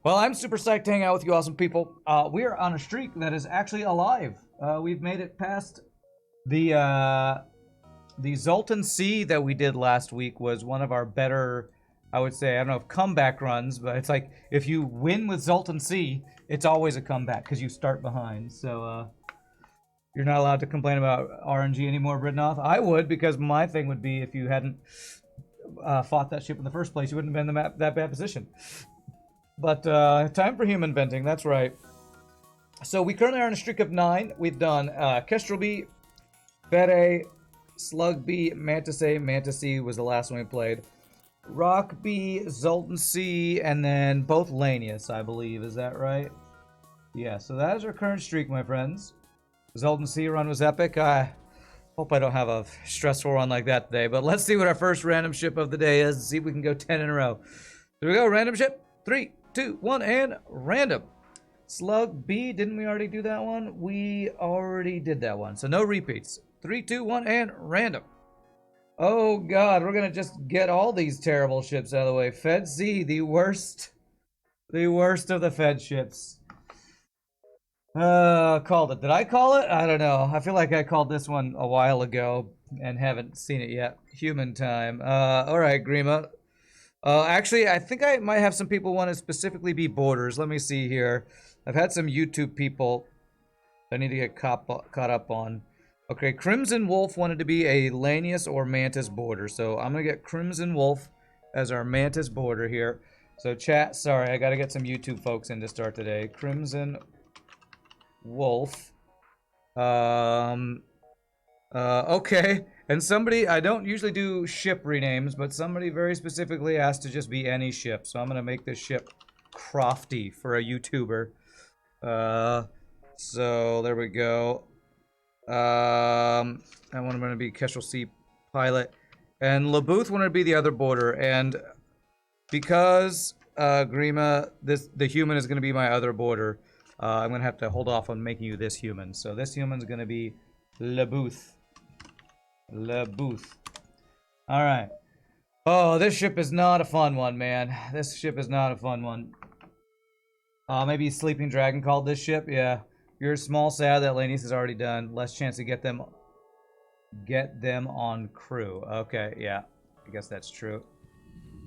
Well, I'm super psyched to hang out with you awesome people. We are on a streak that is actually alive. We've made it past the Zoltan Sea that we did last week was one of our better, I would say, I don't know if comeback runs, but it's like if you win with Zoltan Sea, it's always a comeback because you start behind. So you're not allowed to complain about RNG anymore, Bridnoth. I would, because my thing would be if you hadn't fought that ship in the first place, you wouldn't have been in that bad position. But time for human venting, that's right. So we currently are on a streak of 9. We've done Kestrel B, Fede, Slug B, Mantis A. Mantis C was the last one we played. Rock B, Zoltan C, and then both Lanius, I believe. Is that right? Yeah, so that is our current streak, my friends. Zoltan C run was epic. I hope I don't have a stressful run like that today, but let's see what our first random ship of the day is and see if we can go 10 in a row. Here we go, random ship. 3, 2, 1, and random. Slug B, didn't we already do that one? We already did that one, so no repeats. 3, 2, 1, and random. Oh god, we're gonna just get all these terrible ships out of the way. Fed C, the worst of the Fed ships. Called it. Did I call it? I don't know. I feel like I called this one a while ago and haven't seen it yet. Human time. Alright, Grima. Actually, I think I might have some people want to specifically be borders. Let me see here. I've had some YouTube people I need to get caught up on. Okay, Crimson Wolf wanted to be a Lanius or Mantis border. So I'm going to get Crimson Wolf as our Mantis border here. So chat, sorry, I got to get some YouTube folks in to start today. Crimson Wolf. Okay. And somebody, I don't usually do ship renames, but somebody very specifically asked to just be any ship. So I'm going to make this ship Crofty for a YouTuber. So there we go. I want him to be Kestrel C pilot. And Labuth wanted to be the other border. And because Grima, the human is going to be my other border, I'm going to have to hold off on making you this human. So this human's going to be Labuth. Labuth. Alright. Oh, this ship is not a fun one, man. This ship is not a fun one. Maybe Sleeping Dragon called this ship? Yeah. You're small sad that Lanius is already done. Less chance to get them on crew. Okay, yeah. I guess that's true.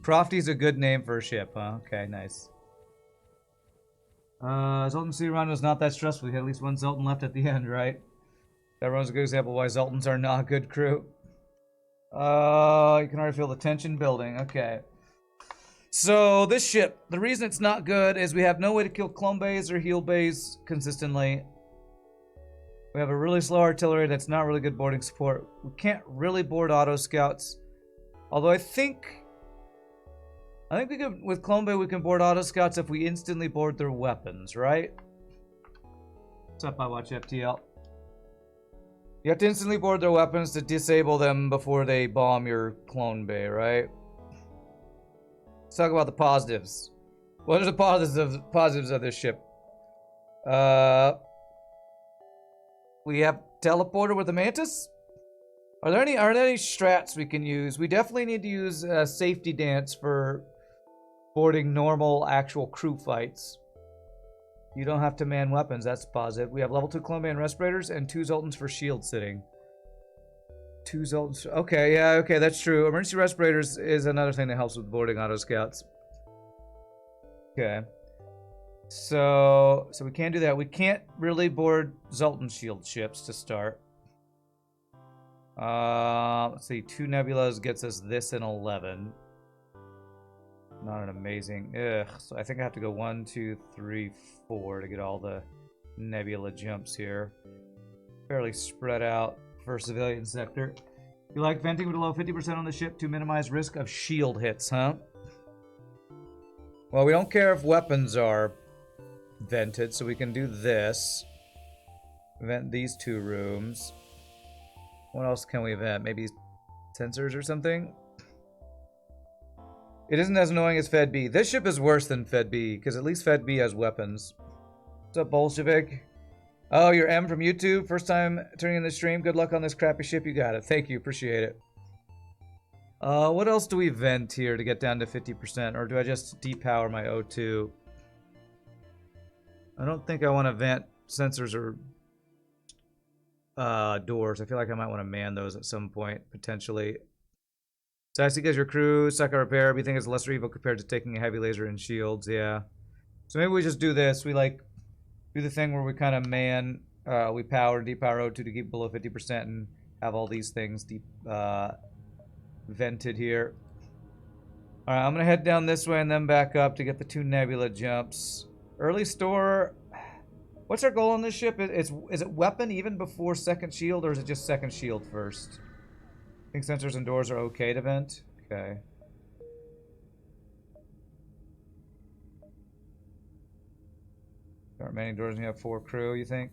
Crofty's a good name for a ship, huh? Okay, nice. Zoltan Sea run was not that stressful. We had at least one Zoltan left at the end, right? That runs a good example why Zoltans are not a good crew. You can already feel the tension building. Okay. So, this ship, the reason it's not good is we have no way to kill clone bays or heal bays consistently. We have a really slow artillery that's not really good boarding support. We can't really board auto scouts. Although I think we can, with clone bay, we can board auto scouts if we instantly board their weapons, right? What's up, I watch FTL. You have to instantly board their weapons to disable them before they bomb your clone bay, right? Let's talk about the positives. What are the positives of this ship? We have teleporter with the Mantis. Are there any strats we can use? We definitely need to use safety dance for boarding normal actual crew fights. You don't have to man weapons, that's positive. We have level 2 clone man respirators and 2 Zoltans for shield sitting. 2 Zoltans. Okay, yeah, okay, that's true. Emergency respirators is another thing that helps with boarding auto scouts. Okay. So we can't do that. We can't really board Zoltan shield ships to start. Let's see, 2 Nebulas gets us this in 11. Not an amazing. Ugh. So I think I have to go 1, 2, 3, 4 to get all the Nebula jumps here. Fairly spread out for civilian sector. You like venting below 50% on the ship to minimize risk of shield hits, huh? Well, we don't care if weapons are vented, so we can do this. Vent these 2 rooms. What else can we vent? Maybe sensors or something? It isn't as annoying as Fed B. This ship is worse than Fed B, because at least Fed B has weapons. What's up, Bolshevik? Oh, you're M from YouTube? First time turning in the stream? Good luck on this crappy ship. You got it. Thank you. Appreciate it. What else do we vent here to get down to 50%? Or do I just depower my O2? I don't think I want to vent sensors or doors. I feel like I might want to man those at some point, potentially. So I see guys, your crew, suck a repair. We think it's lesser evil compared to taking a heavy laser and shields, yeah. So maybe we just do this. We like do the thing where we kind of man, we power and depower O2 to keep below 50% and have all these things deep vented here. Alright, I'm gonna head down this way and then back up to get the 2 Nebula jumps. Early store. What's our goal on this ship? Is it weapon even before second shield, or is it just second shield first? I think sensors and doors are okay to vent. Okay. There are many doors and you have 4 crew, you think?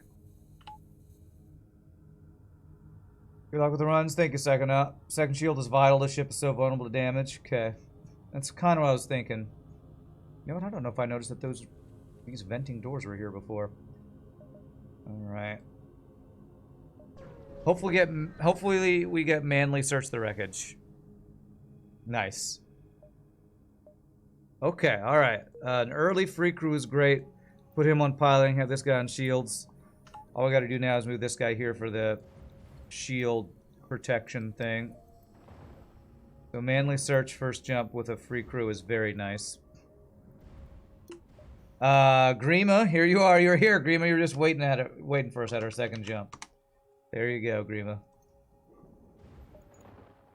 Good luck with the runs. Thank you, second up. Second shield is vital. This ship is so vulnerable to damage. Okay. That's kind of what I was thinking. You know what? I don't know if I noticed that these venting doors were here before. Alright. Hopefully we get manly search the wreckage. Nice. Okay, alright. An early free crew is great. Put him on piloting, have this guy on shields. All we gotta do now is move this guy here for the shield protection thing. So manly search first jump with a free crew is very nice. Grima, here you are. You're here, Grima. You're just waiting for us at our second jump. There you go, Grima.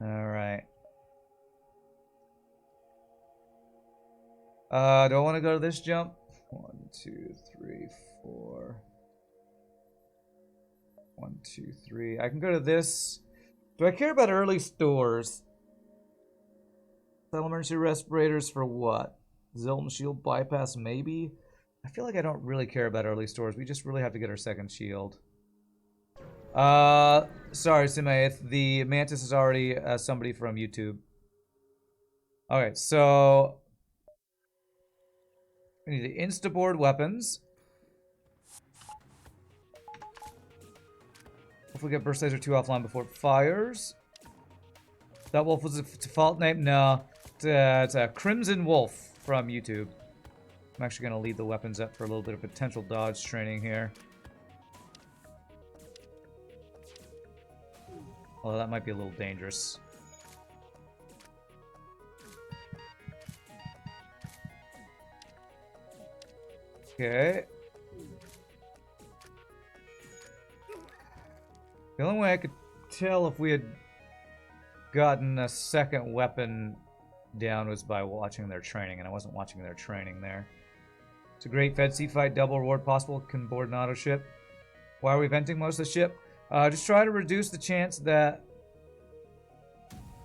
Alright. Do I want to go to this jump? 1, 2, 3, 4. 1, 2, 3. I can go to this. Do I care about early stores? Emergency respirators for what? Zoltan shield bypass, maybe? I feel like I don't really care about early stores. We just really have to get our second shield. Sorry, Simaeth. The Mantis is already somebody from YouTube. Okay, so we need to instaboard weapons. Hopefully get burst laser 2 offline before it fires. That wolf was a default name? No. It's a Crimson Wolf from YouTube. I'm actually going to lead the weapons up for a little bit of potential dodge training here. Although that might be a little dangerous. Okay. The only way I could tell if we had gotten a second weapon down was by watching their training, and I wasn't watching their training there. It's a great Fed Sea fight, double reward possible, can board an auto ship. Why are we venting most of the ship? Just try to reduce the chance that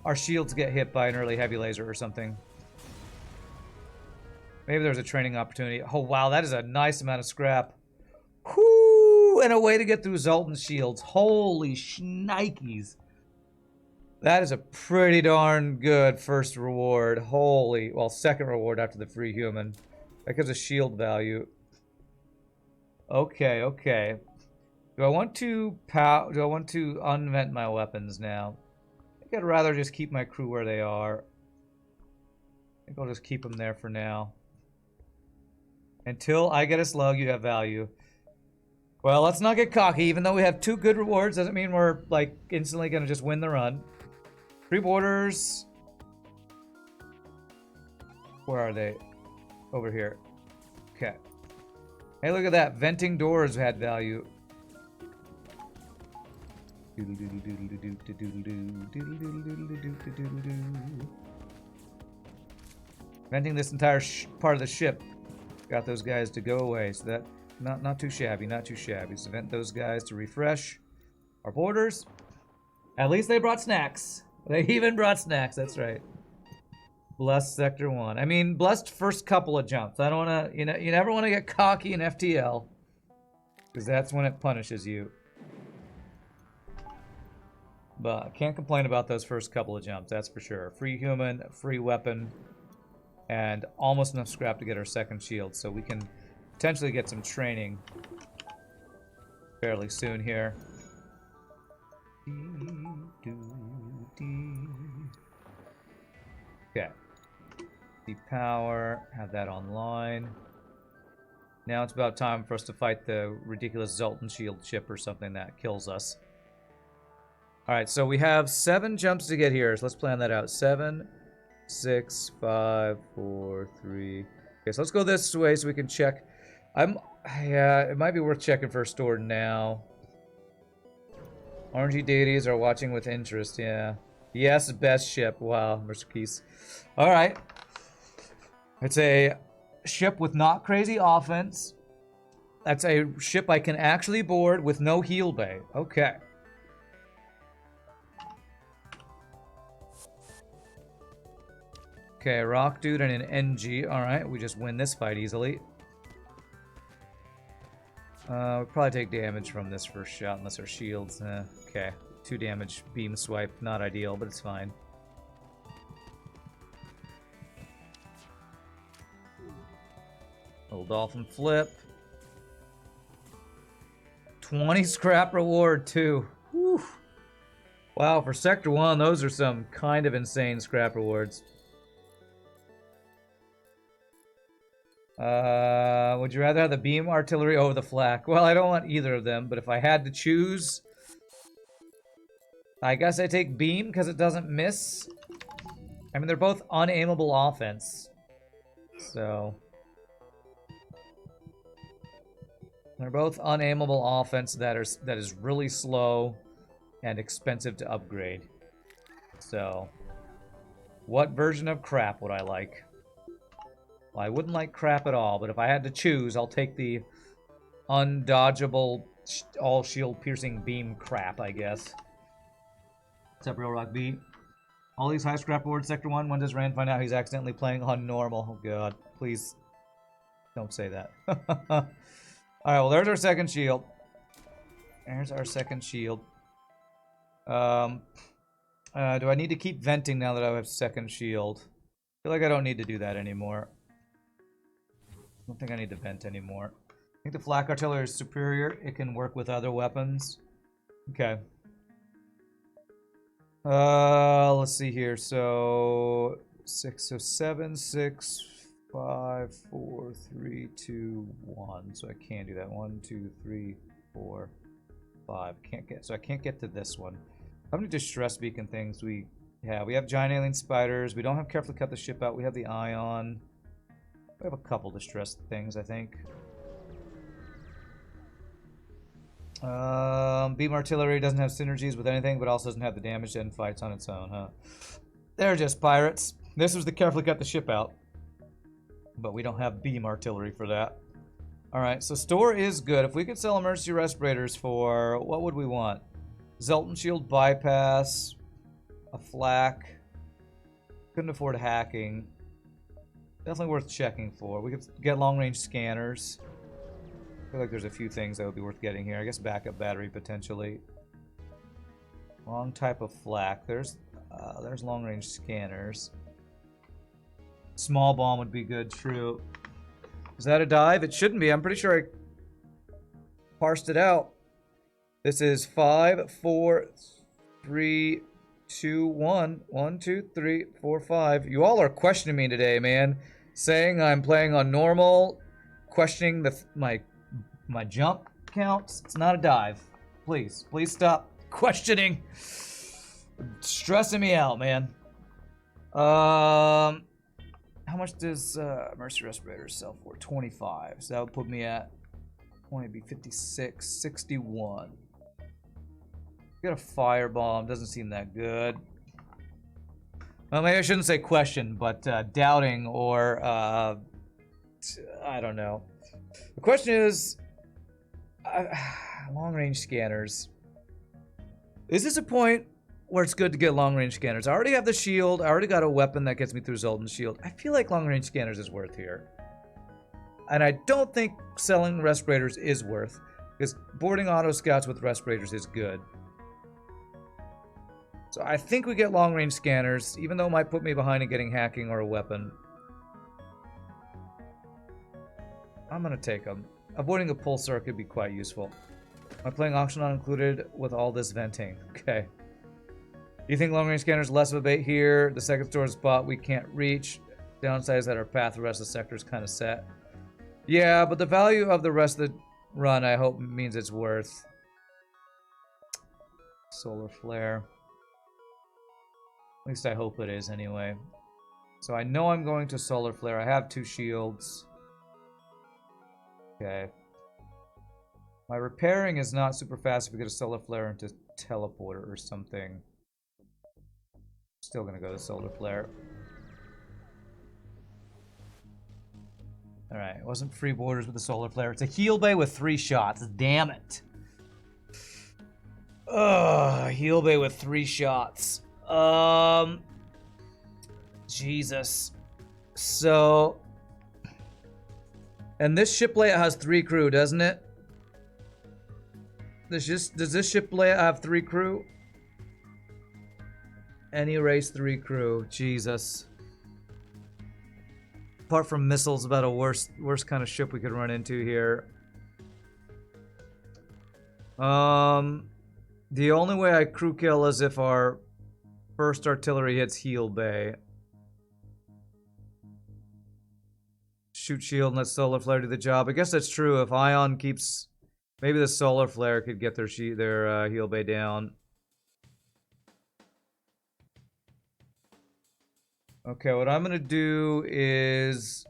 our shields get hit by an early heavy laser or something. Maybe there's a training opportunity. Oh wow, that is a nice amount of scrap. Whoo! And a way to get through Zoltan shields. Holy shnikes. That is a pretty darn good first reward. Holy, well, second reward after the free human. That gives a shield value. Okay, okay. Do I want to unvent my weapons now? I think I'd rather just keep my crew where they are. I think I'll just keep them there for now. Until I get a slug, you have value. Well, let's not get cocky. Even though we have 2 good rewards, doesn't mean we're, like, instantly gonna just win the run. Free borders. Where are they? Over here. Okay. Hey, look at that. Venting doors had value. Venting this entire part of the ship got those guys to go away. So that not too shabby, not too shabby. So vent those guys to refresh our borders. At least they brought snacks. They even brought snacks. That's right. Blessed Sector 1. I mean, blessed first couple of jumps. I don't want to, you never want to get cocky in FTL. Because that's when it punishes you. But I can't complain about those first couple of jumps, that's for sure. Free human, free weapon, and almost enough scrap to get our second shield. So we can potentially get some training fairly soon here. Okay. Depower, have that online. Now it's about time for us to fight the ridiculous Zoltan shield ship or something that kills us. Alright, so we have 7 jumps to get here, so let's plan that out. 7, 6, 5, 4, 3. Okay, so let's go this way so we can check. Yeah, it might be worth checking first store now. Orangey deities are watching with interest, yeah. Yes, best ship. Wow, Mr. Keys. Alright. It's a ship with not crazy offense. That's a ship I can actually board with no heal bay. Okay. Okay, Rock Dude and an NG. Alright, we just win this fight easily. We'll probably take damage from this first shot unless our shields. Okay, 2 damage beam swipe. Not ideal, but it's fine. Little dolphin flip. 20 scrap reward too. Whew. Wow, for Sector 1, those are some kind of insane scrap rewards. Would you rather have the beam artillery over the flak? Well, I don't want either of them, but if I had to choose, I guess I take beam because it doesn't miss. I mean, they're both unaimable offense. So they're both unaimable offense that is really slow and expensive to upgrade. So what version of crap would I like? Well, I wouldn't like crap at all, but if I had to choose, I'll take the undodgeable, all shield piercing beam crap, I guess. What's up, Real Rock B? All these high scrap rewards, Sector 1, when does Rand find out he's accidentally playing on normal? Oh god, please don't say that. Alright, well there's our second shield. There's our second shield. Do I need to keep venting now that I have second shield? I feel like I don't need to do that anymore. I don't think I need to vent anymore. I think the flak artillery is superior. It can work with other weapons. Okay. Let's see here. So 7, 6, 5, 4, 3, 2, 1. So I can't do that. 1, 2, 3, 4, 5. Can't get. So I can't get to this one. How many distress beacon things we have? We have giant alien spiders. We don't have carefully cut the ship out. We have the ion. We have a couple distress things, I think. Beam artillery doesn't have synergies with anything, but also doesn't have the damage to end fights on its own, huh? They're just pirates. This was the carefully cut the ship out. But we don't have beam artillery for that. Alright, so store is good. If we could sell emergency respirators for... what would we want? Zoltan shield bypass. A flak. Couldn't afford hacking. Definitely worth checking for. We could get long-range scanners. I feel like there's a few things that would be worth getting here. I guess backup battery, potentially. Wrong type of flak. There's long-range scanners. Small bomb would be good, true. Is that a dive? It shouldn't be. I'm pretty sure I parsed it out. This is 5, 4, 3, 2, 1. 1, 2, 3, 4, 5. You all are questioning me today, man. Saying I'm playing on normal. Questioning my jump counts. It's not a dive. Please stop questioning. Stressing me out, man. How much does Mercy Respirator sell for? 25. So that would put me at 20, be 56, 61. Got a firebomb. Doesn't seem that good. Well, maybe I shouldn't say question, but doubting or I don't know. The question is long-range scanners. Is this a point where it's good to get long-range scanners? I already have the shield. I already got a weapon that gets me through Zoltan's shield. I feel like long-range scanners is worth here. And I don't think selling respirators is worth, because boarding auto scouts with respirators is good. So I think we get long-range scanners, even though it might put me behind in getting hacking or a weapon. I'm going to take them. Avoiding a pulsar could be quite useful. Am I playing auction not included with all this venting? Okay. You think long-range scanners less of a bait here? The second store spot we can't reach. Downside is that our path the rest of the sector is kind of set. Yeah, but the value of the rest of the run, I hope, means it's worth. Solar Flare. At least I hope it is, anyway. So I know I'm going to Solar Flare. I have 2 shields. Okay. My repairing is not super fast if we get a Solar Flare into Teleporter or something. Still gonna go to Solar Flare. Alright, it wasn't free borders with the Solar Flare. It's a heal bay with 3 shots. Damn it. Ugh, heal bay with 3 shots. Jesus. So... And this ship layout has 3 crew, doesn't it? Does this ship layout have 3 crew? Any race 3 crew. Jesus. Apart from missiles, about a worst kind of ship we could run into here. The only way I crew kill is if our first artillery hits heal bay. Shoot shield and let Solar Flare do the job. I guess that's true. If Ion keeps... Maybe the Solar Flare could get their heal bay down. Okay, what I'm going to do is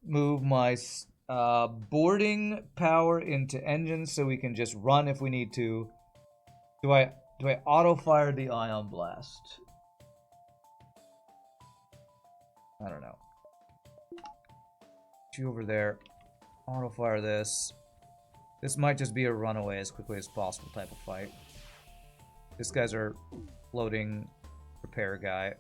move my boarding power into engines so we can just run if we need to. Do I auto-fire the Ion Blast? I don't know. You over there. Auto-fire this. This might just be a runaway as quickly as possible type of fight. This guy's our floating repair guy.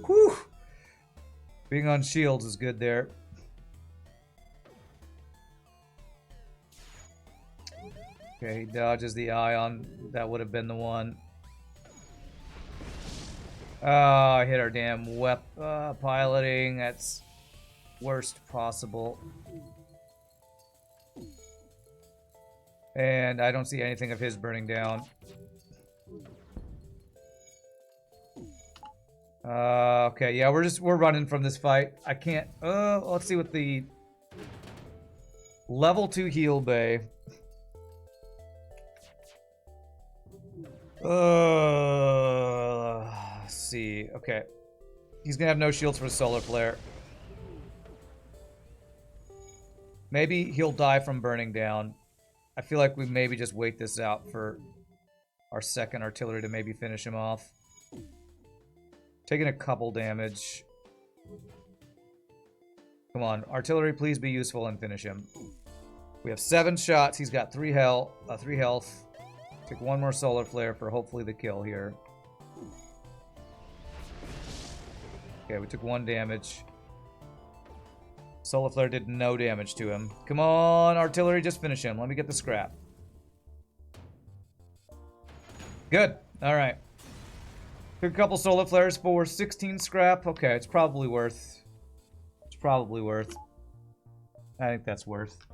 Whew! Being on shields is good there. Okay, he dodges the Ion. That would have been the one. Oh, I hit our damn piloting. That's worst possible. And I don't see anything of his burning down. Okay, yeah, we're running from this fight. I can't. Let's see what the level 2 heal bay. Let's see. Okay, he's gonna have no shields for Solar Flare. Maybe he'll die from burning down. I feel like we maybe just wait this out for our second artillery to maybe finish him off. Taking a couple damage. Come on, artillery, please be useful and finish him. We have 7 shots. He's got 3 health. Take 1 more Solar Flare for hopefully the kill here. Okay, we took 1 damage. Solar Flare did no damage to him. Come on, artillery, just finish him. Let me get the scrap. Good. All right. Took a couple Solar Flares for 16 scrap. Okay, it's probably worth. It's probably worth. I think that's worth.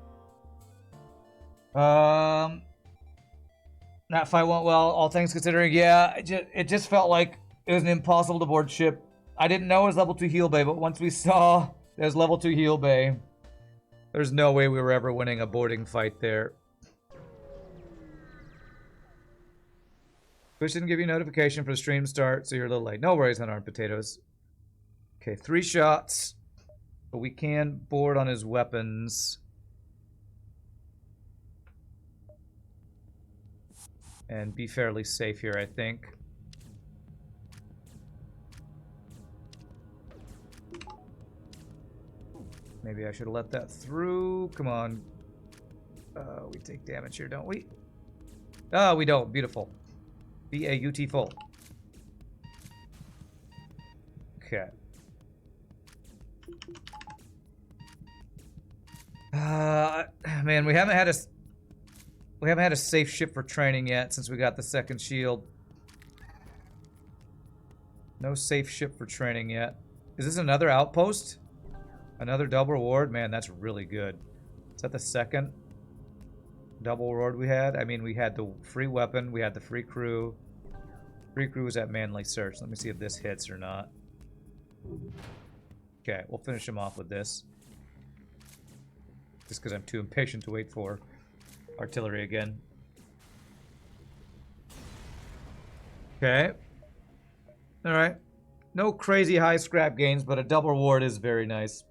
That fight went well, all things considering. Yeah, it just felt like it was an impossible to board ship. I didn't know it was level 2 heal bay, but once we saw there's level 2 heal bay, there's no way we were ever winning a boarding fight there. Twitch didn't give you notification for the stream start, so you're a little late. No worries, unarmed potatoes. Okay, 3 shots. But we can board on his weapons. And be fairly safe here, I think. Maybe I should have let that through. Come on. We take damage here, don't we? Ah, we don't. Beautiful. B-A-U-T-ful. Okay. Man, we haven't had a safe ship for training yet since we got the second shield. No safe ship for training yet. Is this another outpost? Another double reward? Man, that's really good. Is that the second double reward we had? I mean, we had the free weapon, we had the free crew. Free crew was at Manly Search. Let me see if this hits or not. Okay, we'll finish him off with this. Just because I'm too impatient to wait for artillery again. Okay. Alright. No crazy high scrap gains, but a double reward is very nice.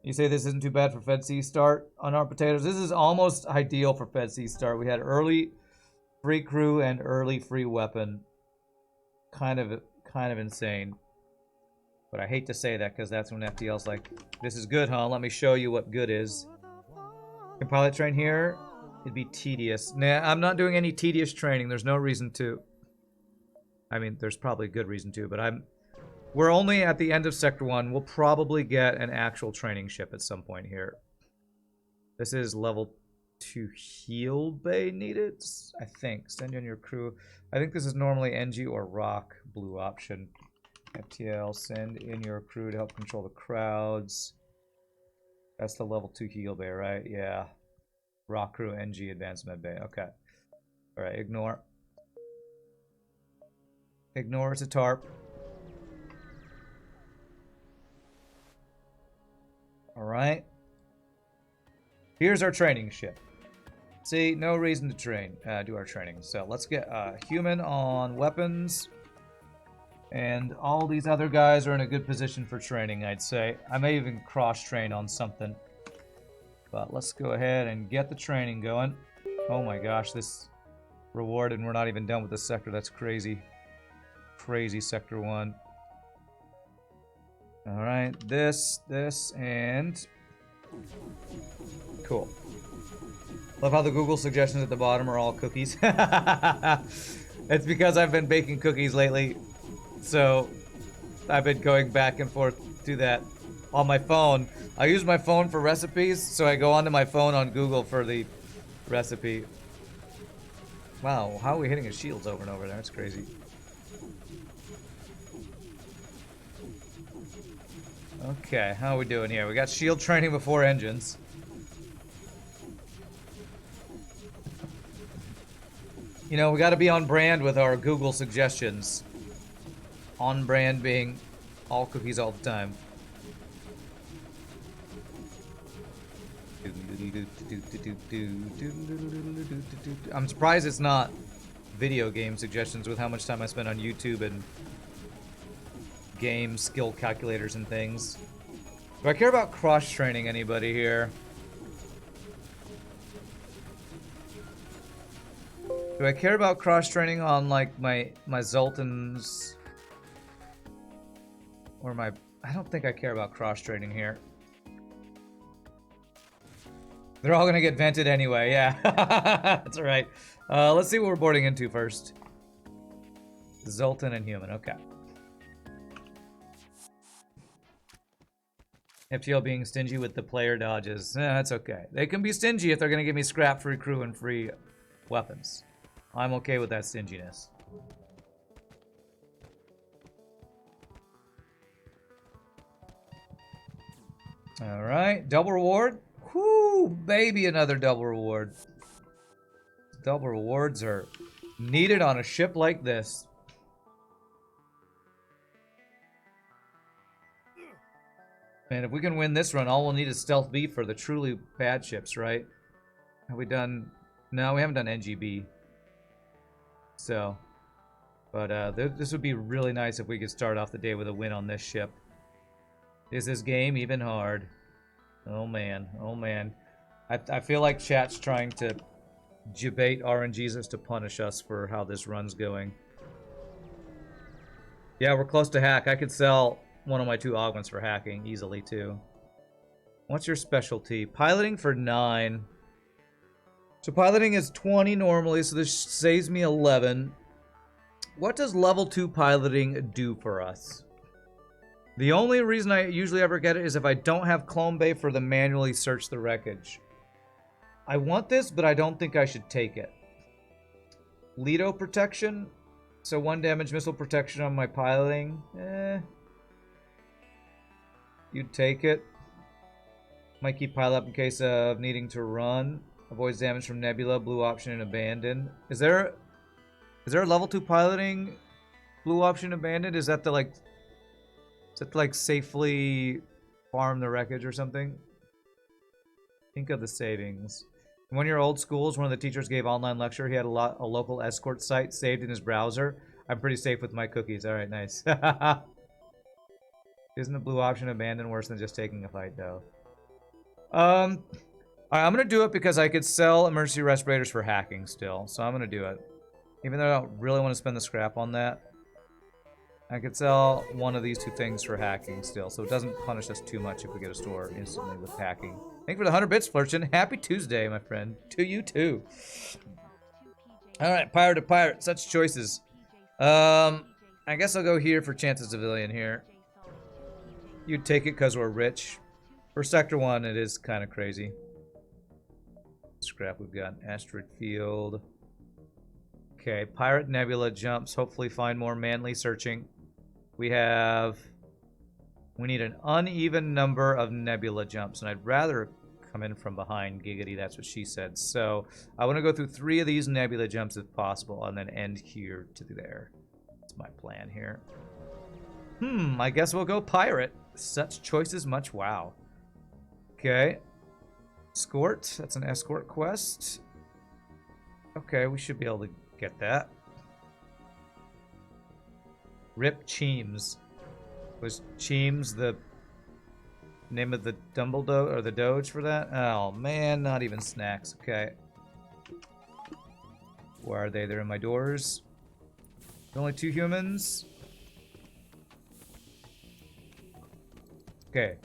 You say this isn't too bad for Fed C start on our potatoes. This is almost ideal for Fed C start. We had early free crew and early free weapon. Kind of insane. But I hate to say that because that's when FTL's like, this is good, huh? Let me show you what good is. Can pilot train here? It'd be tedious. Nah, I'm not doing any tedious training. There's no reason to. I mean, there's probably a good reason to, but we're only at the end of Sector 1. We'll probably get an actual training ship at some point here. This is level 2 heal bay needed, I think. Send in your crew. I think this is normally NG or rock blue option. FTL, send in your crew to help control the crowds. That's the level 2 heal bay, right? Yeah. Rock crew, NG, advanced med bay. Okay. Alright, ignore. Ignore, it's a tarp. Alright. Here's our training ship. See, no reason to train, do our training. So let's get human on weapons. And all these other guys are in a good position for training, I'd say. I may even cross-train on something. But let's go ahead and get the training going. Oh my gosh, this reward, and we're not even done with this sector. That's crazy. Crazy Sector 1. Alright, this, and... Cool. Love how the Google suggestions at the bottom are all cookies. It's because I've been baking cookies lately. So, I've been going back and forth to that on my phone. I use my phone for recipes, so I go onto my phone on Google for the recipe. Wow, how are we hitting his shields over and over there? That's crazy. Okay, how are we doing here? We got shield training before engines. You know, we got to be on brand with our Google suggestions. On brand being all cookies all the time. I'm surprised it's not video game suggestions with how much time I spend on YouTube and game skill calculators and things. Do I care about cross-training anybody here? Do I care about cross-training on, like, my Zoltans? Or my... I don't think I care about cross-training here. They're all gonna get vented anyway, yeah. That's alright. Let's see what we're boarding into first. Zoltan and human, okay. FTL being stingy with the player dodges. That's okay. They can be stingy if they're gonna give me scrap, free crew, and free weapons. I'm okay with that stinginess. Alright, double reward. Whoo, baby, another double reward. Double rewards are needed on a ship like this. Man, if we can win this run, all we'll need is Stealth B for the truly bad ships, right? Have we done... No, we haven't done NGB. So... But this would be really nice if we could start off the day with a win on this ship. Is this game even hard? Oh man, oh man. I feel like chat's trying to debate RNGesus to punish us for how this run's going. Yeah, we're close to hack. I could sell one of my 2 augments for hacking easily too. What's your specialty? Piloting for 9. So piloting is 20 normally, so this saves me 11. What does level 2 piloting do for us? The only reason I usually ever get it is if I don't have Clone Bay for the manually search the wreckage. I want this, but I don't think I should take it. Lido protection. So 1 damage missile protection on my piloting. You'd take it. Might keep pile up in case of needing to run. Avoids damage from Nebula, blue option, and abandoned. Is there a level 2 piloting blue option abandoned? Is that the, like... Is it like safely farm the wreckage or something? Think of the savings. In one of your old schools, one of the teachers gave online lecture. He had a local escort site saved in his browser. I'm pretty safe with my cookies. All right, nice. Isn't the blue option abandoned worse than just taking a fight, though? All right, I'm gonna do it because I could sell emergency respirators for hacking still, so I'm gonna do it. Even though I don't really want to spend the scrap on that, I could sell one of these two things for hacking still, so it doesn't punish us too much if we get a store instantly with hacking. Thank you for the 100 bits, Flirchin. Happy Tuesday, my friend. To you too. All right, pirate to pirate. Such choices. I guess I'll go here for Chance of Civilian here. You'd take it because we're rich. For Sector 1, it is kind of crazy. Scrap we've got. Asteroid Field. Okay, Pirate Nebula jumps. Hopefully find more manly searching. We need an uneven number of Nebula jumps, and I'd rather come in from behind. Giggity, that's what she said. So I want to go through 3 of these Nebula jumps if possible, and then end here to there. That's my plan here. I guess we'll go Pirate. Such choices, much wow. Okay. Escort. That's an escort quest. Okay, we should be able to get that. Rip Cheems. Was Cheems the name of the Dumbledore or the Doge for that? Oh man, not even snacks. Okay. Where are they? They're in my doors. Only 2 humans. Okay.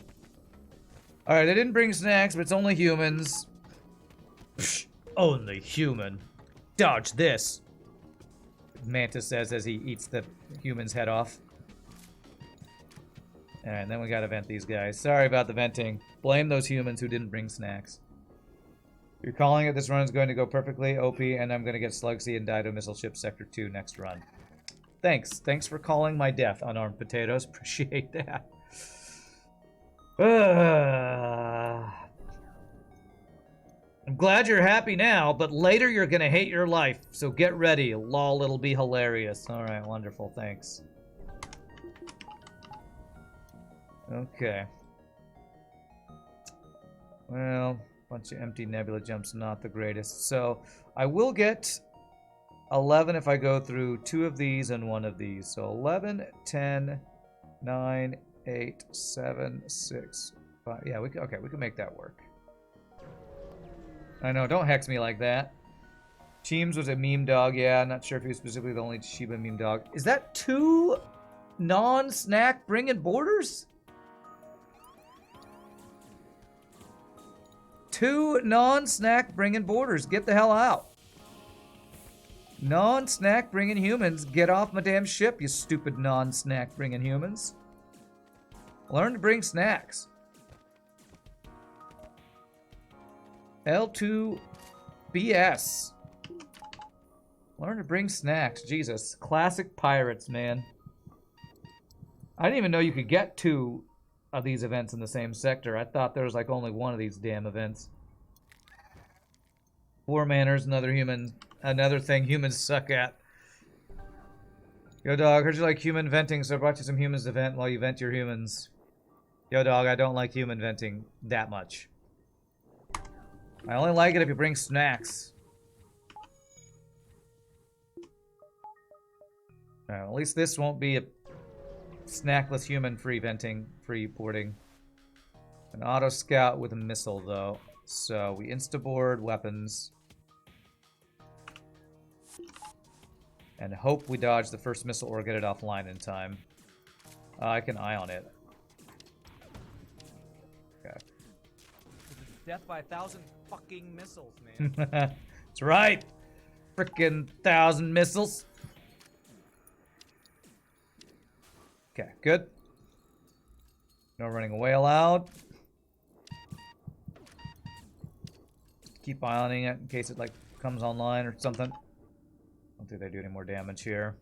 Alright, they didn't bring snacks, but it's only humans. Psh, only human. Dodge this. Mantis says as he eats the human's head off. Alright, then we gotta vent these guys. Sorry about the venting. Blame those humans who didn't bring snacks. You're calling it, this run is going to go perfectly OP, and I'm gonna get Slugsy and die to Missile Ship Sector 2 next run. Thanks. Thanks for calling my death, Unarmed Potatoes. Appreciate that. I'm glad you're happy now, but later you're gonna hate your life, so get ready. Lol, it'll be hilarious. Alright, wonderful, thanks. Okay. Well, bunch of empty Nebula jumps, not the greatest. So, I will get 11 if I go through 2 of these and 1 of these. So 11, 10, 9, 8, 7, 6, 5. Yeah, we can make that work. I know, don't hex me like that. Cheems was a meme dog. Yeah, I'm not sure if he was specifically the only Shiba meme dog. Is that 2 non-snack bringing boarders? 2 non-snack bringing boarders. Get the hell out. Non-snack bringing humans. Get off my damn ship, you stupid non-snack bringing humans. Learn to bring snacks. L2 BS. Learn to bring snacks. Jesus. Classic pirates, man. I didn't even know you could get 2 of these events in the same sector. I thought there was like only 1 of these damn events. 4 manners, another thing humans suck at. Yo, dog, heard you like human venting, so I brought you some humans to vent while you vent your humans. Yo, dog, I don't like human venting that much. I only like it if you bring snacks. At least this won't be a snackless human free venting, free porting. An auto scout with a missile, though. So we insta-board weapons. And hope we dodge the first missile or get it offline in time. I can eye on it. Okay. Death by 1,000 fucking missiles, man. That's right. Frickin' 1,000 missiles. Okay, good. No running away allowed. Keep eyeing it in case it like comes online or something. I don't think they do any more damage here.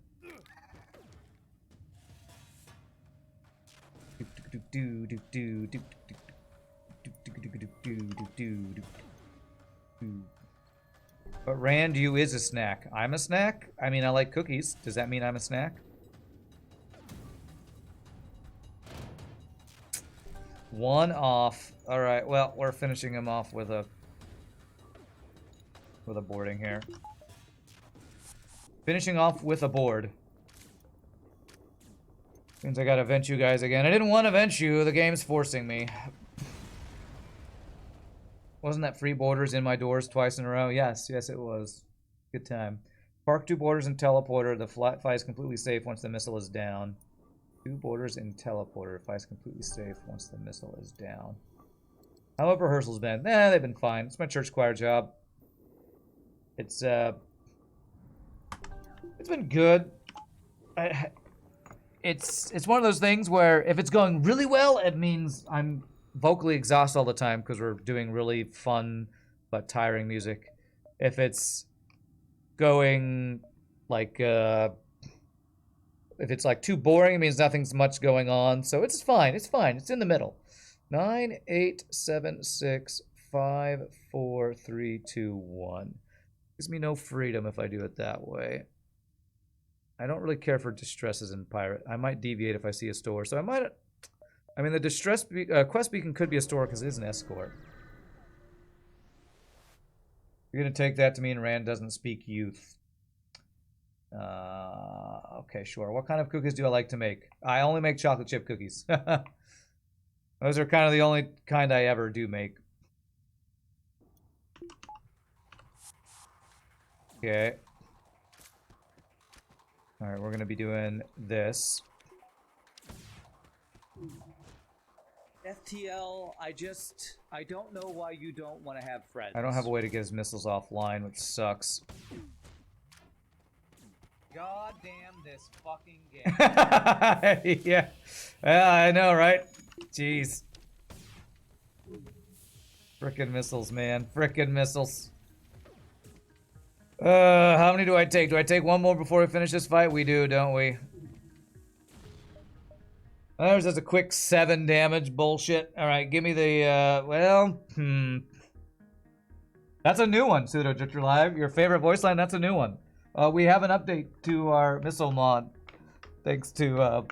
But Rand, you is a snack. I'm a snack? I mean, I like cookies. Does that mean I'm a snack? One off. All right. Well, we're finishing him off with a boarding here. Finishing off with a board. Means I gotta vent you guys again. I didn't want to vent you. The game's forcing me. Wasn't that free borders in my doors twice in a row? Yes, yes it was. Good time. Park 2 borders and teleporter. The fly is completely safe once the missile is down. 2 borders and teleporter. Fly is completely safe once the missile is down. How have rehearsals been? Nah, they've been fine. It's my church choir job. It's been good. It's one of those things where if it's going really well, it means I'm vocally exhausted all the time because we're doing really fun but tiring music. If it's going like if it's like too boring, it means nothing's much going on. So it's fine. It's fine. It's in the middle. 9, 8, 7, 6, 5, 4, 3, 2, 1. Gives me no freedom if I do it that way. I don't really care for distresses in pirate. I might deviate if I see a store. So I might. I mean, the distress quest beacon could be a store because it is an escort. You're gonna take that to mean Rand doesn't speak youth. Okay, sure. What kind of cookies do I like to make? I only make chocolate chip cookies. Those are kind of the only kind I ever do make. Okay. Alright, we're gonna be doing this. FTL, I don't know why you don't want to have friends. I don't have a way to get his missiles offline, which sucks. God damn this fucking game. Yeah. Yeah, I know, right? Jeez. Frickin' missiles, man. Frickin' missiles. How many do I take? Do I take one more before we finish this fight? We do, don't we? There's just a quick 7 damage bullshit. Alright, give me the, That's a new one, Pseudo Drifter Live. Your favorite voice line, that's a new one. We have an update to our missile mod. Thanks to,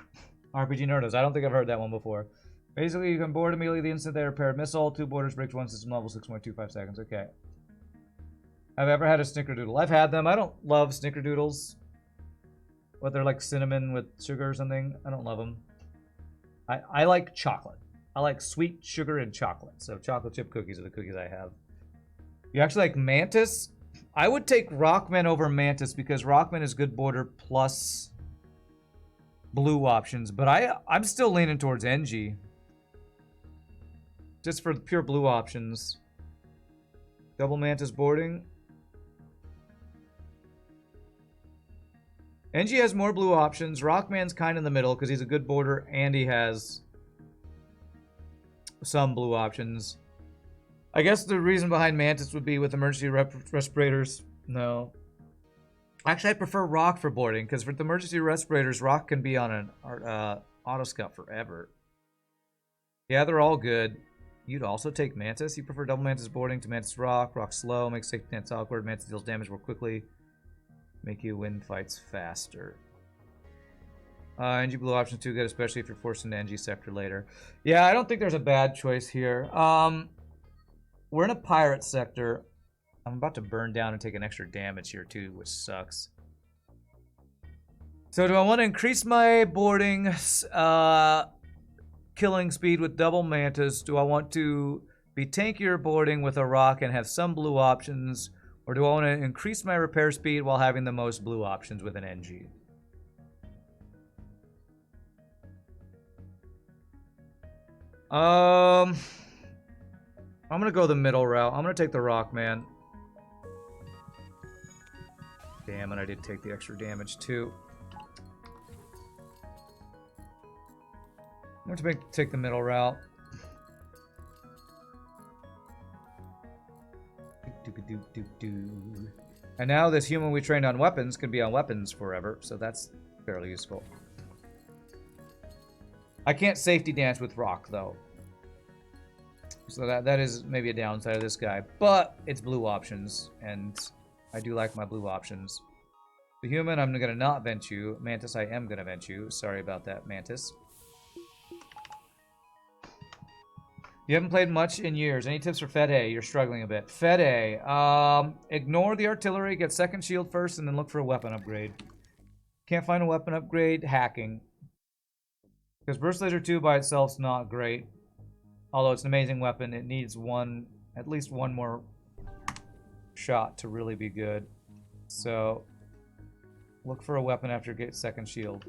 RPG Nerdos. I don't think I've heard that one before. Basically, you can board immediately the instant they repair a missile. 2 borders breaks 1 system level, 6.25 seconds. Okay. I've ever had a snickerdoodle. I've had them. I don't love snickerdoodles. What, they're like cinnamon with sugar or something? I don't love them. I like chocolate. I like sweet sugar and chocolate. So chocolate chip cookies are the cookies I have. You actually like Mantis? I would take Rockman over Mantis because Rockman is good border plus blue options. But I'm still leaning towards NG. Just for pure blue options. Double Mantis boarding. NG has more blue options. Rockman's kind of in the middle because he's a good boarder and he has some blue options. I guess the reason behind Mantis would be with emergency respirators. No. Actually, I prefer Rock for boarding because for the emergency respirators, Rock can be on an auto scout forever. Yeah, they're all good. You'd also take Mantis. You prefer double Mantis boarding to Mantis Rock. Rock slow, makes safe stance awkward. Mantis deals damage more quickly. Make you win fights faster. NG blue options too good, especially if you're forced into NG sector later. Yeah, I don't think there's a bad choice here. We're in a pirate sector. I'm about to burn down and take an extra damage here too, which sucks. So do I want to increase my boarding killing speed with double Mantis? Do I want to be tankier boarding with a Rock and have some blue options? Or do I want to increase my repair speed while having the most blue options with an NG? I'm gonna go the middle route. I'm gonna take the Rockman. Damn it, I did take the extra damage too. I'm gonna take the middle route. And now this human we trained on weapons can be on weapons forever, so that's fairly useful. I can't safety dance with Rock though, so that is maybe a downside of this guy, but it's blue options and I do like my blue options. The human, I'm gonna not vent you. Mantis, I am gonna vent you. Sorry about that, Mantis. You haven't played much in years. Any tips for Fed A? You're struggling a bit. Fed A. Ignore the artillery, get second shield first, and then look for a weapon upgrade. Can't find a weapon upgrade, hacking. Because Burst Laser 2 by itself is not great. Although it's an amazing weapon, it needs at least one more shot to really be good. So, look for a weapon after you get second shield.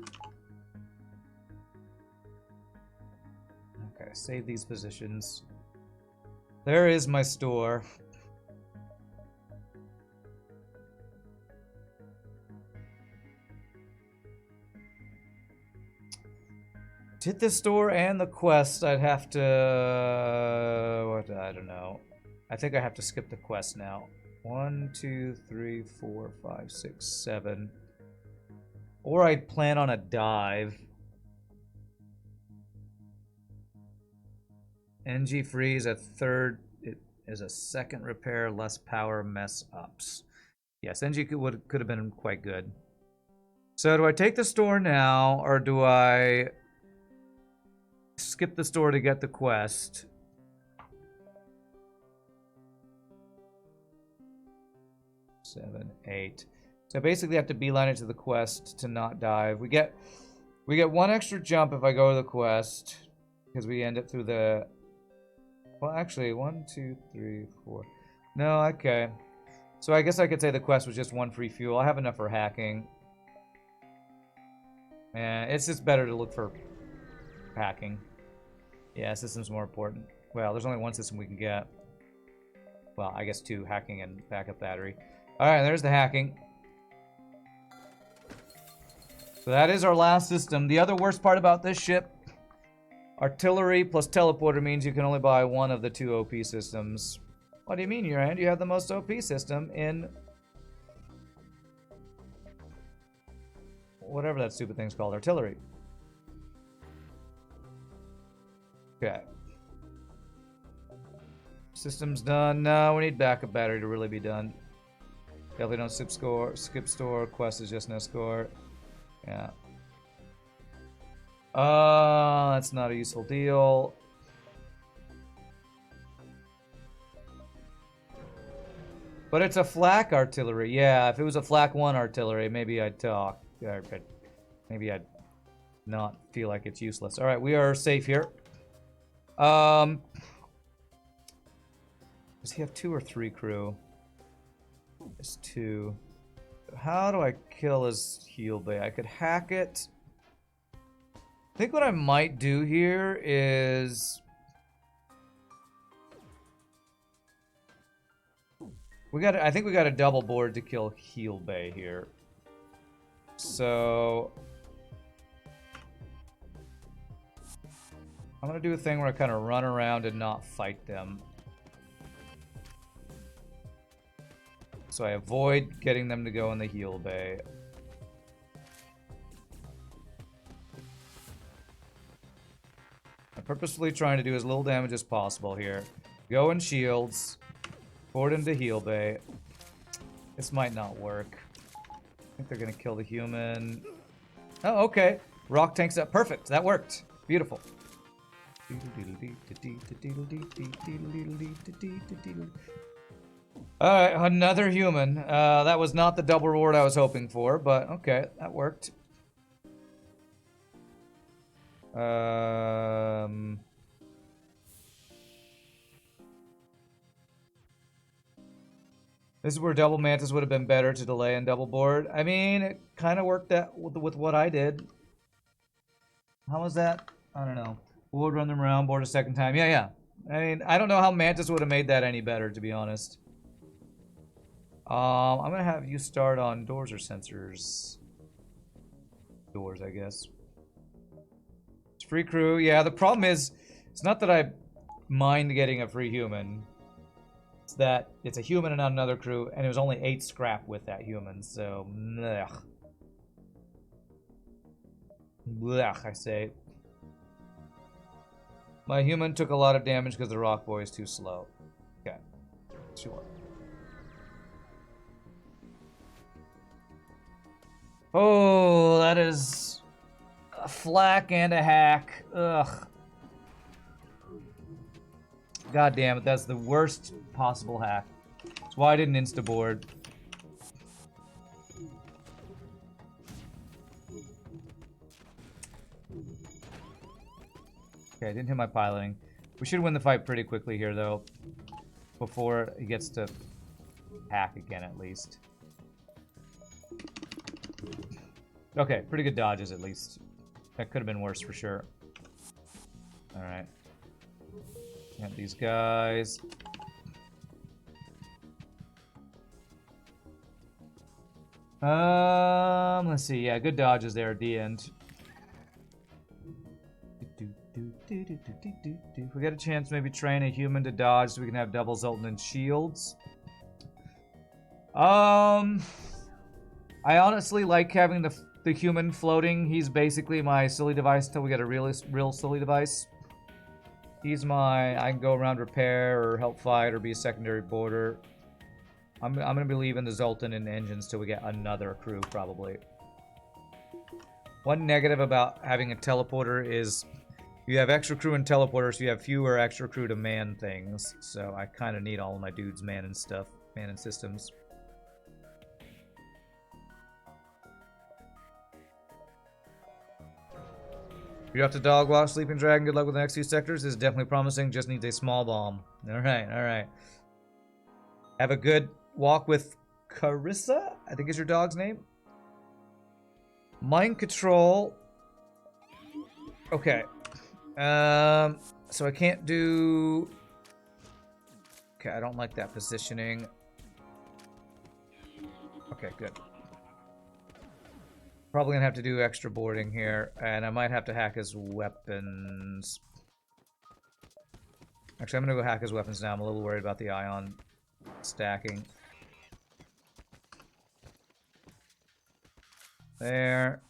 Okay, save these positions. There is my store. To hit the store and the quest, I'd have to... I don't know. I think I have to skip the quest now. 1, 2, 3, 4, 5, 6, 7. Or I'd plan on a dive. NG freeze a third. It is a second repair, less power, mess ups. Yes, NG could have been quite good. So do I take the store now, or do I skip the store to get the quest? Seven, 8. So I basically have to beeline it to the quest to not dive. We get one extra jump if I go to the quest, because we end it through the... Well, actually, 1, 2, 3, 4. No, okay. So I guess I could say the quest was just 1 free fuel. I have enough for hacking. And it's just better to look for hacking. Yeah, system's more important. Well, there's only one system we can get. Well, I guess 2, hacking and backup battery. Alright, there's the hacking. So that is our last system. The other worst part about this ship, artillery plus teleporter means you can only buy one of the 2 OP systems. What do you mean, Urand? You have the most OP system in... whatever that stupid thing's called, artillery. Okay. System's done. No, we need backup battery to really be done. Definitely don't skip store. Quest is just no score. Yeah. That's not a useful deal. But it's a flak artillery. Yeah, if it was a flak 1 artillery, maybe I'd talk. Maybe I'd not feel like it's useless. Alright, we are safe here. Does he have 2 or 3 crew? It's 2. How do I kill his heal bay? I could hack it. I think what I might do here is... I think we got a double board to kill heal bay here. So... I'm gonna do a thing where I kind of run around and not fight them. So I avoid getting them to go in the heal bay. I'm purposefully trying to do as little damage as possible here. Go in shields. Forward into heal bay. This might not work. I think they're gonna kill the human. Oh, okay. Rock tanks up. Perfect. That worked. Beautiful. Alright, another human. That was not the double reward I was hoping for, but okay, that worked. This is where double mantis would have been better to delay and double board. I mean, it kind of worked that with what I did. How was that? I don't know. Would run them around, board a second time. Yeah. I mean, I don't know how Mantis would have made that any better, to be honest. I'm gonna have you start on doors or sensors. Doors, I guess. It's free crew. Yeah, the problem is, it's not that I mind getting a free human. It's that it's a human and not another crew, and it was only 8 scrap with that human, so... Blech. Blech, I say. My human took a lot of damage because the rock boy is too slow. Okay. Sure. Oh, that is a flak and a hack. Ugh. God damn it, that's the worst possible hack. That's why I didn't insta-board. Okay, I didn't hit my piloting. We should win the fight pretty quickly here, though. Before he gets to hack again, at least. Okay, pretty good dodges, at least. That could have been worse, for sure. Alright. Get these guys. Let's see. Yeah, good dodges there at the end. If we get a chance, maybe train a human to dodge so we can have double Zoltan and shields. I honestly like having the human floating. He's basically my silly device until we get a real silly device. He's my, I can go around repair or help fight or be a secondary boarder. I'm gonna be leaving the Zoltan and engines till we get another crew, probably. One negative about having a teleporter is you have extra crew and teleporters, so you have fewer extra crew to man things. So I kind of need all of my dudes manning stuff, manning systems. You're off to dog walk, sleeping dragon. Good luck with the next few sectors. This is definitely promising. Just needs a small bomb. All right, all right. Have a good walk with Carissa, I think is your dog's name. Mind control. Okay. So I can't do... Okay, I don't like that positioning. Okay, good. Probably gonna have to do extra boarding here, and I might have to hack his weapons. Actually, I'm gonna go hack his weapons now. I'm a little worried about the ion stacking. There.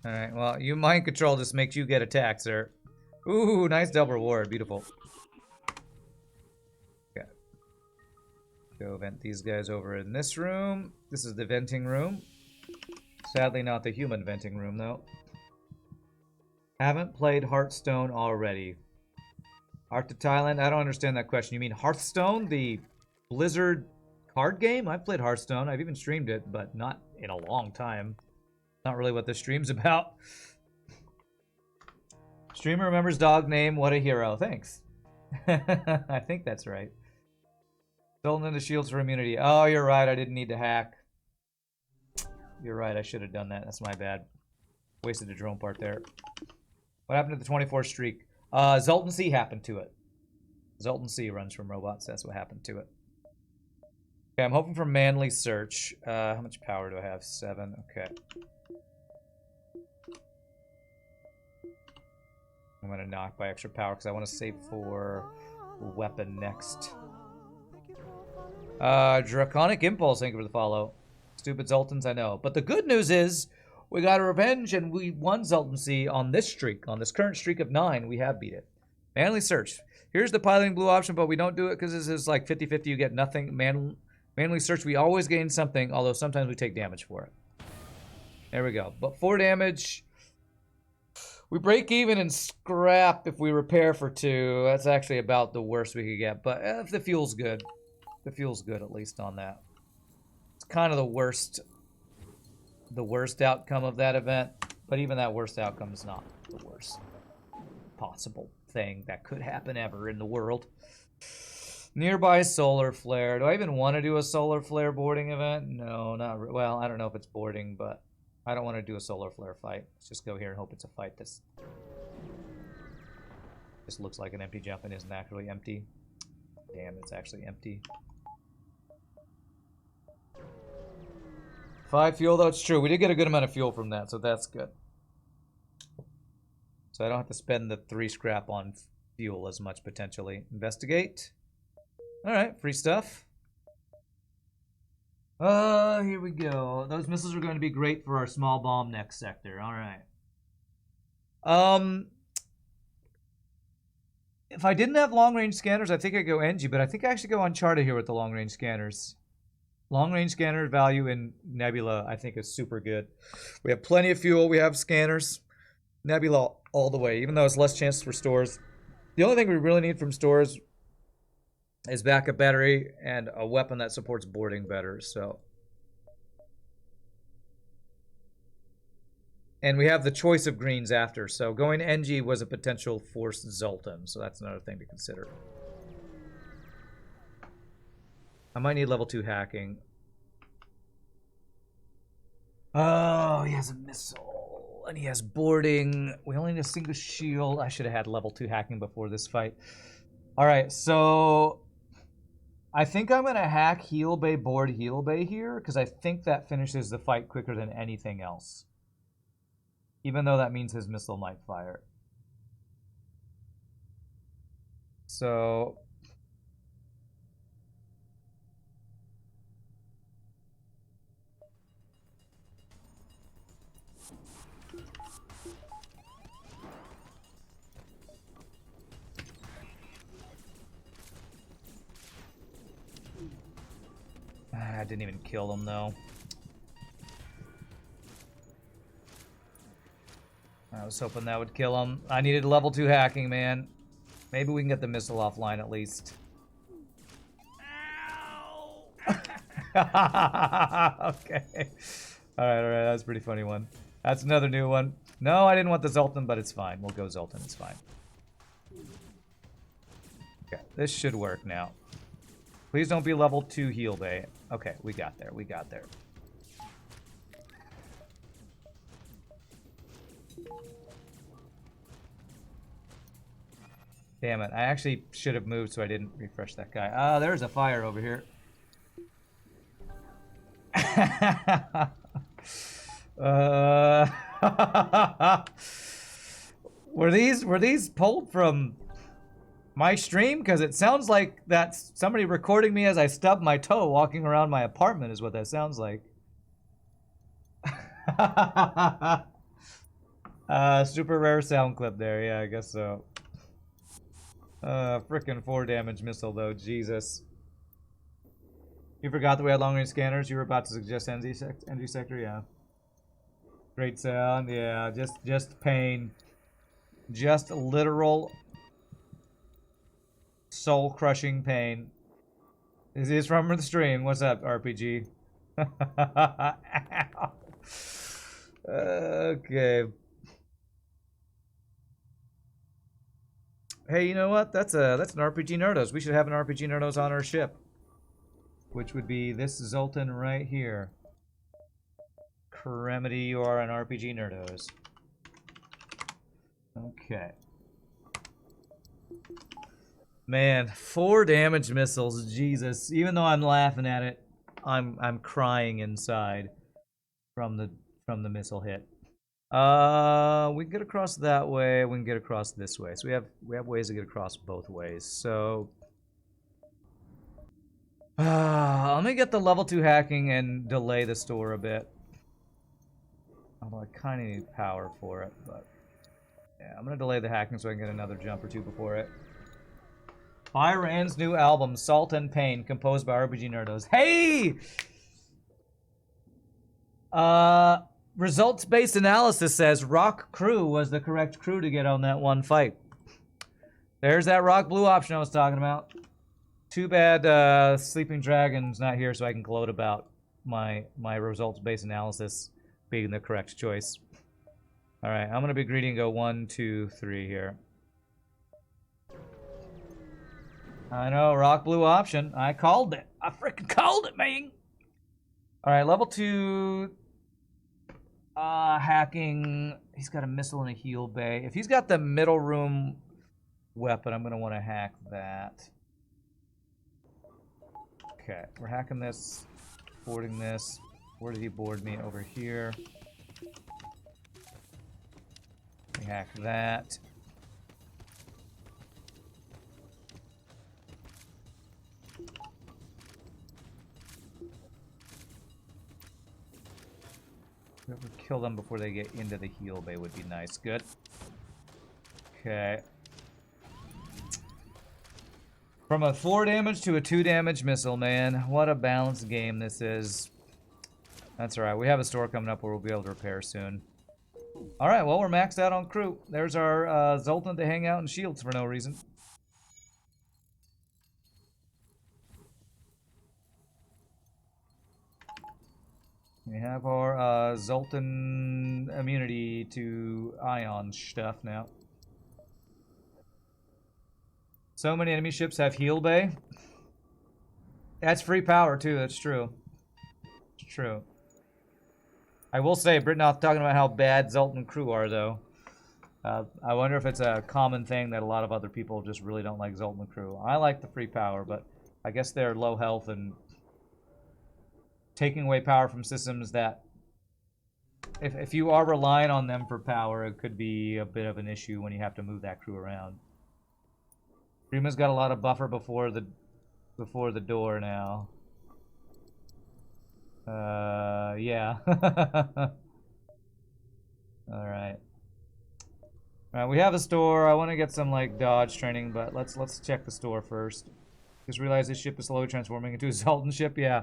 Alright, well, you mind control just makes you get attacked, sir. Ooh, nice double reward. Beautiful. Okay. Go vent these guys over in this room. This is the venting room. Sadly, not the human venting room, though. Haven't played Hearthstone already. Art to Thailand? I don't understand that question. You mean Hearthstone, the Blizzard card game? I've played Hearthstone. I've even streamed it, but not in a long time. Not really what this stream's about. Streamer remembers dog name. What a hero. Thanks. I think that's right. Stolen into shields for immunity. Oh, you're right. I didn't need to hack. You're right. I should have done that. That's my bad. Wasted the drone part there. What happened to the 24 streak? Zoltan C happened to it. Zoltan C runs from robots. That's what happened to it. Okay, I'm hoping for manly search. How much power do I have? 7. Okay. I'm gonna knock by extra power because I want to save for weapon next. Draconic Impulse, thank you for the follow. Stupid Zoltans, I know. But the good news is, we got a revenge and we won Zoltan C on this streak. On this current streak of 9, we have beat it. Manly Search. Here's the piloting blue option, but we don't do it because this is like 50-50. You get nothing. Manly Search, we always gain something, although sometimes we take damage for it. There we go. But 4 damage. We break even and scrap if we repair for 2. That's actually about the worst we could get. But if the fuel's good. The fuel's good, at least, on that. It's kind of the worst outcome of that event. But even that worst outcome is not the worst possible thing that could happen ever in the world. Nearby solar flare. Do I even want to do a solar flare boarding event? No, not really. Well, I don't know if it's boarding, but I don't want to do a solar flare fight. Let's just go here and hope it's a fight that's just looks like an empty jump and isn't actually empty. Damn, it's actually empty. 5 fuel, though. It's true. We did get a good amount of fuel from that, so that's good. So I don't have to spend the 3 scrap on fuel as much, potentially. Investigate. Alright, free stuff. Here we go. Those missiles are going to be great for our small bomb next sector. Alright. If I didn't have long-range scanners, I think I'd go NG, but I think I actually go Uncharted here with the long-range scanners. Long-range scanner value in Nebula, I think, is super good. We have plenty of fuel. We have scanners. Nebula all the way, even though it's less chances for stores. The only thing we really need from stores is backup battery and a weapon that supports boarding better. So, and we have the choice of greens after. So going NG was a potential forced Zoltan. So that's another thing to consider. I might need level 2 hacking. Oh, he has a missile. And he has boarding. We only need a single shield. I should have had level 2 hacking before this fight. Alright, so I think I'm going to hack heal bay, board heal bay here, because I think that finishes the fight quicker than anything else. Even though that means his missile might fire. So I didn't even kill him though. I was hoping that would kill him. I needed level 2 hacking, man. Maybe we can get the missile offline at least. Ow! Okay. Alright, that's a pretty funny one. That's another new one. No, I didn't want the Zoltan, but it's fine. We'll go Zoltan, it's fine. Okay, this should work now. Please don't be level 2 heal bay. Okay, we got there, we got there. Damn it, I actually should have moved so I didn't refresh that guy. Ah, there's a fire over here. Were these pulled from my stream? Because it sounds like that's somebody recording me as I stub my toe walking around my apartment is what that sounds like. Super rare sound clip there. Yeah, I guess so. Frickin' 4 damage missile though. Jesus. You forgot that we had long range scanners. You were about to suggest NG sector. Yeah. Great sound. Yeah. Just pain. Just literal soul crushing pain. This is from the stream. What's up, RPG? Okay. Hey, you know what? That's an RPG Nerdos. We should have an RPG Nerdos on our ship. Which would be this Zoltan right here. Cremity, you are an RPG Nerdos. Okay. Man, 4 damage missiles, Jesus. Even though I'm laughing at it, I'm crying inside from the missile hit. We can get across that way, we can get across this way. So we have ways to get across both ways. So let me get the level 2 hacking and delay the store a bit. Although I kind of need power for it, but yeah, I'm gonna delay the hacking so I can get another jump or two before it. Iran's new album, Salt and Pain, composed by RPG Nerdos. Hey! Results-based analysis says Rock Crew was the correct crew to get on that one fight. There's that Rock Blue option I was talking about. Too bad Sleeping Dragon's not here so I can gloat about my results-based analysis being the correct choice. Alright, I'm going to be greedy and go 1, 2, 3 here. I know, Rock Blue option. I called it. I freaking called it, man. Alright, level 2... hacking. He's got a missile and a heal bay. If he's got the middle room weapon, I'm going to want to hack that. Okay, we're hacking this, boarding this. Where did he board me? Over here. We hack that. Whoever kill them before they get into the heal bay would be nice. Good. Okay. From a 4 damage to a 2 damage missile, man. What a balanced game this is. That's alright. We have a store coming up where we'll be able to repair soon. Alright, well, we're maxed out on crew. There's our Zoltan to hang out in shields for no reason. We have our Zoltan immunity to ion stuff now. So many enemy ships have heal bay. That's free power too, that's true. It's true. I will say, Britnoff talking about how bad Zoltan crew are though. I wonder if it's a common thing that a lot of other people just really don't like Zoltan crew. I like the free power, but I guess they're low health and taking away power from systems that if you are relying on them for power, it could be a bit of an issue when you have to move that crew around. Rima's got a lot of buffer before the door now. Yeah. Alright. Alright, we have a store. I want to get some like dodge training, but let's check the store first. Just realized this ship is slowly transforming into a Zoltan ship, yeah.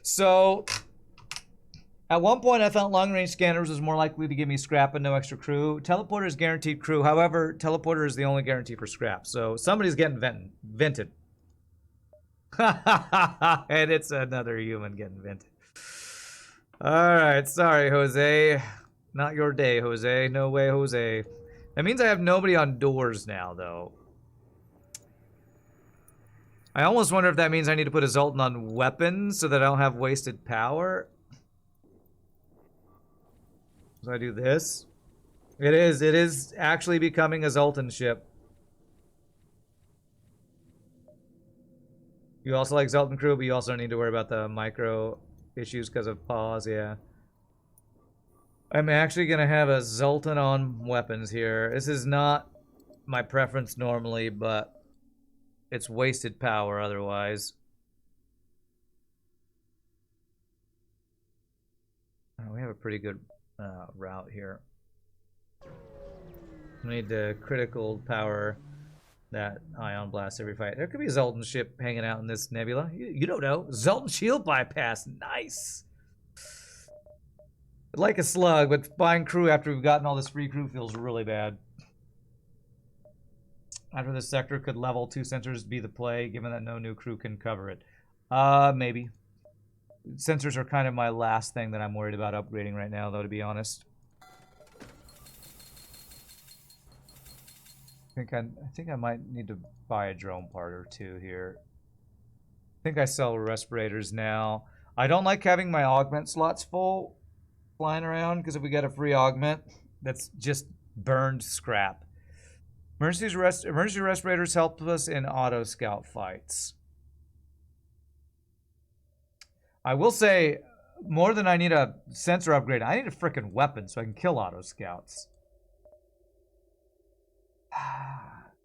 So at one point I felt long range scanners was more likely to give me scrap and no extra crew. Teleporter is guaranteed crew. However, teleporter is the only guarantee for scrap. So somebody's getting vented. And it's another human getting vented. Alright, sorry, Jose. Not your day, Jose. No way, Jose. That means I have nobody on doors now, though. I almost wonder if that means I need to put a Zoltan on weapons so that I don't have wasted power. So I do this. It is actually becoming a Zoltan ship. You also like Zoltan crew, but you also don't need to worry about the micro issues because of pause, yeah. I'm actually going to have a Zoltan on weapons here. This is not my preference normally, but it's wasted power otherwise. We have a pretty good route here. We need the critical power that ion blast every fight. There could be a Zoltan ship hanging out in this nebula. You don't know. Zoltan shield bypass. Nice. Like a slug, but buying crew after we've gotten all this free crew feels really bad. After this sector, could level 2 sensors be the play, given that no new crew can cover it? Maybe. Sensors are kind of my last thing that I'm worried about upgrading right now, though, to be honest. I think I might need to buy a drone part or two here. I think I sell respirators now. I don't like having my augment slots full flying around, because if we get a free augment, that's just burned scrap. Emergency respirators help us in auto scout fights. I will say, more than I need a sensor upgrade, I need a frickin' weapon so I can kill auto scouts.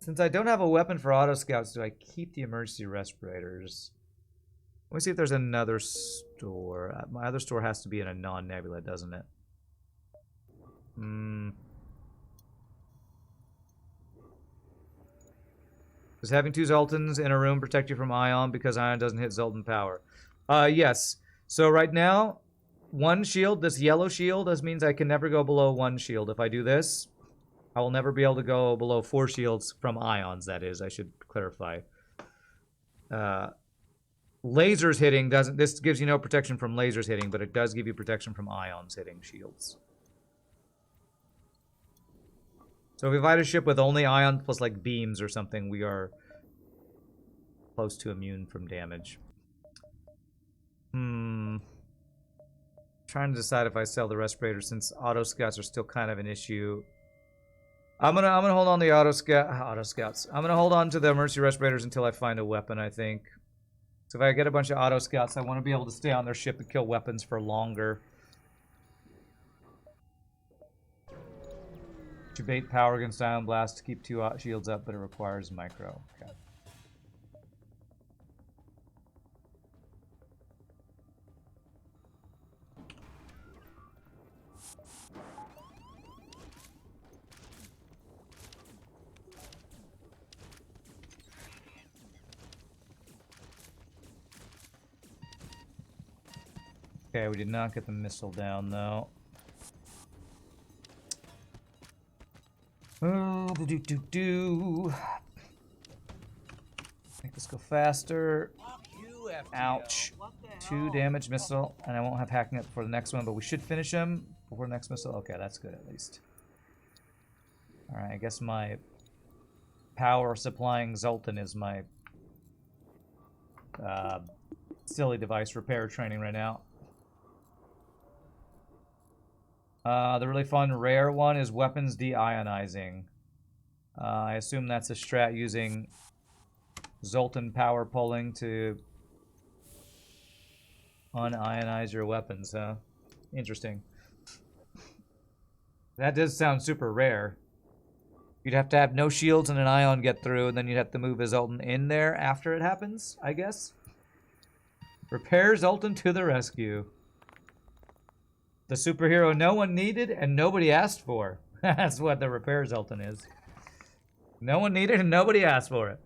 Since I don't have a weapon for auto scouts, do I keep the emergency respirators? Let me see if there's another store. My other store has to be in a non-nebula, doesn't it? Does having 2 Zoltans in a room protect you from ion because ion doesn't hit Zoltan power? Yes. So right now, 1 shield, this yellow shield, this means I can never go below 1 shield. If I do this, I will never be able to go below 4 shields from ions, that is, I should clarify. Lasers hitting doesn't, this gives you no protection from lasers hitting, but it does give you protection from ions hitting shields. So if we fight a ship with only ions plus like beams or something, we are close to immune from damage. Trying to decide if I sell the respirator since auto scouts are still kind of an issue. I'm gonna hold on to the auto scouts. I'm gonna hold on to the emergency respirators until I find a weapon, I think. So if I get a bunch of auto scouts, I want to be able to stay on their ship and kill weapons for longer. Debate power against ion blast to keep 2 shields up, but it requires micro. Okay. Okay, we did not get the missile down, though. Make this go faster. Ouch. 2 damage missile, and I won't have hacking up for the next one, but we should finish him before the next missile. Okay, that's good at least. Alright, I guess my power supplying Zoltan is my silly device repair training right now. The really fun rare one is weapons deionizing. I assume that's a strat using Zoltan power pulling to unionize your weapons, huh? Interesting. That does sound super rare. You'd have to have no shields and an ion get through, and then you'd have to move a Zoltan in there after it happens, I guess. Repair Zoltan to the rescue. The superhero no one needed and nobody asked for. That's what the repair Zoltan is. No one needed and nobody asked for it.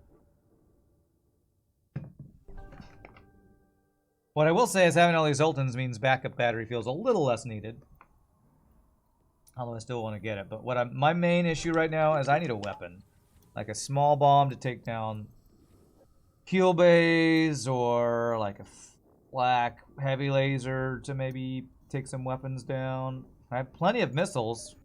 What I will say is having all these Zoltans means backup battery feels a little less needed. Although I still want to get it. But my main issue right now is I need a weapon. Like a small bomb to take down heal bays, or like a black heavy laser to maybe take some weapons down. I have plenty of missiles.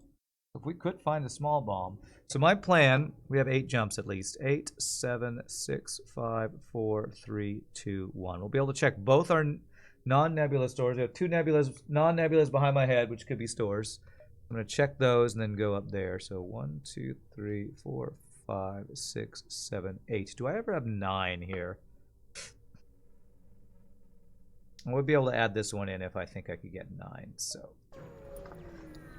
If we could find a small bomb. So my plan, we have 8 jumps at least. 8, 7, 6, 5, 4, 3, 2, 1. We'll be able to check both our non-nebula stores. We have 2 nebulas, non-nebulas behind my head, which could be stores. I'm going to check those and then go up there. So 1, 2, 3, 4, 5, 6, 7, 8. Do I ever have 9 here? I would be able to add this one in if I think I could get 9. So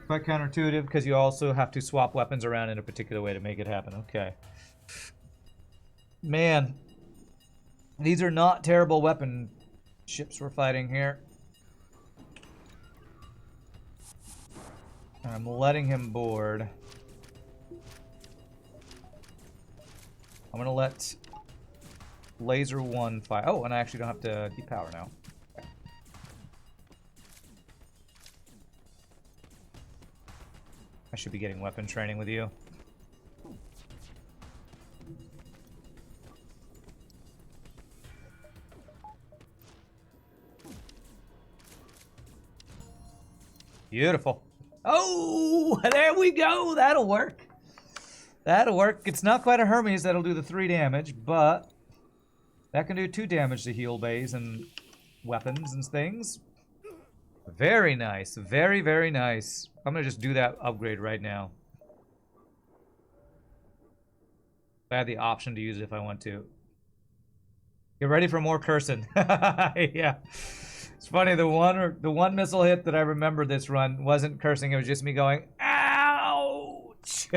quite counterintuitive, because you also have to swap weapons around in a particular way to make it happen. Okay. Man. These are not terrible weapon ships we're fighting here. I'm letting him board. I'm going to let Laser 1 fire. Oh, and I actually don't have to depower now. I should be getting weapon training with you. Beautiful. Oh, there we go. That'll work. That'll work. It's not quite a Hermes that'll do the 3 damage, but that can do 2 damage to heal bays and weapons and things. Very nice. Very, very nice. I'm going to just do that upgrade right now. I have the option to use it if I want to. Get ready for more cursing. Yeah. It's funny, the one missile hit that I remember this run wasn't cursing, it was just me going, ouch!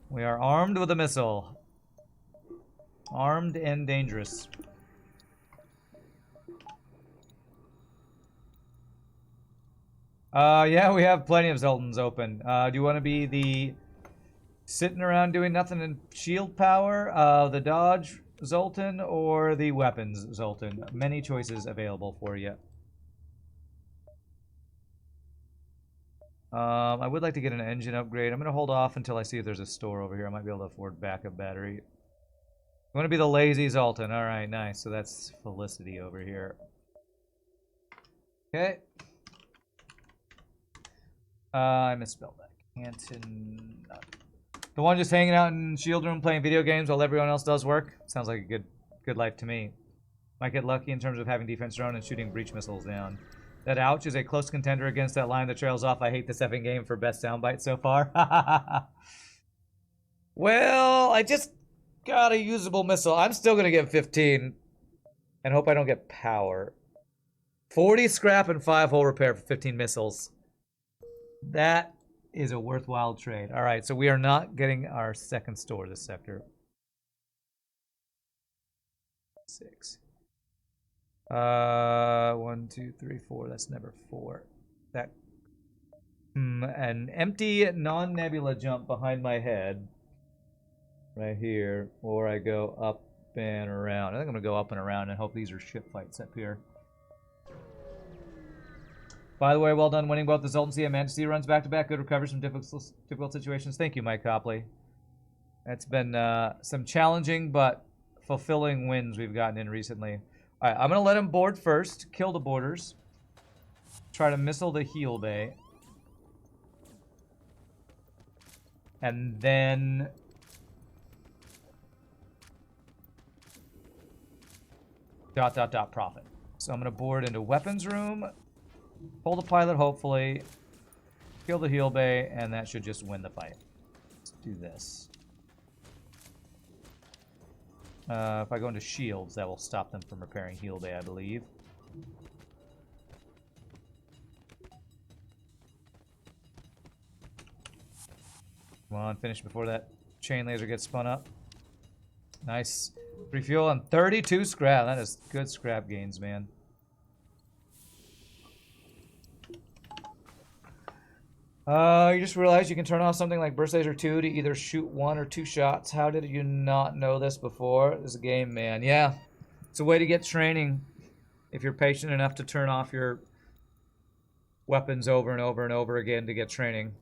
We are armed with a missile. Armed and dangerous. Yeah, we have plenty of Zoltans open. Do you want to be the sitting around doing nothing in shield power, the dodge Zoltan, or the weapons Zoltan? Many choices available for you. I would like to get an engine upgrade. I'm going to hold off until I see if there's a store over here. I might be able to afford backup battery. You want to be the lazy Zoltan. Alright, nice. So that's Felicity over here. Okay. I misspelled that. Canton. The one just hanging out in shield room playing video games while everyone else does work. Sounds like a good life to me. Might get lucky in terms of having defense drone and shooting breach missiles down. That ouch is a close contender against that line that trails off. I hate this effing game for best soundbite so far. Well, I just got a usable missile. I'm still going to get 15 and hope I don't get power. 40 scrap and 5 hull repair for 15 missiles. That is a worthwhile trade. All right, so we are not getting our second store this sector. 6. 1, 2, 3, 4. That's never 4. That an empty non-nebula jump behind my head. right here, or I go up and around. I think I'm gonna go up and around and hope these are ship fights up here. By the way, well done winning both the Zoltan Sea and Manchester runs back-to-back. Good recoveries from difficult situations. Thank you, Mike Copley. It's been some challenging but fulfilling wins we've gotten in recently. All right, I'm going to let him board first, kill the boarders, try to missile the heel bay, and then profit. So I'm going to board into weapons room, pull the pilot hopefully, kill the heel bay, and that should just win the fight. Let's do this. If I go into shields, that will stop them from repairing heel bay, I believe. Come on, finish before that chain laser gets spun up. Nice. Refuel and 32 scrap. That is good scrap gains, man. You just realized you can turn off something like Burst Laser 2 to either shoot 1 or 2 shots. How did you not know this before? This is a game, man. Yeah, it's a way to get training if you're patient enough to turn off your weapons over and over and over again to get training.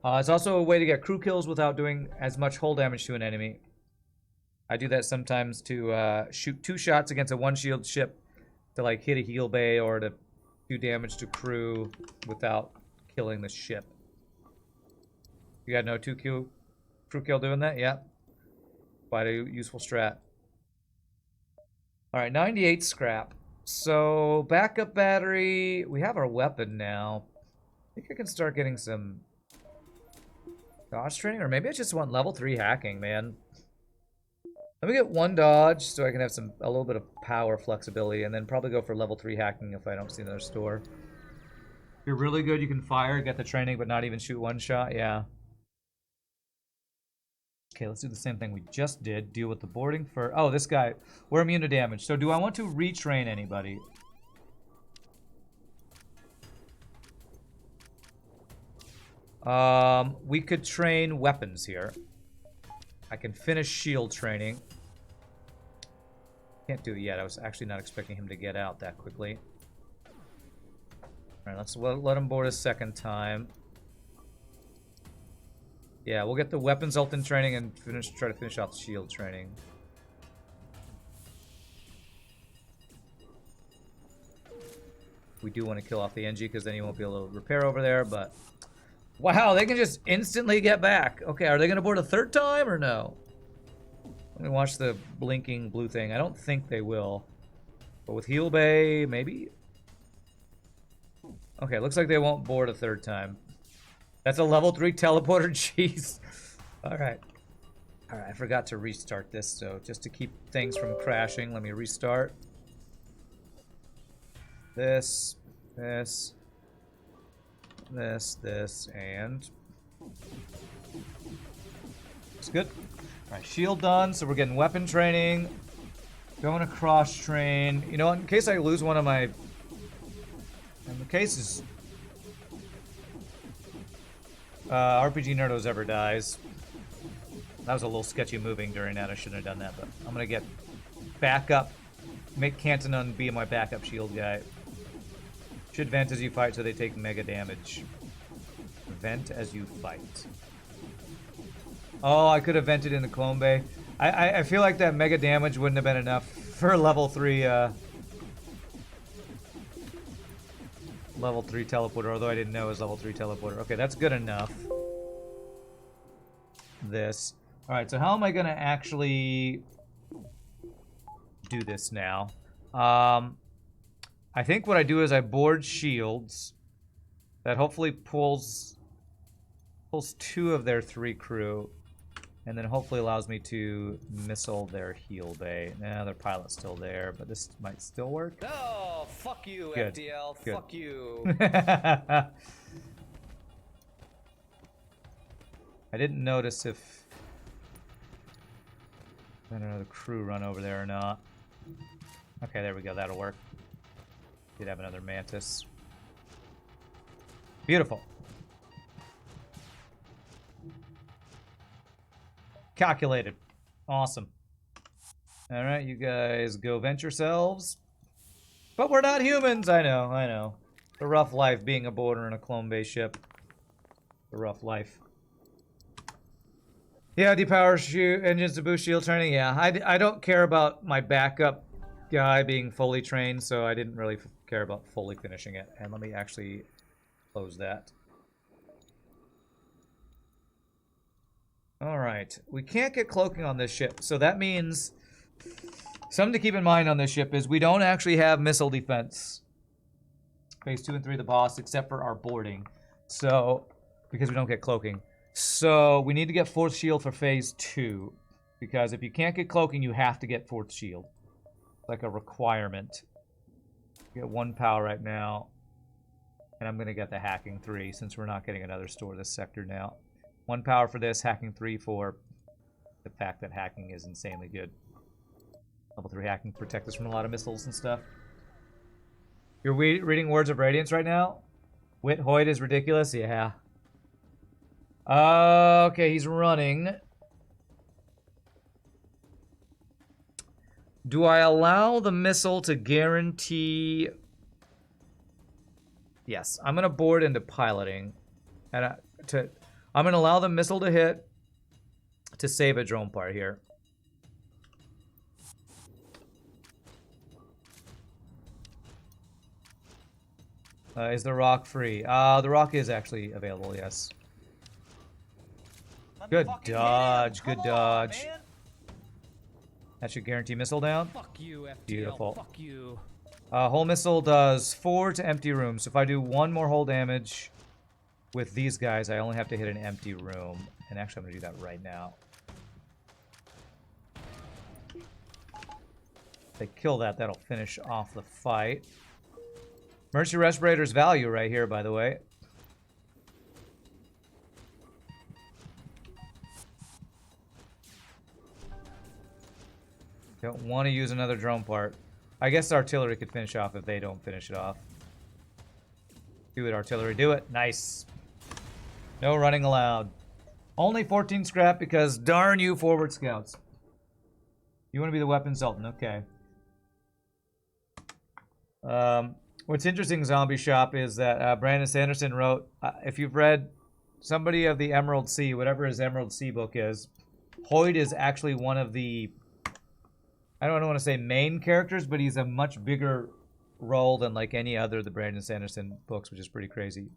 It's also a way to get crew kills without doing as much hull damage to an enemy. I do that sometimes to shoot 2 shots against a 1-shield ship to like hit a heel bay or to do damage to crew without killing the ship. You got no 2 crew kill doing that? Yeah. Quite a useful strat. Alright, 98 scrap. So, backup battery. We have our weapon now. I think I can start getting some dodge training, or maybe I just want level 3 hacking, man. Let me get 1 dodge so I can have a little bit of power flexibility, and then probably go for level 3 hacking if I don't see another store. If you're really good, you can fire, get the training, but not even shoot 1 shot. Yeah. Okay, let's do the same thing we just did. Deal with the boarding for... Oh, this guy. We're immune to damage. So do I want to retrain anybody? We could train weapons here. I can finish shield training. Can't do it yet. I was actually not expecting him to get out that quickly. Alright, let's let him board a second time. Yeah, we'll get the weapons ult in training and try to finish off the shield training. We do want to kill off the NG because then he won't be able to repair over there, but... Wow, they can just instantly get back. Okay, are they going to board a 3rd time or no? Let me watch the blinking blue thing. I don't think they will. But with Heel Bay, maybe? Okay, looks like they won't board a 3rd time. That's a level 3 teleporter, jeez. Alright. Alright, I forgot to restart this, so just to keep things from crashing, let me restart. This, and... It's good. Alright, shield done, so we're getting weapon training. Going to cross train. You know what, in case I lose one of my... In the case is... RPG Nerdos ever dies. That was a little sketchy moving during that. I shouldn't have done that, but I'm gonna get backup. Make Cantonon be my backup shield guy. Should vent as you fight so they take mega damage. Vent as you fight. Oh, I could have vented in the Clone Bay. I feel like that mega damage wouldn't have been enough for level 3 level 3 teleporter, although I didn't know it was level 3 teleporter. Okay, that's good enough. This. Alright, so how am I gonna actually do this now? I think what I do is I board shields. That hopefully pulls 2 of their 3 crew. And then hopefully allows me to missile their heel bay. Nah, their pilot's still there, but this might still work. Oh, fuck you, Good. FTL. Good. Fuck you. I didn't notice if I don't know the crew run over there or not. Okay, there we go. That'll work. Did have another Mantis. Beautiful. Calculated. Awesome. Alright, you guys go vent yourselves. But we're not humans! I know, I know. It's a rough life being a boarder in a clone-based ship. A rough life. Yeah, depower engines to boost shield training. Yeah, I don't care about my backup guy being fully trained, so I didn't really care about fully finishing it. And let me actually close that. Alright, we can't get cloaking on this ship, so that means something to keep in mind on this ship is we don't actually have missile defense. Phase 2 and 3 of the boss, except for our boarding. So, because we don't get cloaking. So, we need to get 4th shield for Phase 2. Because if you can't get cloaking, you have to get 4th shield. Like a requirement. Get 1 power right now. And I'm going to get the hacking 3, since we're not getting another store this sector now. 1 power for this, hacking 3 for the fact that hacking is insanely good. Level 3 hacking protect us from a lot of missiles and stuff. You're reading Words of Radiance right now? Wit Hoyt is ridiculous? Yeah. Okay, he's running. Do I allow the missile to guarantee... Yes, I'm going to board into piloting. And I'm going to allow the missile to hit to save a drone part here. Is the rock free? The rock is actually available, yes. Good dodge, good dodge. That should guarantee missile down. Fuck you, FTL. Beautiful. Fuck you. Hull missile does 4 to empty room. So if I do 1 more hull damage with these guys, I only have to hit an empty room. And actually, I'm going to do that right now. If they kill that, that'll finish off the fight. Emergency Respirator's value right here, by the way. Don't want to use another drone part. I guess artillery could finish off if they don't finish it off. Do it, artillery. Do it. Nice. No running allowed. Only 14 scrap because darn you forward scouts. You want to be the weapon sultan. Okay. What's interesting, Zombie Shop, is that Brandon Sanderson wrote, if you've read somebody of the Emerald Sea, whatever his Emerald Sea book is, Hoyt is actually one of the, I don't want to say main characters, but he's a much bigger role than like any other of the Brandon Sanderson books, which is pretty crazy.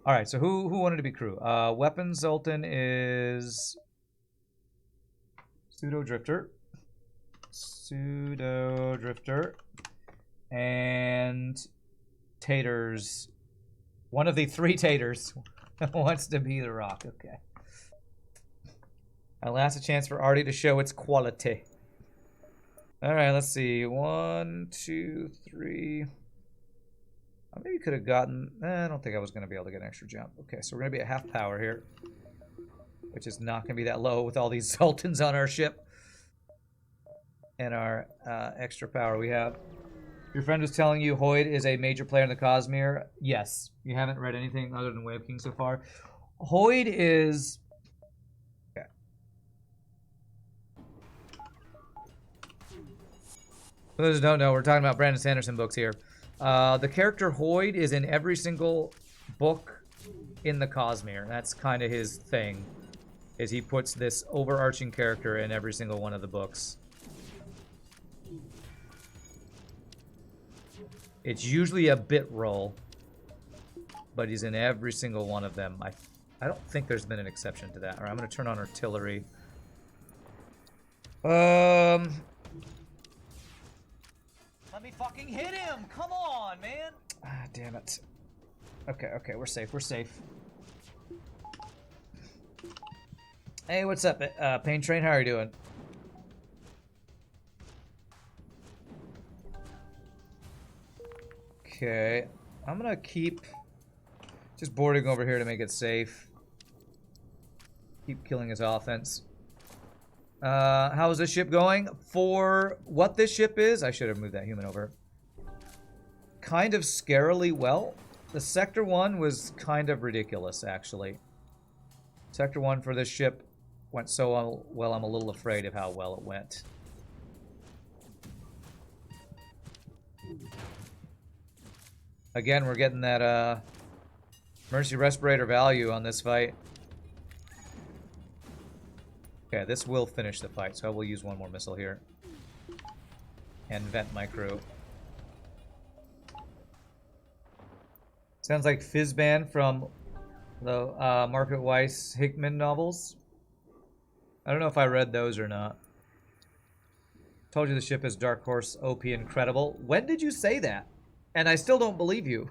All right, so who wanted to be crew? Weapon Zoltan is Pseudo Drifter. Pseudo Drifter. And Taters. One of the 3 Taters wants to be the rock. Okay. At last, a chance for Artie to show its quality. All right, let's see. 1, 2, 3. I maybe could have gotten... I don't think I was going to be able to get an extra jump. Okay, so we're going to be at half power here. Which is not going to be that low with all these Sultans on our ship. And our extra power we have. Your friend was telling you Hoyt is a major player in the Cosmere. Yes. You haven't read anything other than Way of Kings so far. Hoyt is... Okay. For those who don't know, we're talking about Brandon Sanderson books here. The character Hoyt is in every single book in the Cosmere. That's kind of his thing. Is he puts this overarching character in every single one of the books. It's usually a bit roll, but he's in every single one of them. I don't think there's been an exception to that. All right, I'm going to turn on artillery. Let me fucking hit him! Come on, man! Ah, damn it. Okay, we're safe, we're safe. Hey, what's up, Pain Train? How are you doing? Okay, I'm gonna keep just boarding over here to make it safe. Keep killing his offense. How is this ship going? For what this ship is, I should have moved that human over. Kind of scarily well. The Sector 1 was kind of ridiculous, actually. Sector 1 for this ship went so well, I'm a little afraid of how well it went. Again, we're getting that Mercy Respirator value on this fight. Okay, this will finish the fight, so I will use one more missile here. And vent my crew. Sounds like Fizzban from the Margaret Weiss Hickman novels. I don't know if I read those or not. Told you the ship is Dark Horse OP incredible. When did you say that? And I still don't believe you.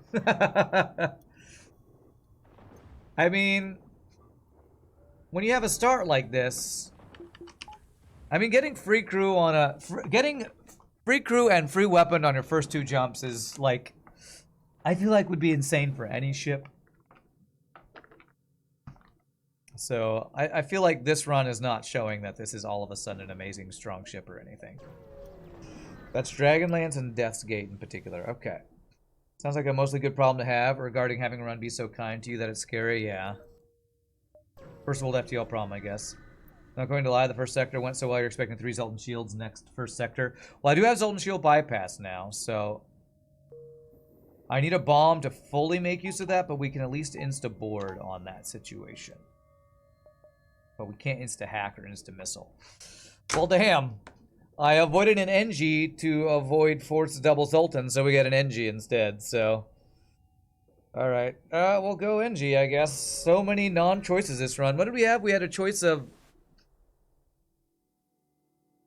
I mean, when you have a start like this, I mean, getting free crew on a getting free crew and free weapon on your first 2 jumps is like, I feel like would be insane for any ship. So I feel like this run is not showing that this is all of a sudden an amazing strong ship or anything. That's Dragonlance and Death's Gate in particular. Okay. Sounds like a mostly good problem to have regarding having a run be so kind to you that it's scary. Yeah. First world FTL problem, I guess. Not going to lie, the first sector went so well you're expecting 3 Zoltan Shields next first sector. Well, I do have Zoltan Shield bypass now, so I need a bomb to fully make use of that, but we can at least insta-board on that situation. But we can't insta-hack or insta-missile. Well, damn. I avoided an NG to avoid force double Zoltan, so we get an NG instead, so... Alright, we'll go NG, I guess. So many non-choices this run. What did we have? We had a choice of...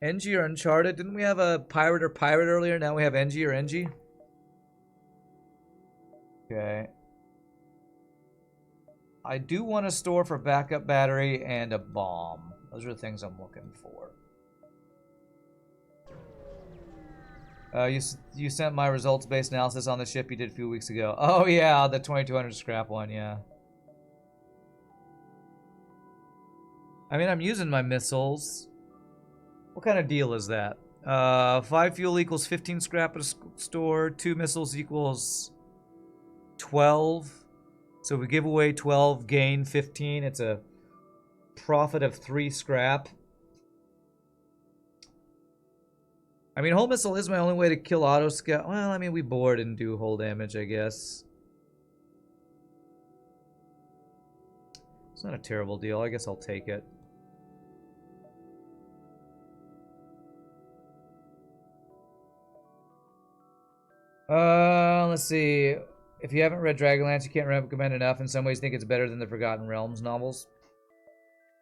NG or Uncharted? Didn't we have a Pirate or Pirate earlier? Now we have NG or NG? Okay. I do want a store for backup battery and a bomb. Those are the things I'm looking for. You sent my results-based analysis on the ship you did a few weeks ago. Oh yeah, the 2200 scrap one, yeah. I mean, I'm using my missiles. What kind of deal is that? 5 fuel equals 15 scrap at a store. 2 missiles equals 12. So if we give away 12, gain 15. It's a profit of 3 scrap. I mean, hull missile is my only way to kill auto scout. Well, I mean, we board and do hull damage, I guess. It's not a terrible deal. I guess I'll take it. Let's see. If you haven't read Dragonlance, you can't recommend enough. In some ways, think it's better than the Forgotten Realms novels.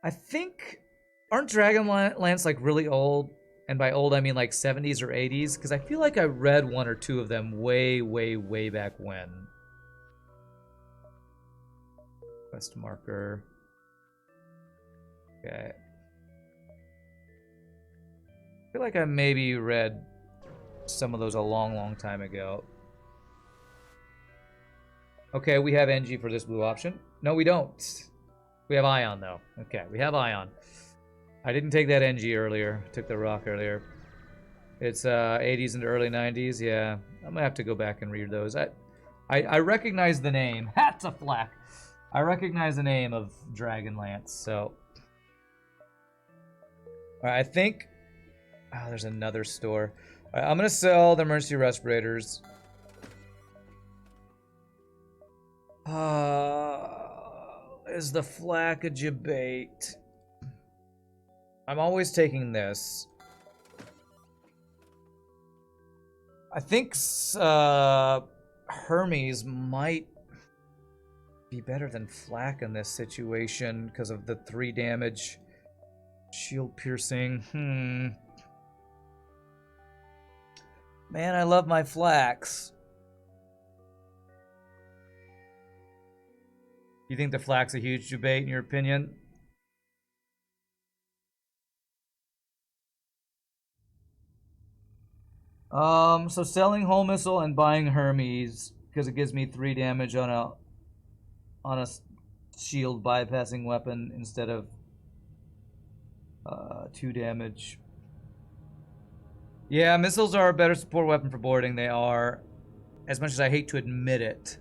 I think... Aren't Dragonlance, like, really old? And by old, I mean like 70s or 80s, because I feel like I read 1 or 2 of them way, way, way back when. Quest marker. Okay. I feel like I maybe read some of those a long, long time ago. Okay, we have NG for this blue option. No, we don't. We have Ion, though. Okay, we have Ion. I didn't take that NG earlier. Took the rock earlier. It's 80s and early 90s. Yeah, I'm gonna have to go back and read those. I recognize the name. That's a flak. I recognize the name of Dragonlance. So, all right, I think. Oh, there's another store. All right, I'm gonna sell the Mercy Respirators. Is the flak a debate? I'm always taking this. I think Hermes might be better than flak in this situation because of the 3 damage shield piercing. Man, I love my flaks. You think the flak's a huge debate in your opinion? So selling hull missile and buying Hermes because it gives me 3 damage on a shield bypassing weapon instead of 2 damage. Yeah, missiles are a better support weapon for boarding. They are, as much as I hate to admit it.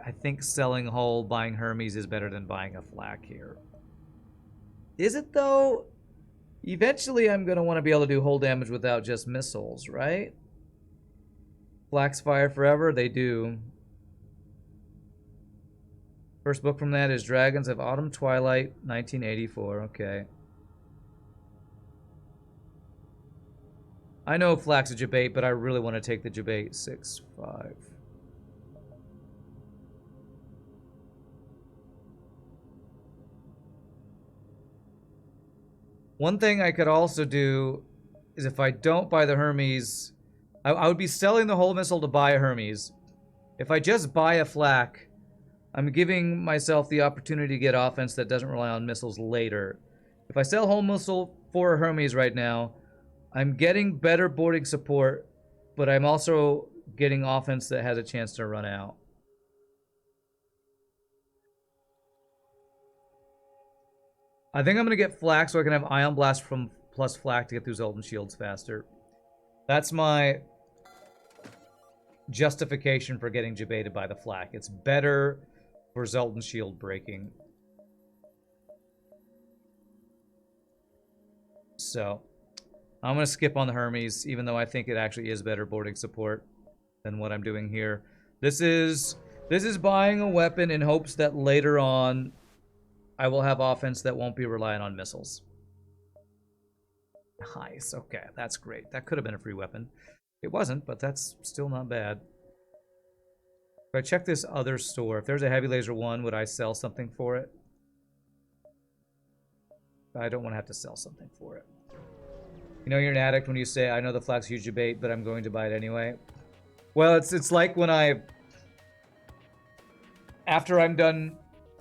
I think selling hull, buying Hermes is better than buying a flak here. Is it though? Eventually I'm going to want to be able to do hull damage without just missiles, right? Flax fire forever? They do. First book from that is Dragons of Autumn Twilight, 1984. Okay. I know Flax is Jabate, but I really want to take the Jabate 6-5. One thing I could also do is if I don't buy the Hermes, I would be selling the whole missile to buy a Hermes. If I just buy a flak, I'm giving myself the opportunity to get offense that doesn't rely on missiles later. If I sell whole missile for a Hermes right now, I'm getting better boarding support, but I'm also getting offense that has a chance to run out. I think I'm going to get flak so I can have Ion Blast from plus flak to get through Zoltan Shields faster. That's my justification for getting Jabated by the flak. It's better for Zoltan Shield breaking. So, I'm going to skip on the Hermes, even though I think it actually is better boarding support than what I'm doing here. This is buying a weapon in hopes that later on I will have offense that won't be reliant on missiles. Nice. Okay, that's great. That could have been a free weapon. It wasn't, but that's still not bad. If I check this other store, if there's a heavy laser 1, would I sell something for it? I don't want to have to sell something for it. You know you're an addict when you say, I know the flak's huge debate, but I'm going to buy it anyway. Well, it's like when after I'm done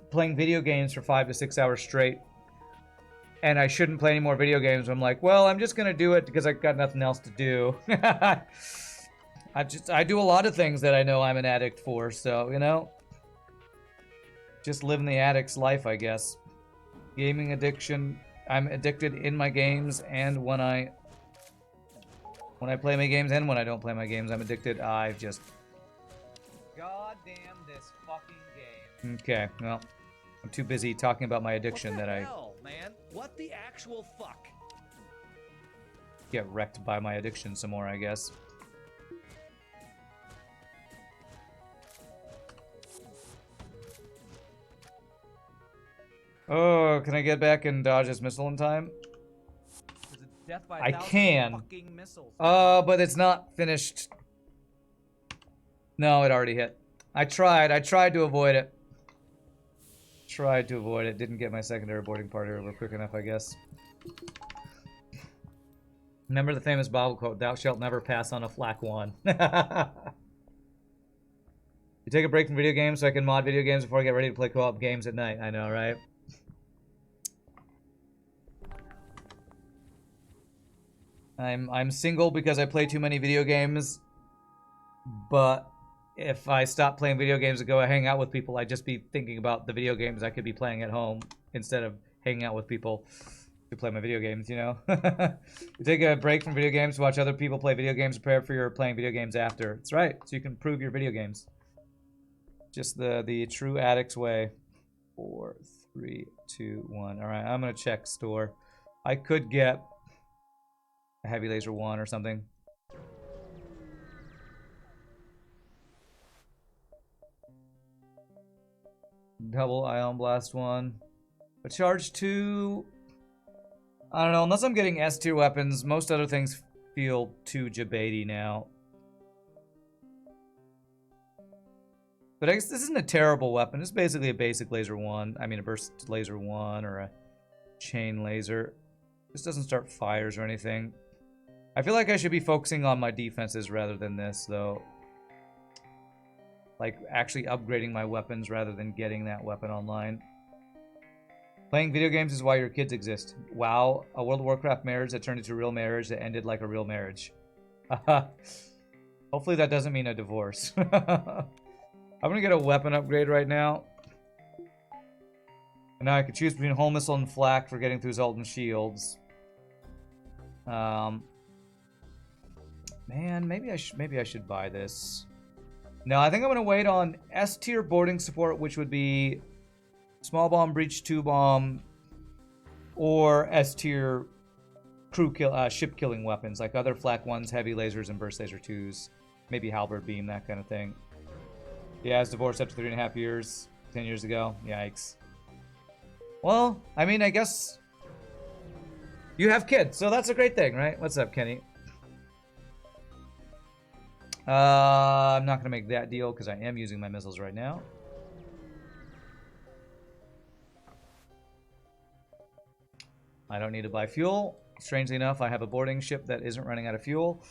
playing video games for 5 to 6 hours straight, and I shouldn't play any more video games, I'm like, well, I'm just gonna do it because I've got nothing else to do. I do a lot of things that I know I'm an addict for, so, you know, just living the addict's life, I guess. Gaming addiction. I'm addicted in my games, and when I play my games and when I don't play my games, I'm addicted. I just... Goddamn this fucking game. Okay, well, I'm too busy talking about my addiction that hell, man? What the actual fuck? Get wrecked by my addiction some more, I guess. Oh, can I get back and dodge this missile in time? I can. But it's not finished. No, it already hit. I tried to avoid it. Didn't get my secondary boarding party over quick enough, I guess. Remember the famous Bible quote, thou shalt never pass on a flak one. You take a break from video games so I can mod video games before I get ready to play co-op games at night. I know, right? I'm single because I play too many video games, but if I stop playing video games and go hang out with people, I'd just be thinking about the video games I could be playing at home instead of hanging out with people to play my video games, you know? You take a break from video games to watch other people play video games, prepare for your playing video games after. That's right, so you can improve your video games. Just the true addict's way. 4, 3, 2, 1. All right, I'm gonna check store. I could get a heavy laser 1 or something. Double ion blast 1. A charge 2. I don't know, unless I'm getting S tier weapons, most other things feel too Jabate now. But I guess this isn't a terrible weapon. It's basically a basic laser 1. I mean, a burst laser 1 or a chain laser. This doesn't start fires or anything. I feel like I should be focusing on my defenses rather than this, though. Like, actually upgrading my weapons rather than getting that weapon online. Playing video games is why your kids exist. Wow, a World of Warcraft marriage that turned into a real marriage that ended like a real marriage. Hopefully that doesn't mean a divorce. I'm gonna get a weapon upgrade right now. And now I could choose between Hull Missile and Flak for getting through Zoltan Shields. Man, maybe I should buy this. No, I think I'm gonna wait on S tier boarding support, which would be small bomb, breach 2 bomb, or S-tier ship killing weapons, like other flak 1s, heavy lasers, and burst laser 2s. Maybe halberd beam, that kind of thing. Yeah, I was divorced after 3.5 years, 10 years ago. Yikes. Well, I mean, I guess you have kids, so that's a great thing, right? What's up, Kenny? I'm not going to make that deal because I am using my missiles right now. I don't need to buy fuel. Strangely enough, I have a boarding ship that isn't running out of fuel.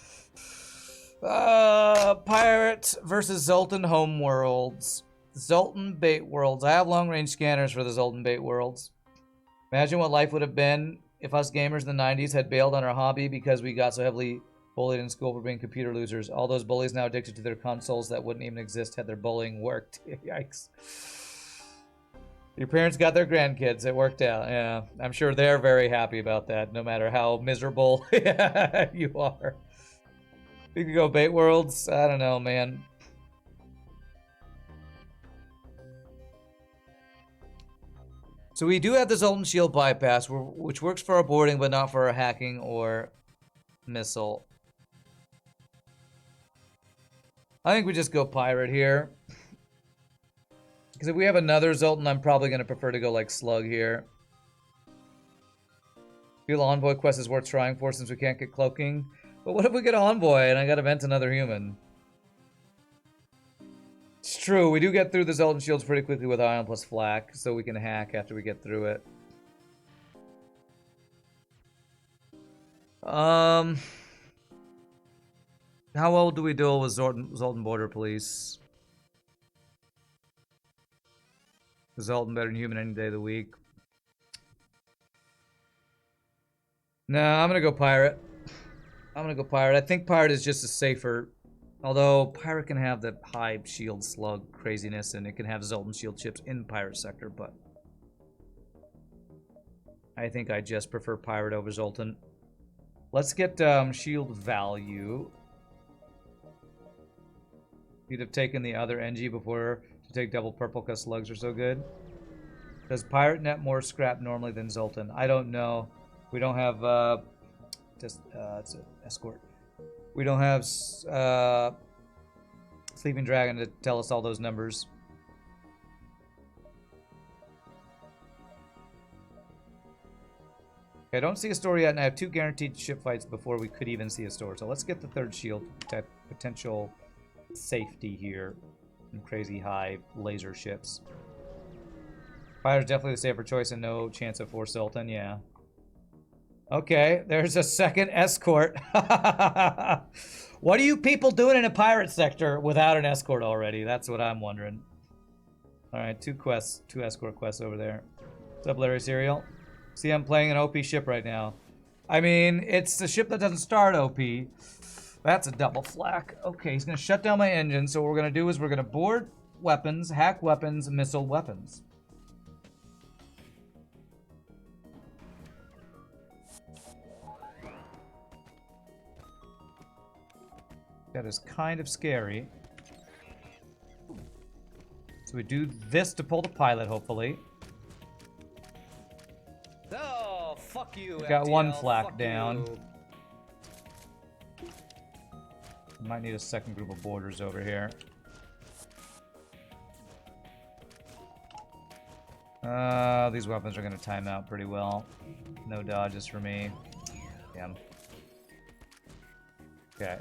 Pirate versus Zoltan homeworlds. Zoltan bait worlds. I have long-range scanners for the Zoltan bait worlds. Imagine what life would have been if us gamers in the 90s had bailed on our hobby because we got so heavily bullied in school for being computer losers. All those bullies now addicted to their consoles that wouldn't even exist had their bullying worked. Yikes. Your parents got their grandkids. It worked out. Yeah, I'm sure they're very happy about that, no matter how miserable you are. We could go bait worlds. I don't know, man. So we do have the Zoltan Shield bypass, which works for our boarding, but not for our hacking or missile. I think we just go pirate here. Because if we have another Zoltan, I'm probably going to prefer to go like Slug here. Feel Envoy quest is worth trying for since we can't get cloaking. But what if we get Envoy and I got to vent another human? It's true, we do get through the Zoltan Shields pretty quickly with Ion plus Flak, so we can hack after we get through it. How well do we duel with Zoltan Border Police? Zoltan better than human any day of the week. No, I'm gonna go pirate. I think pirate is just a safer. Although pirate can have the high shield slug craziness, and it can have Zoltan shield chips in pirate sector, but I think I just prefer pirate over Zoltan. Let's get shield value. You'd have taken the other NG before to take double purple because slugs are so good. Does pirate net more scrap normally than Zoltan? I don't know. We don't have it's an escort. We don't have Sleeping Dragon to tell us all those numbers. Okay, I don't see a store yet, and I have 2 guaranteed ship fights before we could even see a store. So let's get the 3rd shield to potential safety here. And crazy high laser ships. Fire's definitely the safer choice and no chance of Force Zoltan, yeah. Okay, there's a second escort. What are you people doing in a pirate sector without an escort already? That's what I'm wondering. Alright, 2 escort quests over there. What's up, Larry Serial? See, I'm playing an OP ship right now. I mean, it's the ship that doesn't start OP. That's a double flak. Okay, he's gonna shut down my engine, so what we're gonna do is we're gonna board weapons, hack weapons, missile weapons. That is kind of scary. So we do this to pull the pilot, hopefully. Oh, fuck you, Got FTL, 1 flak fuck down. You. Might need a second group of boarders over here. These weapons are going to time out pretty well. No dodges for me. Damn. Okay.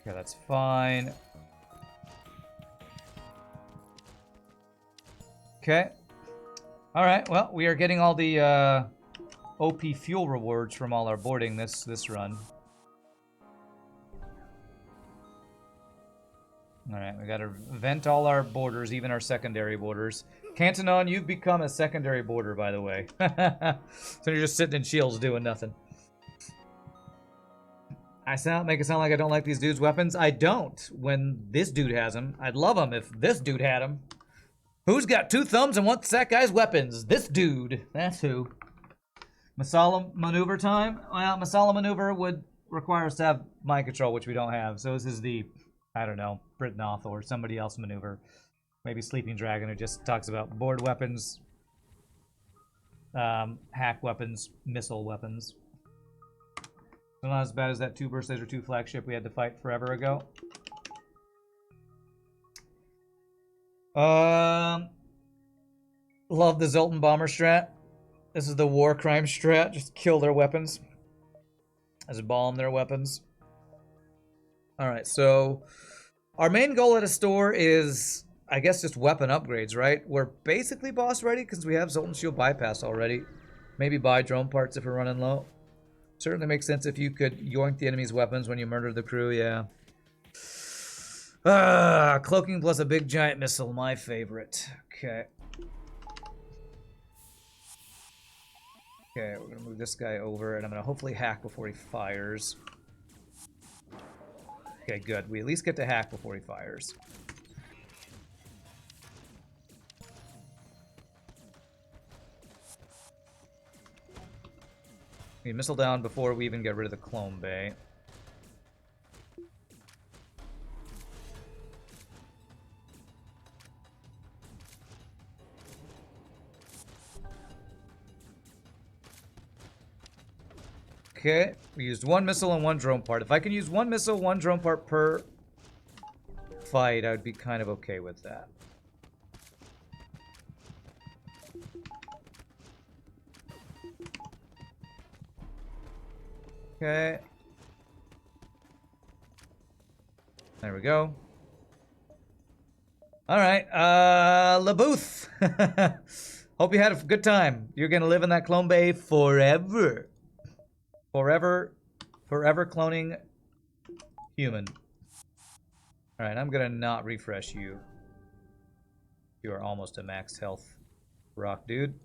Okay, that's fine. Okay. Alright, well, we are getting all the OP fuel rewards from all our boarding this run. Alright, we gotta vent all our borders, even our secondary borders. Cantonon, you've become a secondary border, by the way. So you're just sitting in shields doing nothing. Make it sound like I don't like these dudes' weapons. I don't. When this dude has them, I'd love them if this dude had them. Who's got 2 thumbs and wants that guy's weapons? This dude. That's who. Masala maneuver time? Well, Masala maneuver would require us to have mind control, which we don't have. So this is the, I don't know, Britnoth or somebody else maneuver. Maybe Sleeping Dragon, who just talks about board weapons, hack weapons, missile weapons. So not as bad as that 2 Burst Laser 2 flagship we had to fight forever ago. Love the Zoltan Bomber strat. This is the war crime strat. Just kill their weapons. Just bomb their weapons. Alright, so our main goal at a store is, I guess, just weapon upgrades, right? We're basically boss ready because we have Zoltan Shield Bypass already. Maybe buy drone parts if we're running low. Certainly makes sense if you could yoink the enemy's weapons when you murder the crew, yeah. Cloaking plus a big giant missile, my favorite. Okay. Okay, we're gonna move this guy over, and I'm gonna hopefully hack before he fires. Okay, good. We at least get to hack before he fires. We missile down before we even get rid of the clone bay. Okay, we used 1 missile and 1 drone part. If I can use 1 missile, 1 drone part per fight, I would be kind of okay with that. Okay. There we go. Alright, LaBooth. Hope you had a good time. You're gonna live in that clone bay forever. Forever cloning human. Alright, I'm gonna not refresh you. You are almost a max health rock dude.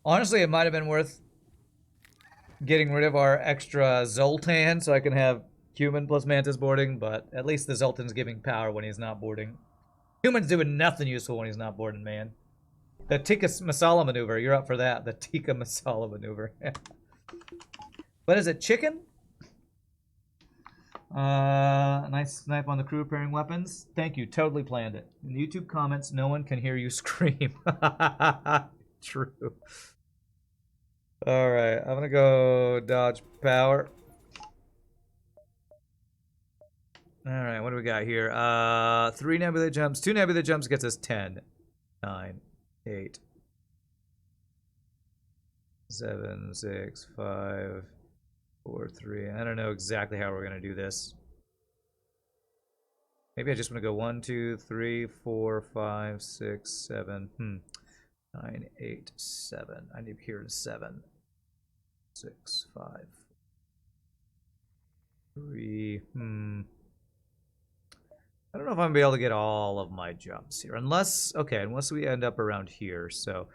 Honestly, it might have been worth getting rid of our extra Zoltan so I can have human plus Mantis boarding, but at least the Zoltan's giving power when he's not boarding. Human's doing nothing useful when he's not boarding, man. The Tikka Masala maneuver, you're up for that. The Tikka Masala maneuver. What is it, chicken? Nice snipe on the crew repairing weapons. Thank you, totally planned it. In the YouTube comments, no one can hear you scream. True. Alright, I'm gonna go dodge power. Alright, what do we got here? 3 Nebula jumps. 2 Nebula jumps gets us 10. 9. 8, 7, 6, 5, 4, 3. I don't know exactly how we're gonna do this. Maybe I just want to go 1, 2, 3, 4, 5, 6, 7. 9, 8, 7. I need here in 7, 6, 5, 3. I don't know if I'm gonna be able to get all of my jumps here. Unless we end up around here. So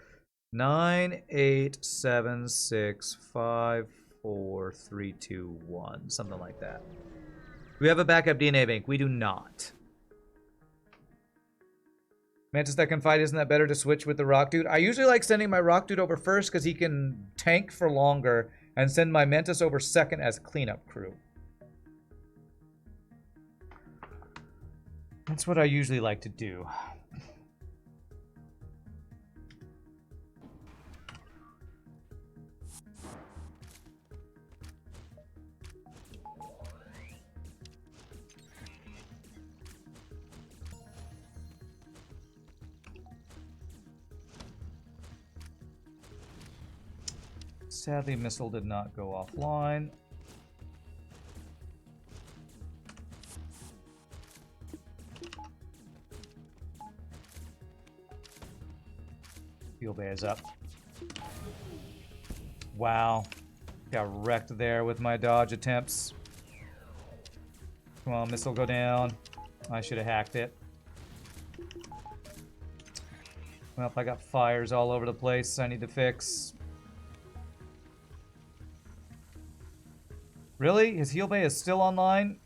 9, 8, 7, 6, 5, 4, 3, 2, 1. Something like that. Do we have a backup DNA bank? We do not. Mantis that can fight, isn't that better to switch with the Rock Dude? I usually like sending my Rock Dude over first because he can tank for longer and send my Mantis over second as cleanup crew. That's what I usually like to do. Sadly, missile did not go offline. Fuel bay is up. Wow. Got wrecked there with my dodge attempts. Come on, missile go down. I should have hacked it. Well, I got fires all over the place I need to fix. Really? His heal bay is still online?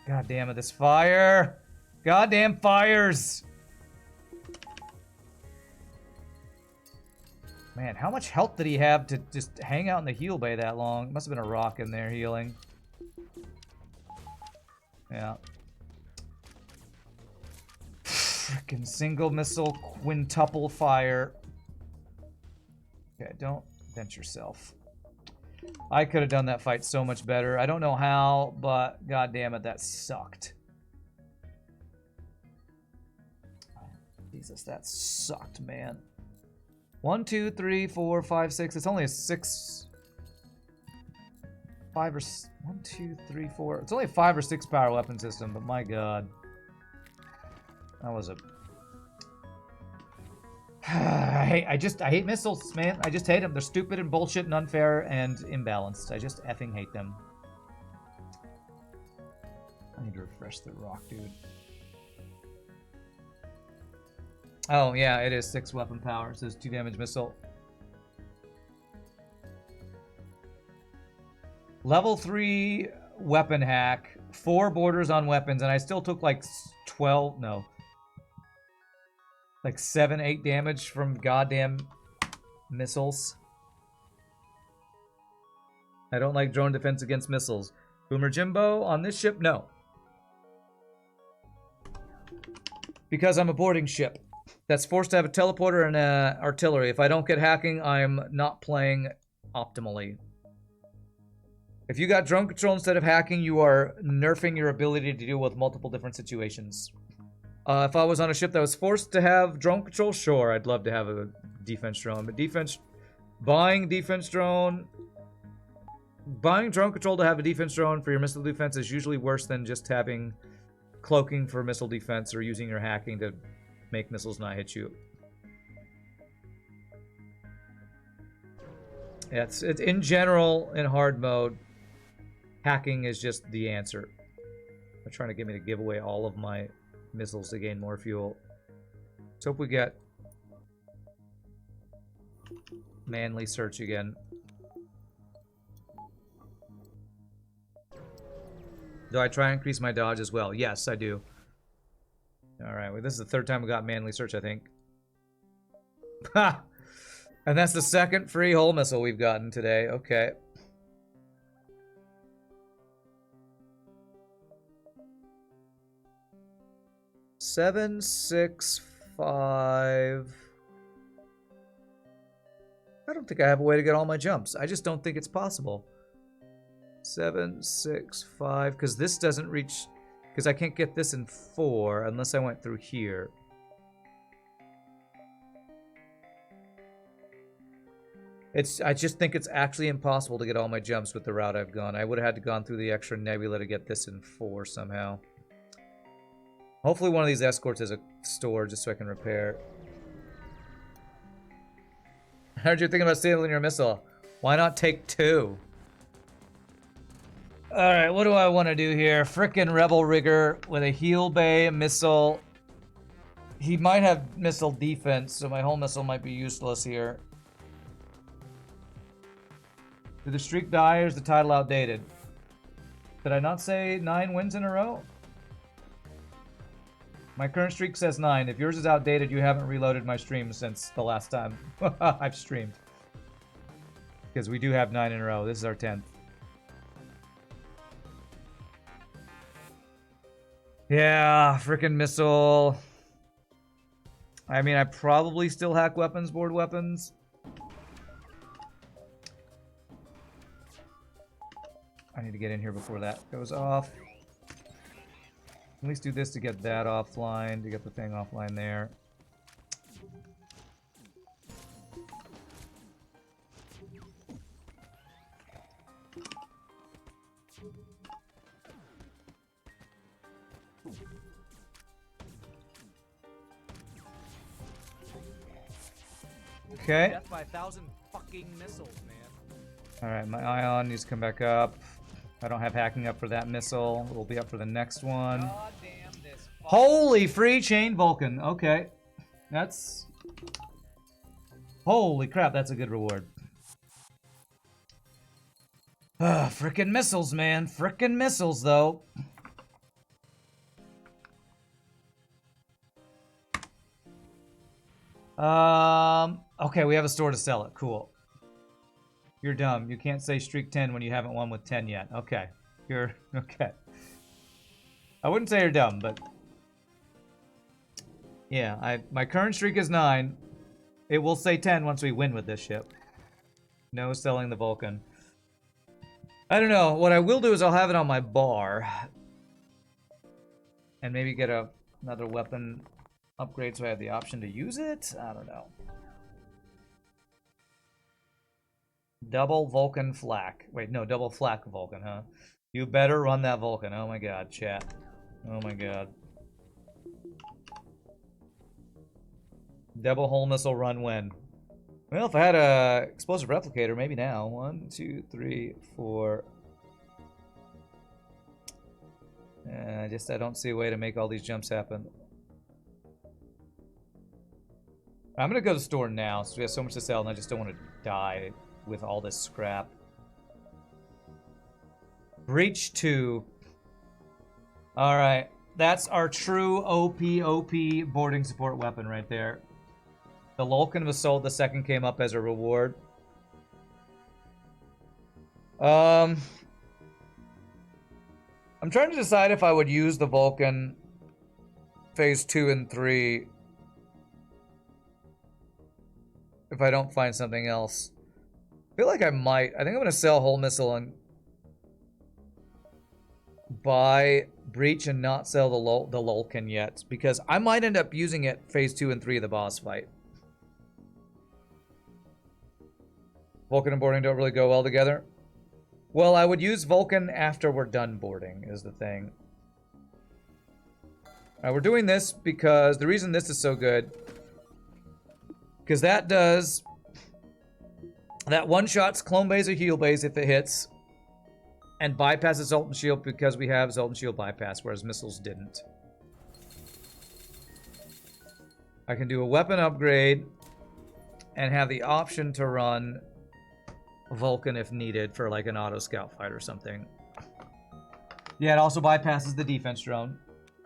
God damn it, this fire! Goddamn fires! Man, how much health did he have to just hang out in the heal bay that long? Must have been a rock in there healing. Yeah. Frickin' single missile quintuple fire. Okay, don't vent yourself. I could have done that fight so much better. I don't know how, but god damn it, that sucked. Jesus, that sucked, man. 1, 2, 3, 4, 5, 6. It's only a 6. 5 or 1, 2, 3, 4. It's only a 5 or 6 power weapon system, but my god. That was a... I hate missiles, man. I just hate them. They're stupid and bullshit and unfair and imbalanced. I just effing hate them. I need to refresh the rock, dude. Oh, yeah, it is 6 weapon power. It says 2 damage missile. Level 3 weapon hack. 4 borders on weapons, and I still took like 12... No. Like 7, 8 damage from goddamn missiles. I don't like drone defense against missiles. Boomer Jimbo on this ship? No. Because I'm a boarding ship that's forced to have a teleporter and artillery. If I don't get hacking, I'm not playing optimally. If you got drone control instead of hacking, you are nerfing your ability to deal with multiple different situations. If I was on a ship that was forced to have drone control, sure, I'd love to have a defense drone. But buying drone control to have a defense drone for your missile defense is usually worse than just having cloaking for missile defense or using your hacking to make missiles not hit you. Yeah, it's in general, in hard mode, hacking is just the answer. They're trying to get me to give away all of my missiles to gain more fuel. Let's hope we get manly search again. Do I try and increase my dodge as well? Yes, I do. Alright, well, this is the 3rd time we got manly search, I think. Ha! And that's the 2nd free hull missile we've gotten today. Okay. Seven, 6, 5. I don't think I have a way to get all my jumps. I just don't think it's possible. 7, 6, 5. Because this doesn't reach... Because I can't get this in 4 unless I went through here. I just think it's actually impossible to get all my jumps with the route I've gone. I would have had to gone through the extra Nebula to get this in 4 somehow. Hopefully one of these escorts has a store just so I can repair. I heard you're thinking about stealing your missile. Why not take 2? Alright, what do I want to do here? Frickin' Rebel Rigger with a heal bay missile. He might have missile defense, so my whole missile might be useless here. Did the streak die or is the title outdated? Did I not say 9 wins in a row? My current streak says 9. If yours is outdated, you haven't reloaded my stream since the last time I've streamed. Because we do have 9 in a row. This is our 10th. Yeah, frickin' missile. I mean, I probably still hack weapons, board weapons. I need to get in here before that goes off. At least do this to get that offline, to get the thing offline there. Okay. Death by 1,000 fucking missiles, man. Alright, my ion needs to come back up. I don't have hacking up for that missile. It will be up for the next one. God damn this. Holy free chain Vulcan. Okay. That's... Holy crap, that's a good reward. Frickin' missiles, man. Frickin' missiles, though. Okay, we have a store to sell it. Cool. You're dumb. You can't say streak 10 when you haven't won with 10 yet. Okay. You're... Okay. I wouldn't say you're dumb, but... Yeah, my current streak is 9. It will say 10 once we win with this ship. No selling the Vulcan. I don't know. What I will do is I'll have it on my bar. And maybe get another weapon upgrade so I have the option to use it? I don't know. Double Vulcan flak. Wait, no, double flak Vulcan, huh? You better run that Vulcan. Oh my god, chat. Oh my god. Double hull missile run when? Well, if I had a explosive replicator, maybe now. 1, 2, 3, 4. I don't see a way to make all these jumps happen. I'm gonna go to the store now, so we have so much to sell, and I just don't want to die with all this scrap. Breach 2. Alright. That's our true OP boarding support weapon right there. The Lulkin was sold, the second came up as a reward. I'm trying to decide if I would use the Vulcan phase 2 and 3 if I don't find something else. I feel like I might. I think I'm going to sell Hull Missile and buy Breach and not sell the Lulkin yet, because I might end up using it phase 2 and 3 of the boss fight. Vulcan and boarding don't really go well together. Well, I would use Vulcan after we're done boarding, is the thing. We're doing this because the reason this is so good, because that does... That one-shots clone base or heal base if it hits, and bypasses Zoltan Shield because we have Zoltan Shield bypass, whereas missiles didn't. I can do a weapon upgrade and have the option to run Vulcan if needed for like an auto scout fight or something. Yeah, it also bypasses the defense drone.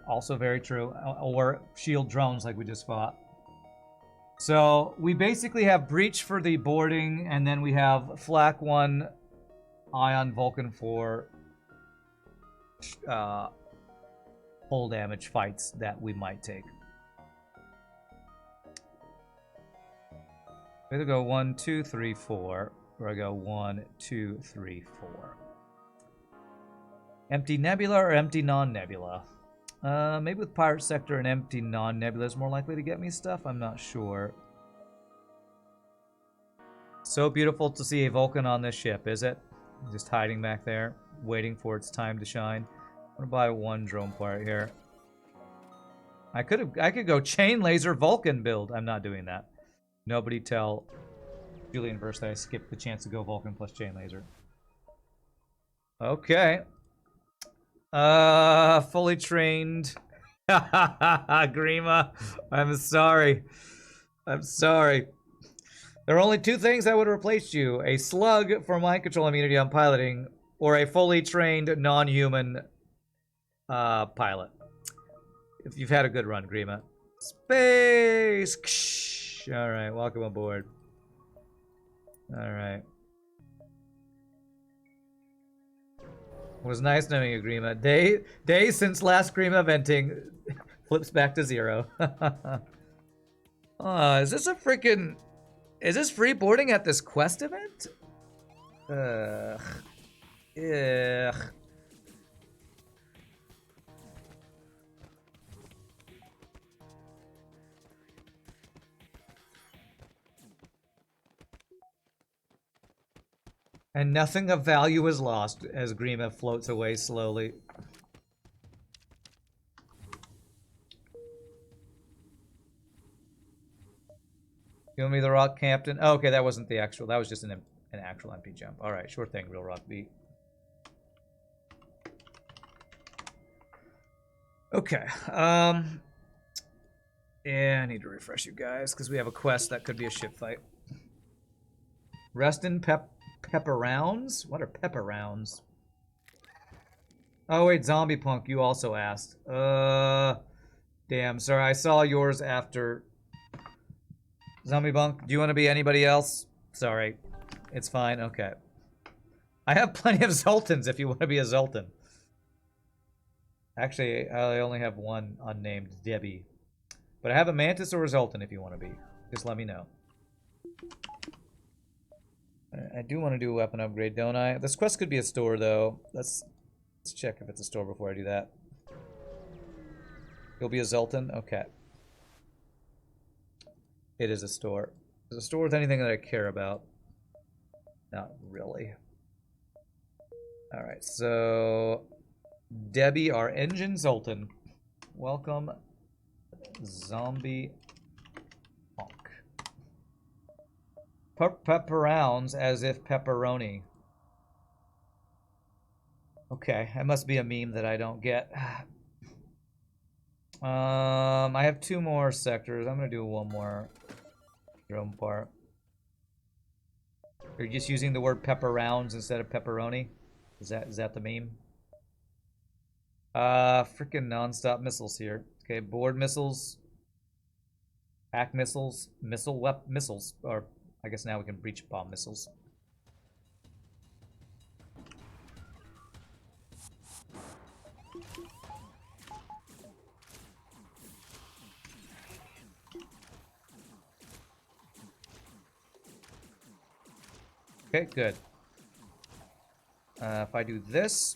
Also very true. Or shield drones like we just fought. So we basically have Breach for the boarding, and then we have Flak 1 Ion Vulcan for hull damage fights that we might take. Either go 1, 2, 3, 4, or I go 1, 2, 3, 4. Empty Nebula or empty non-Nebula? Maybe with Pirate Sector and empty non-Nebula is more likely to get me stuff. I'm not sure. So beautiful to see a Vulcan on this ship, is it? Just hiding back there, waiting for its time to shine. I'm gonna buy one drone part here. I could go chain laser Vulcan build. I'm not doing that. Nobody tell Julian Verse that I skipped the chance to go Vulcan plus chain laser. Okay. Fully trained. Grima, I'm sorry. I'm sorry. There are only two things that would replace you. A slug for mind control immunity on piloting, or a fully trained non-human pilot. If you've had a good run, Grima. Space! Alright, welcome aboard. Alright. It was nice knowing you, Grima. Day since last Grima venting flips back to 0. Is this a freaking... Is this free boarding at this quest event? Ugh. Ugh. And nothing of value is lost as Grima floats away slowly. Give me the rock, Captain. Oh, okay, that wasn't the actual. That was just an actual MP jump. All right, sure thing, real rock beat. Okay. Yeah, I need to refresh you guys because we have a quest that could be a ship fight. Rest in pepper rounds? What are pepper rounds? Oh wait, Zombie Punk, you also asked. Damn, sorry, I saw yours after Zombie Bunk, do you want to be anybody else? Sorry. It's fine. Okay. I have plenty of Zoltans if you want to be a Zoltan. Actually, I only have one unnamed Debbie. But I have a Mantis or a Zoltan if you want to be. Just let me know. I do want to do a weapon upgrade, don't I? This quest could be a store, though. Let's check if it's a store before I do that. You'll be a Zoltan? Okay. It is a store. Is a store with anything that I care about? Not really. Alright, so... Debbie, our engine Zoltan. Welcome, Zombie Honk. Pepperounds as if pepperoni. Okay, that must be a meme that I don't get. I have 2 more sectors. I'm gonna do one more drone part. You're just using the word pepperounds instead of pepperoni? Is that the meme? Freaking non-stop missiles here. Okay, board missiles. Pack missiles. Missiles. Or, I guess now we can breach bomb missiles. Okay, good. If I do this...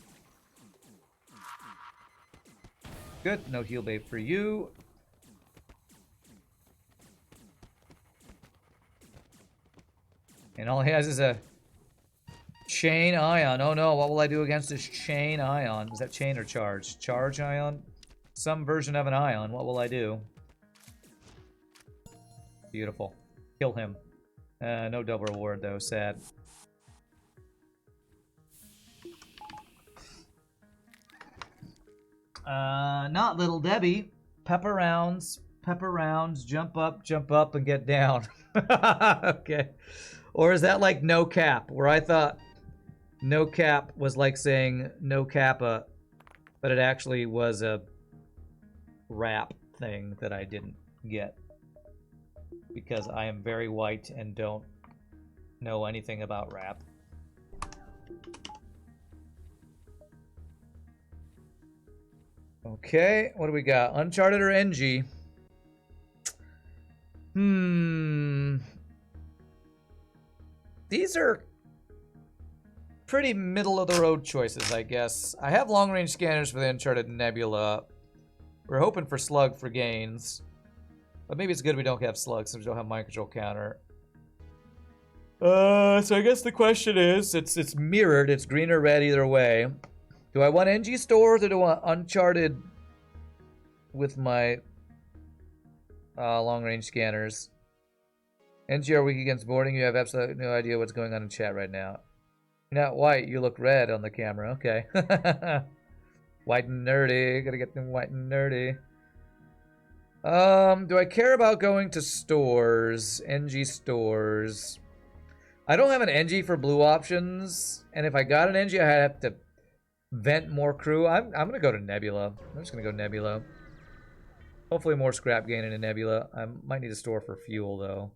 Good, no heal bait for you. And all he has is a chain ion. Oh no, what will I do against this chain ion? Is that chain or charge? Charge ion? Some version of an ion. What will I do? Beautiful. Kill him. No double reward though, sad. Not Little Debbie. Pepper rounds, jump up, and get down. Okay. Or is that like no cap, where I thought no cap was like saying no kappa, but it actually was a rap thing that I didn't get. Because I am very white and don't know anything about rap. Okay, what do we got? Uncharted or NG? These are pretty middle-of-the-road choices, I guess. I have long-range scanners for the Uncharted Nebula. We're hoping for Slug for gains. But maybe it's good we don't have Slugs since we don't have mind control counter. So I guess the question is, it's mirrored, it's green or red either way. Do I want NG stores or do I want Uncharted with my long-range scanners? NG are weak against boarding. You have absolutely no idea what's going on in chat right now. You're not white. You look red on the camera. Okay. White and nerdy. Gotta get them white and nerdy. Do I care about going to stores? NG stores. I don't have an NG for blue options. And if I got an NG, I'd have to vent more crew. I'm gonna go to Nebula. I'm just gonna go Nebula. Hopefully more scrap gain in a Nebula. I might need a store for fuel though.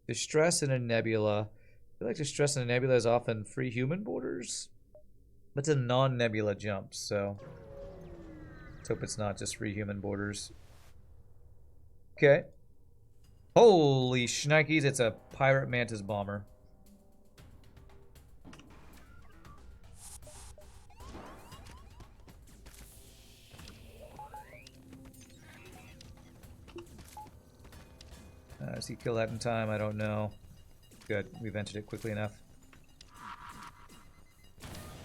Distress in a Nebula. I feel like distress in a Nebula is often free human borders. But it's a non-Nebula jump, so let's hope it's not just free human borders. Okay. Holy shnikes, it's a pirate mantis bomber. Does he kill that in time? I don't know. Good, we vented it quickly enough.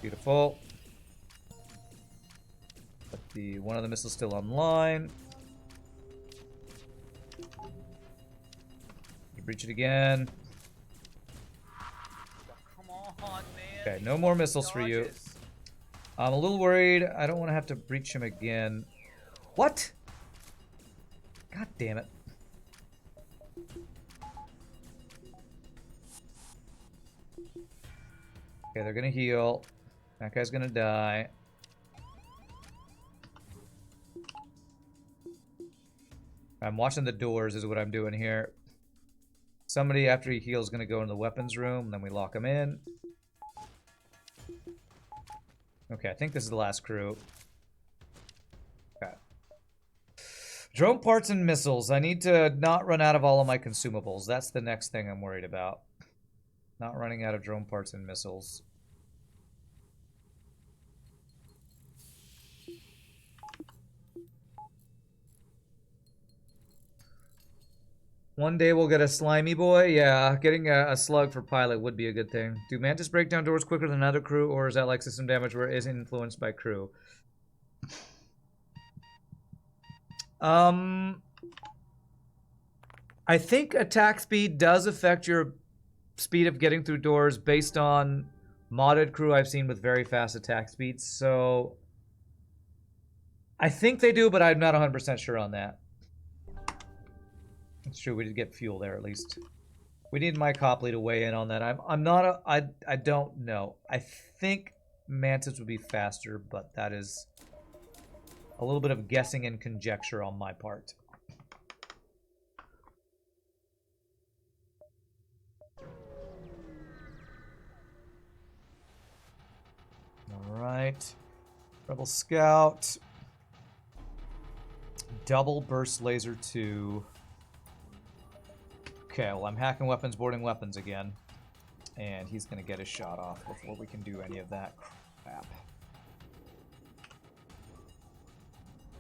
Beautiful. But one of the missiles still online. Breach it again. Come on, man. Okay, no more missiles for you. I'm a little worried. I don't want to have to breach him again. What? God damn it. Okay, they're gonna heal. That guy's gonna die. I'm watching the doors is what I'm doing here. Somebody after he heals is going to go in the weapons room, and then we lock him in. Okay, I think this is the last crew. Okay. Drone parts and missiles. I need to not run out of all of my consumables. That's the next thing I'm worried about. Not running out of drone parts and missiles. One day we'll get a slimy boy. Yeah, getting a slug for pilot would be a good thing. Do mantis break down doors quicker than other crew, or is that like system damage where it is influenced by crew? I think attack speed does affect your speed of getting through doors based on modded crew I've seen with very fast attack speeds. So I think they do, but I'm not 100% sure on that. It's true, we did get fuel there at least. We need Mike Hopley to weigh in on that. I don't know. I think Mantis would be faster, but that is a little bit of guessing and conjecture on my part. Alright. Rebel Scout. Double Burst Laser 2. Okay, well, I'm hacking weapons, boarding weapons again. And he's going to get his shot off before we can do any of that crap.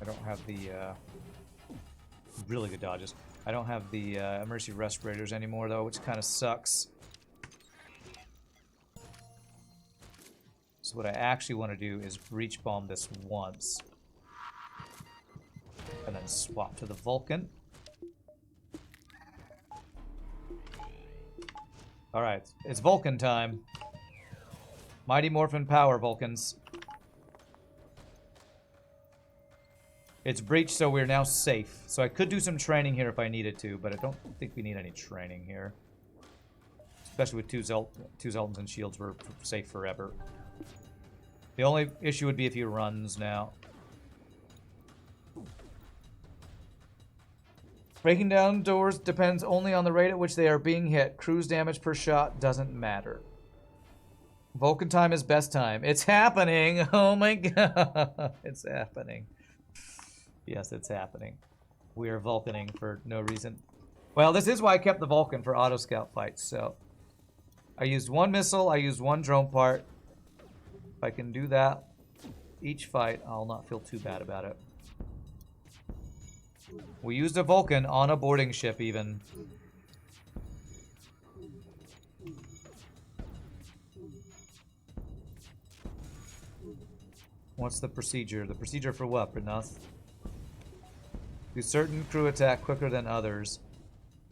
I don't have the... really good dodges. I don't have the emergency respirators anymore, though, which kind of sucks. So what I actually want to do is breach bomb this once. And then swap to the Vulcan. Alright, it's Vulcan time. Mighty Morphin Power, Vulcans. It's breached, so we're now safe. So I could do some training here if I needed to, but I don't think we need any training here. Especially with two Zoltans and shields, we're safe forever. The only issue would be if he runs now. Breaking down doors depends only on the rate at which they are being hit. Cruise damage per shot doesn't matter. Vulcan time is best time. It's happening! Oh my god! It's happening. Yes, it's happening. We are Vulcaning for no reason. Well, this is why I kept the Vulcan for auto scout fights, so... I used one missile, I used one drone part. If I can do that each fight, I'll not feel too bad about it. We used a Vulcan on a boarding ship, even. What's the procedure? The procedure for what, Brinath? Do certain crew attack quicker than others?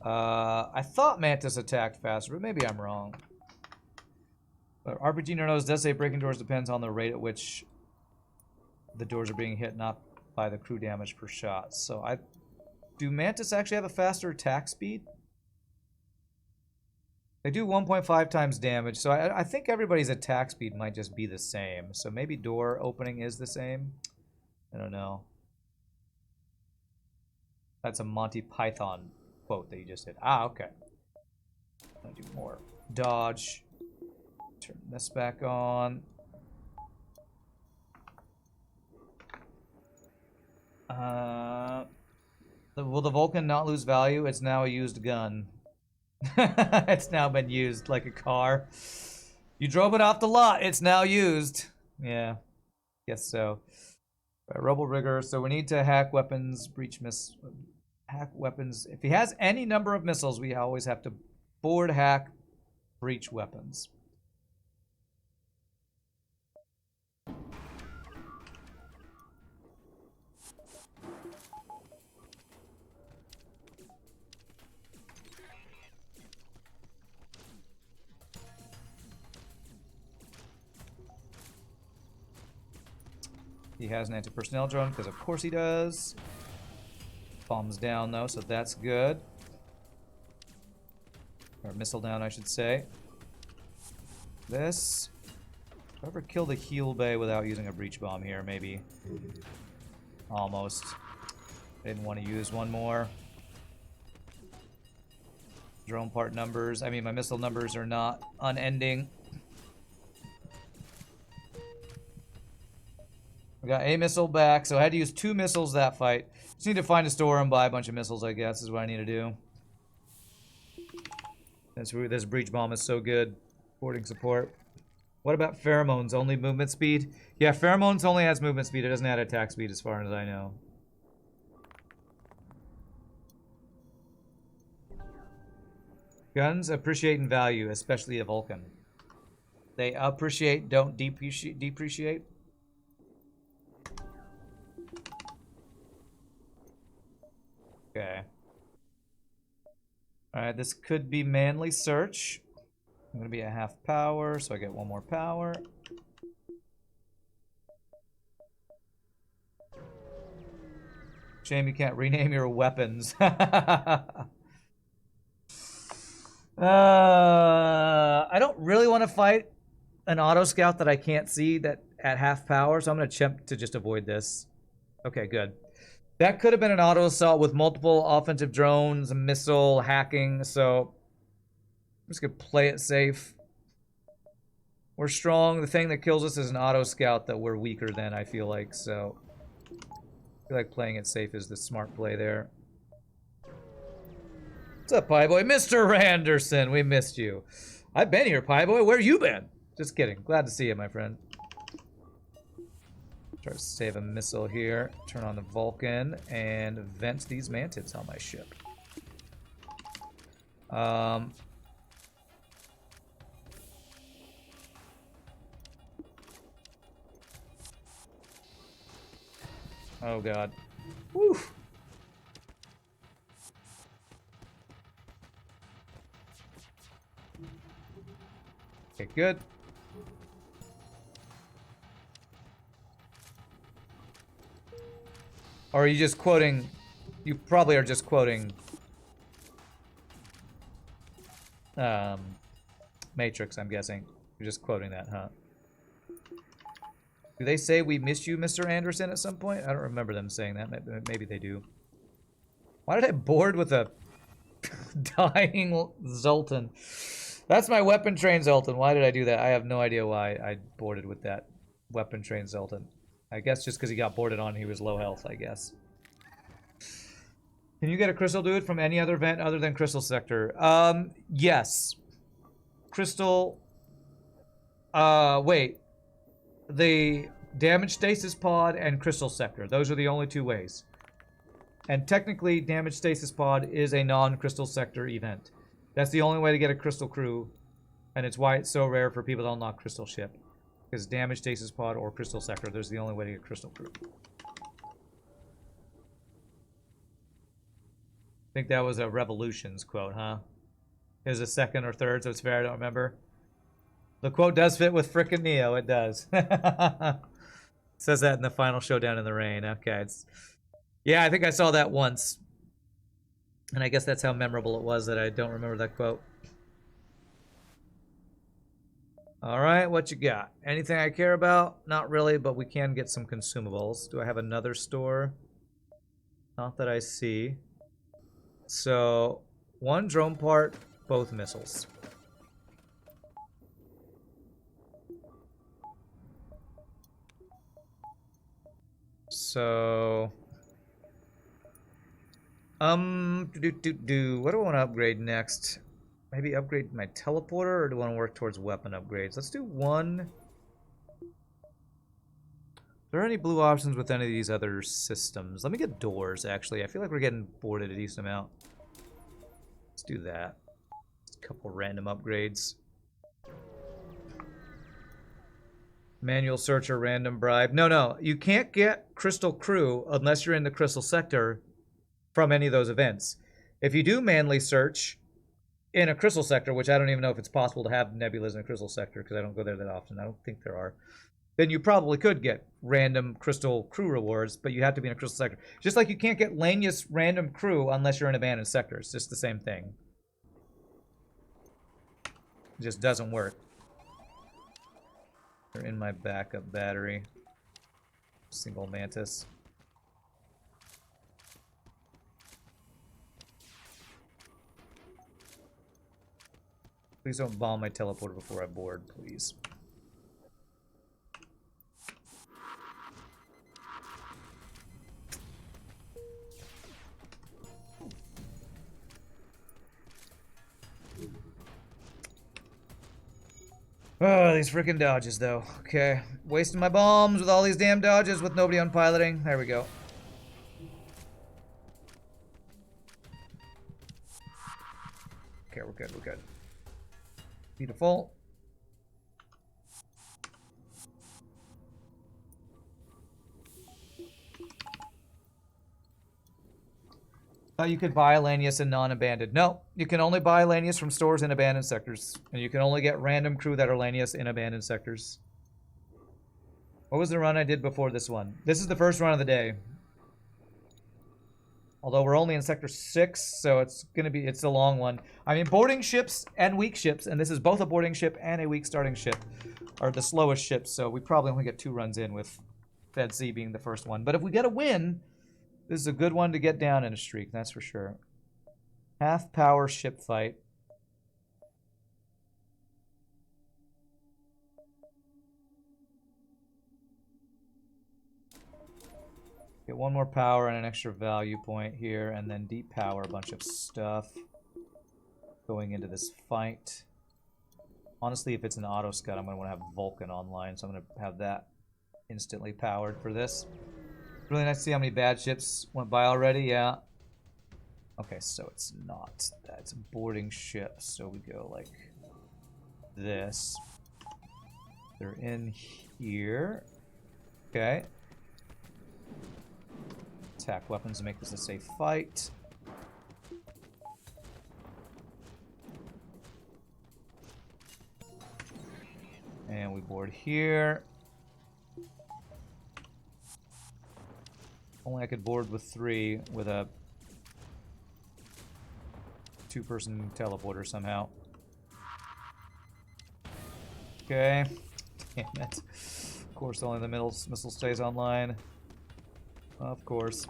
I thought Mantis attacked faster, but maybe I'm wrong. But RPG Nerdos does say breaking doors depends on the rate at which the doors are being hit, not by the crew damage per shot. So do Mantis actually have a faster attack speed? They do 1.5 times damage, so I think everybody's attack speed might just be the same. So maybe door opening is the same? I don't know. That's a Monty Python quote that you just did. Ah, okay. I'm gonna do more. Dodge. Turn this back on. Will the Vulcan not lose value? It's now a used gun. It's now been used like a car. You drove it off the lot. It's now used. Yeah, guess so. Rebel rigger. So we need to hack weapons, hack weapons. If he has any number of missiles, we always have to board, hack, breach weapons. He has an anti-personnel drone, because of course he does. Bombs down, though, so that's good. Or missile down, I should say. This. Do I ever kill the heal bay without using a breach bomb here? Maybe. Almost. I didn't want to use one more. Drone part numbers. I mean, my missile numbers are not unending. We got a missile back, so I had to use 2 missiles that fight. Just need to find a store and buy a bunch of missiles, I guess, is what I need to do. This breach bomb is so good. Boarding support. What about pheromones? Only movement speed? Yeah, pheromones only has movement speed. It doesn't add attack speed as far as I know. Guns appreciate in value, especially a Vulcan. They appreciate, don't depreciate. Okay. Alright, this could be manly search. I'm gonna be at half power, so I get 1 more power. Shame you can't rename your weapons. I don't really want to fight an auto scout that I can't see that at half power, so I'm gonna attempt to just avoid this. Okay, good. That could have been an auto assault with multiple offensive drones, a missile, hacking, so I'm just gonna play it safe. We're strong. The thing that kills us is an auto scout that we're weaker than, I feel like, so I feel like playing it safe is the smart play there. What's up, Pie Boy? Mr. Anderson, we missed you. I've been here, Pie Boy. Where you been? Just kidding. Glad to see you, my friend. Try to save a missile here. Turn on the Vulcan and vent these mantids on my ship. Oh god. Woo. Okay, good. Or are you just quoting... You probably are just quoting... Matrix, I'm guessing. You're just quoting that, huh? Do they say we missed you, Mr. Anderson, at some point? I don't remember them saying that. Maybe they do. Why did I board with a dying Zoltan? That's my weapon train Zoltan. Why did I do that? I have no idea why I boarded with that weapon train Zoltan. I guess just because he got boarded on, he was low health, I guess. Can you get a crystal dude from any other event other than Crystal Sector? Yes. Crystal... wait. The Damage Stasis Pod and Crystal Sector. Those are the only 2 ways. And technically, Damage Stasis Pod is a non-Crystal Sector event. That's the only way to get a Crystal Crew. And it's why it's so rare for people to unlock Crystal Ship. Because Damage Stasis Pod or Crystal Sector, there's the only way to get Crystal Crew. I think that was a Revolutions quote, huh? It was a 2nd or 3rd, so it's fair, I don't remember. The quote does fit with frickin' Neo, it does. Says that in the final showdown in the rain. Okay, yeah, I think I saw that once. And I guess that's how memorable it was that I don't remember that quote. Alright, what you got? Anything I care about? Not really, but we can get some consumables. Do I have another store? Not that I see. So, 1 drone part, both missiles. So, what do I want to upgrade next? Maybe upgrade my teleporter, or do I want to work towards weapon upgrades? Let's do 1. Are there any blue options with any of these other systems? Let me get doors, actually. I feel like we're getting boarded a decent amount. Let's do that. Just a couple random upgrades. Manual search or random bribe. No, you can't get Crystal Crew unless you're in the Crystal Sector from any of those events. If you do manly search in a Crystal Sector, which I don't even know if it's possible to have nebulas in a Crystal Sector because I don't go there that often. I don't think there are. Then you probably could get random Crystal Crew rewards, but you have to be in a Crystal Sector. Just like you can't get Lanius random crew unless you're in abandoned sector. It's just the same thing. It just doesn't work. They're in my backup battery. Single Mantis. Please don't bomb my teleporter before I board, please. Oh, these freaking dodges, though. Okay. Wasting my bombs with all these damn dodges with nobody on piloting. There we go. Okay, we're good, we're good. Beautiful. You could buy Lanius in non-abandoned. No, you can only buy Lanius from stores in abandoned sectors. And you can only get random crew that are Lanius in abandoned sectors. What was the run I did before this one? This is the first run of the day. Although we're only in Sector 6, so it's a long one. I mean, boarding ships and weak ships, and this is both a boarding ship and a weak starting ship, are the slowest ships, so we probably only get 2 runs in with Fed C being the first one. But if we get a win, this is a good one to get down in a streak, that's for sure. Half power ship fight. Get 1 more power and an extra value point here, and then deep power a bunch of stuff going into this fight. Honestly, if it's an auto scut, I'm going to want to have Vulcan online, so I'm going to have that instantly powered for this. Really nice to see how many bad ships went by already, yeah. Okay, so it's not that. It's a boarding ship, so we go like this. They're in here. Okay. Attack weapons to make this a safe fight. And we board here. Only I could board with 3 with a 2-person teleporter somehow. Okay. Damn it. Of course, only the middle missile stays online. Of course.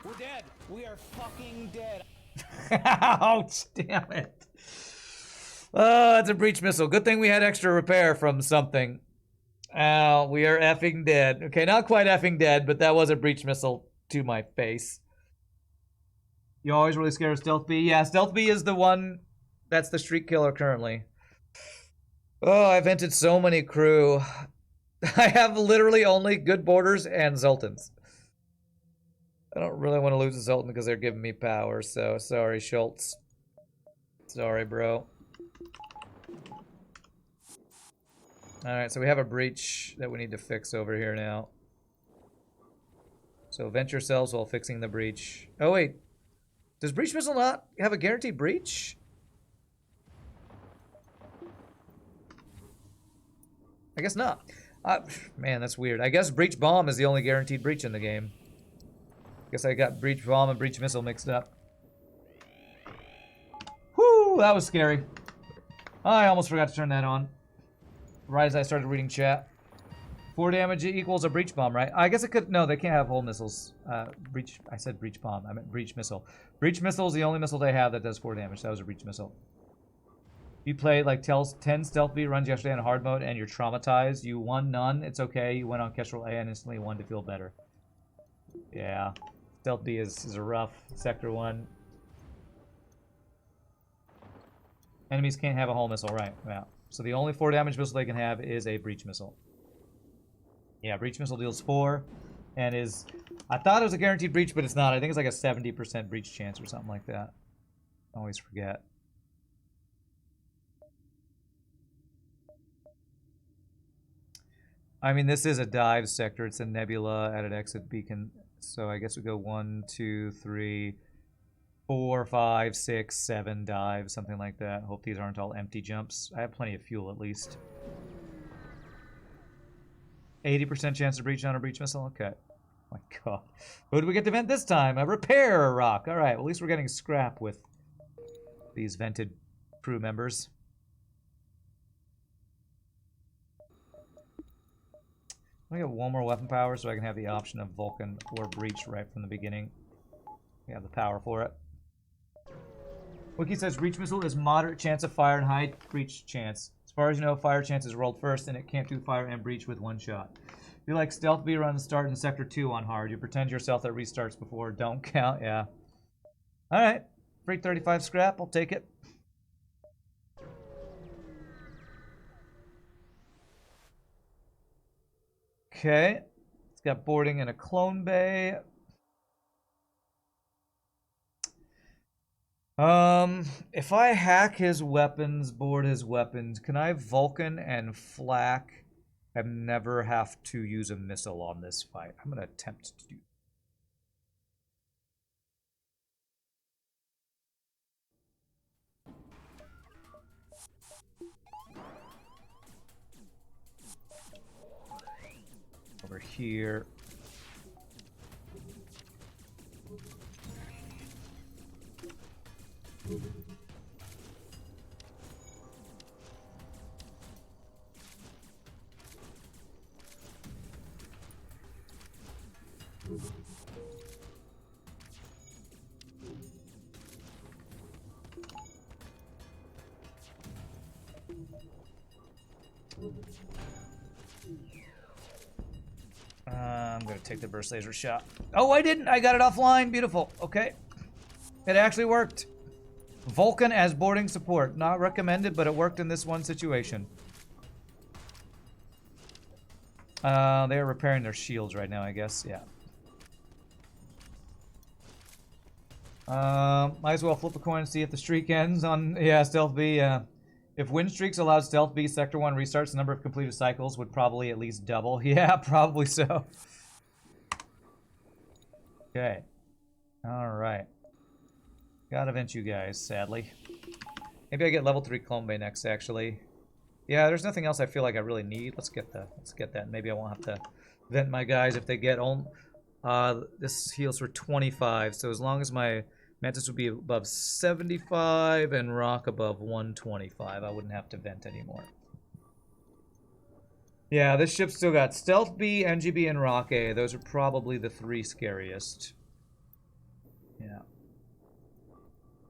We're dead. We are fucking dead. Ouch! Damn it. Oh, it's a breach missile. Good thing we had extra repair from something. Ow, we are effing dead. Okay, not quite effing dead, but that was a breach missile to my face. You always really scared of Stealth B? Yeah, Stealth B is the one that's the streak killer currently. Oh, I've entered so many crew. I have literally only good boarders and Zoltans. I don't really want to lose a Zoltan because they're giving me power, so sorry, Schultz. Sorry, bro. Alright, so we have a breach that we need to fix over here now. So vent yourselves while fixing the breach. Oh, wait. Does breach missile not have a guaranteed breach? I guess not. Man, that's weird. I guess breach bomb is the only guaranteed breach in the game. Guess I got breach bomb and breach missile mixed up. Whoo, that was scary. I almost forgot to turn that on. Right as I started reading chat. 4 damage equals a breach bomb, right? I guess it could. No, they can't have whole missiles. Breach. I said breach bomb. I meant breach missile. Breach missile is the only missile they have that does 4 damage. That was a breach missile. You played like 10 stealth B runs yesterday in hard mode and you're traumatized. You won none. It's okay. You went on Kestrel A and instantly won to feel better. Yeah. Stealth B is a rough Sector 1. Enemies can't have a whole missile, right? Yeah. So the only 4 damage missile they can have is a breach missile. Yeah, breach missile deals 4 and is... I thought it was a guaranteed breach, but it's not. I think it's like a 70% breach chance or something like that. I always forget. I mean, this is a dive sector. It's a Nebula added exit beacon. So I guess we go 1, 2, 3, 4, 5, 6, 7 dives, something like that. Hope these aren't all empty jumps. I have plenty of fuel at least. 80% chance to breach on a breach missile? Okay. Oh my god. Who do we get to vent this time? A repair rock. Alright, well, at least we're getting scrap with these vented crew members. I get 1 more weapon power so I can have the option of Vulcan or Breach right from the beginning. We have the power for it. Wiki says breach missile is moderate chance of fire and high breach chance. As far as you know, fire chance is rolled first, and it can't do fire and breach with one shot. If you like stealth B runs start in sector 2 on hard. You pretend yourself that restarts before. Don't count. Yeah. All right. Free 35 scrap. I'll take it. Okay. It's got boarding in a clone bay. If I hack his weapons, board his weapons, can I Vulcan and flak and never have to use a missile on this fight? I'm gonna attempt to do. Over here. I'm gonna take the burst laser shot. Oh, I didn't. I got it offline. Beautiful. Okay. It actually worked. Vulcan as boarding support. Not recommended, but it worked in this one situation. They're repairing their shields right now, I guess. Yeah. Might as well flip a coin and see if the streak ends on... Yeah, Stealth B. If win streaks allowed Stealth B, Sector 1 restarts, the number of completed cycles would probably at least double. Yeah, probably so. Okay. Alright. Gotta vent you guys, sadly. Maybe I get level 3 Clone Bay next, actually. Yeah, there's nothing else I feel like I really need. Let's get that. Maybe I won't have to vent my guys if they get on. This heals for 25, so as long as my Mantis would be above 75 and Rock above 125, I wouldn't have to vent anymore. Yeah, this ship's still got Stealth B, NGB, and Rock A. Those are probably the 3 scariest. Yeah.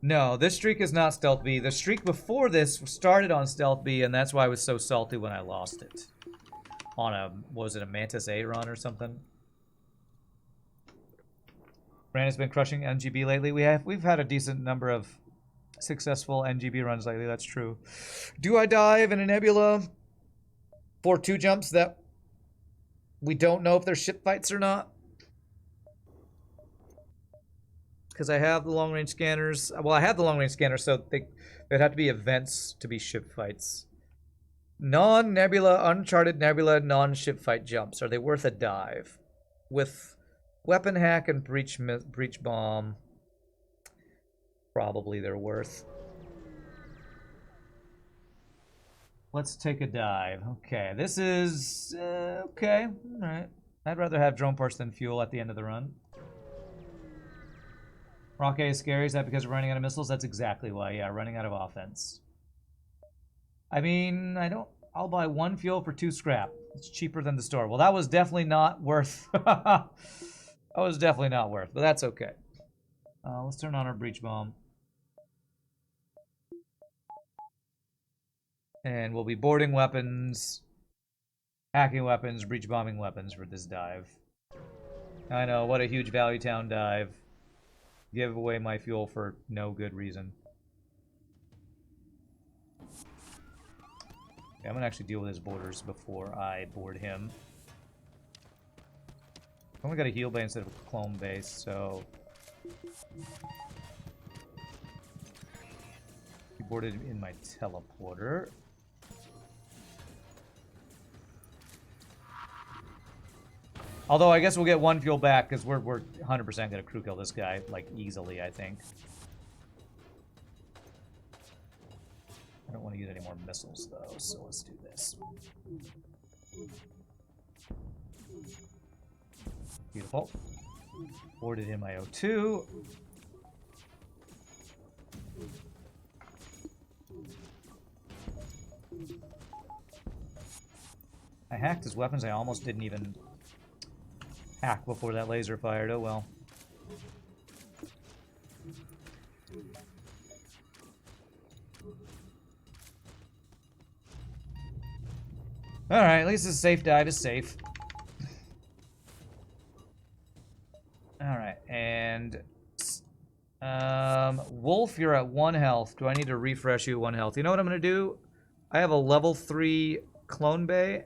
No, this streak is not Stealth B. The streak before this started on Stealth B, and that's why I was so salty when I lost it. On a, what was it, a Mantis A run or something? Brandon's been crushing NGB lately. We've had a decent number of successful NGB runs lately, that's true. Do I dive in a Nebula for 2 jumps that we don't know if they're ship fights or not? Because I have the long-range scanners. Well, I have the long-range scanners, so they'd have to be events to be ship fights. Non-Nebula, Uncharted Nebula, non-ship fight jumps. Are they worth a dive? With weapon hack and breach bomb, probably they're worth. Let's take a dive. Okay, this is... okay, alright. I'd rather have drone parts than fuel at the end of the run. Rock A is scary. Is that because we're running out of missiles? That's exactly why. Yeah, running out of offense. I mean, I'll buy 1 fuel for 2 scrap. It's cheaper than the store. Well, that was definitely not worth... that was definitely not worth, but that's okay. Let's turn on our breach bomb. And we'll be boarding weapons, hacking weapons, breach bombing weapons for this dive. I know, what a huge Value Town dive. Give away my fuel for no good reason. Okay, I'm gonna actually deal with his boarders before I board him. I've only got a heal bay instead of a clone base, so... He boarded in my teleporter. Although I guess we'll get 1 fuel back because we're 100% gonna crew kill this guy like easily, I think. I don't want to use any more missiles though, so let's do this. Beautiful. Boarded in my O2. I hacked his weapons. I almost didn't even hack before that laser fired. Oh well. Alright, at least a safe dive is safe. Alright, and... Wolf, you're at 1 health. Do I need to refresh you at 1 health? You know what I'm going to do? I have a level 3 clone bay,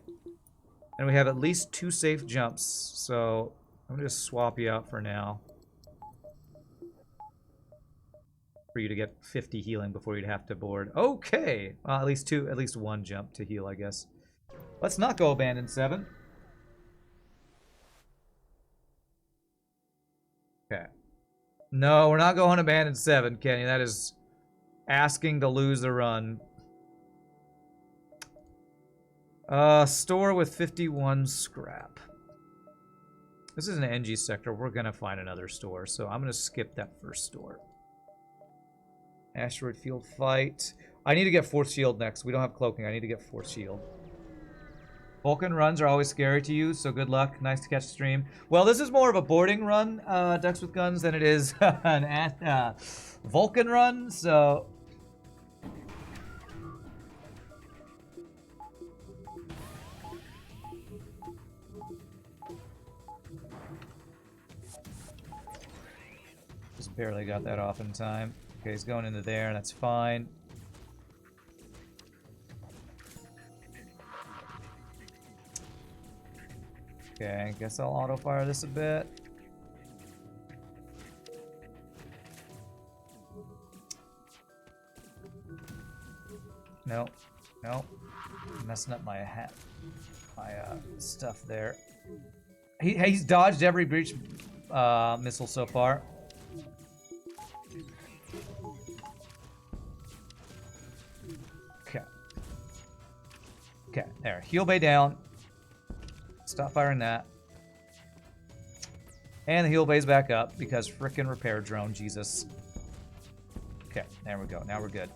and we have at least 2 safe jumps, so I'm going to just swap you out for now. For you to get 50 healing before you'd have to board. Okay! Well, at least 1 jump to heal, I guess. Let's not go Abandon 7. Okay. No, we're not going Abandon 7, Kenny. That is asking to lose the run. Store with 51 scrap. This is an NG sector. We're going to find another store, so I'm going to skip that first store. Asteroid field fight. I need to get Force Shield next. We don't have cloaking. I need to get Force Shield. Vulcan runs are always scary to you, so good luck. Nice to catch the stream. Well, this is more of a boarding run, Ducks with Guns, than it is an Vulcan run, so... Just barely got that off in time. Okay, he's going into there, and that's fine. Okay, I guess I'll auto-fire this a bit. Nope. Nope. Messing up my hat. My stuff there. He's dodged every breach missile so far. Okay. Okay, there. Heal bay down. Stop firing that. And the heal bay's back up because frickin' repair drone, Jesus. Okay, there we go. Now we're good.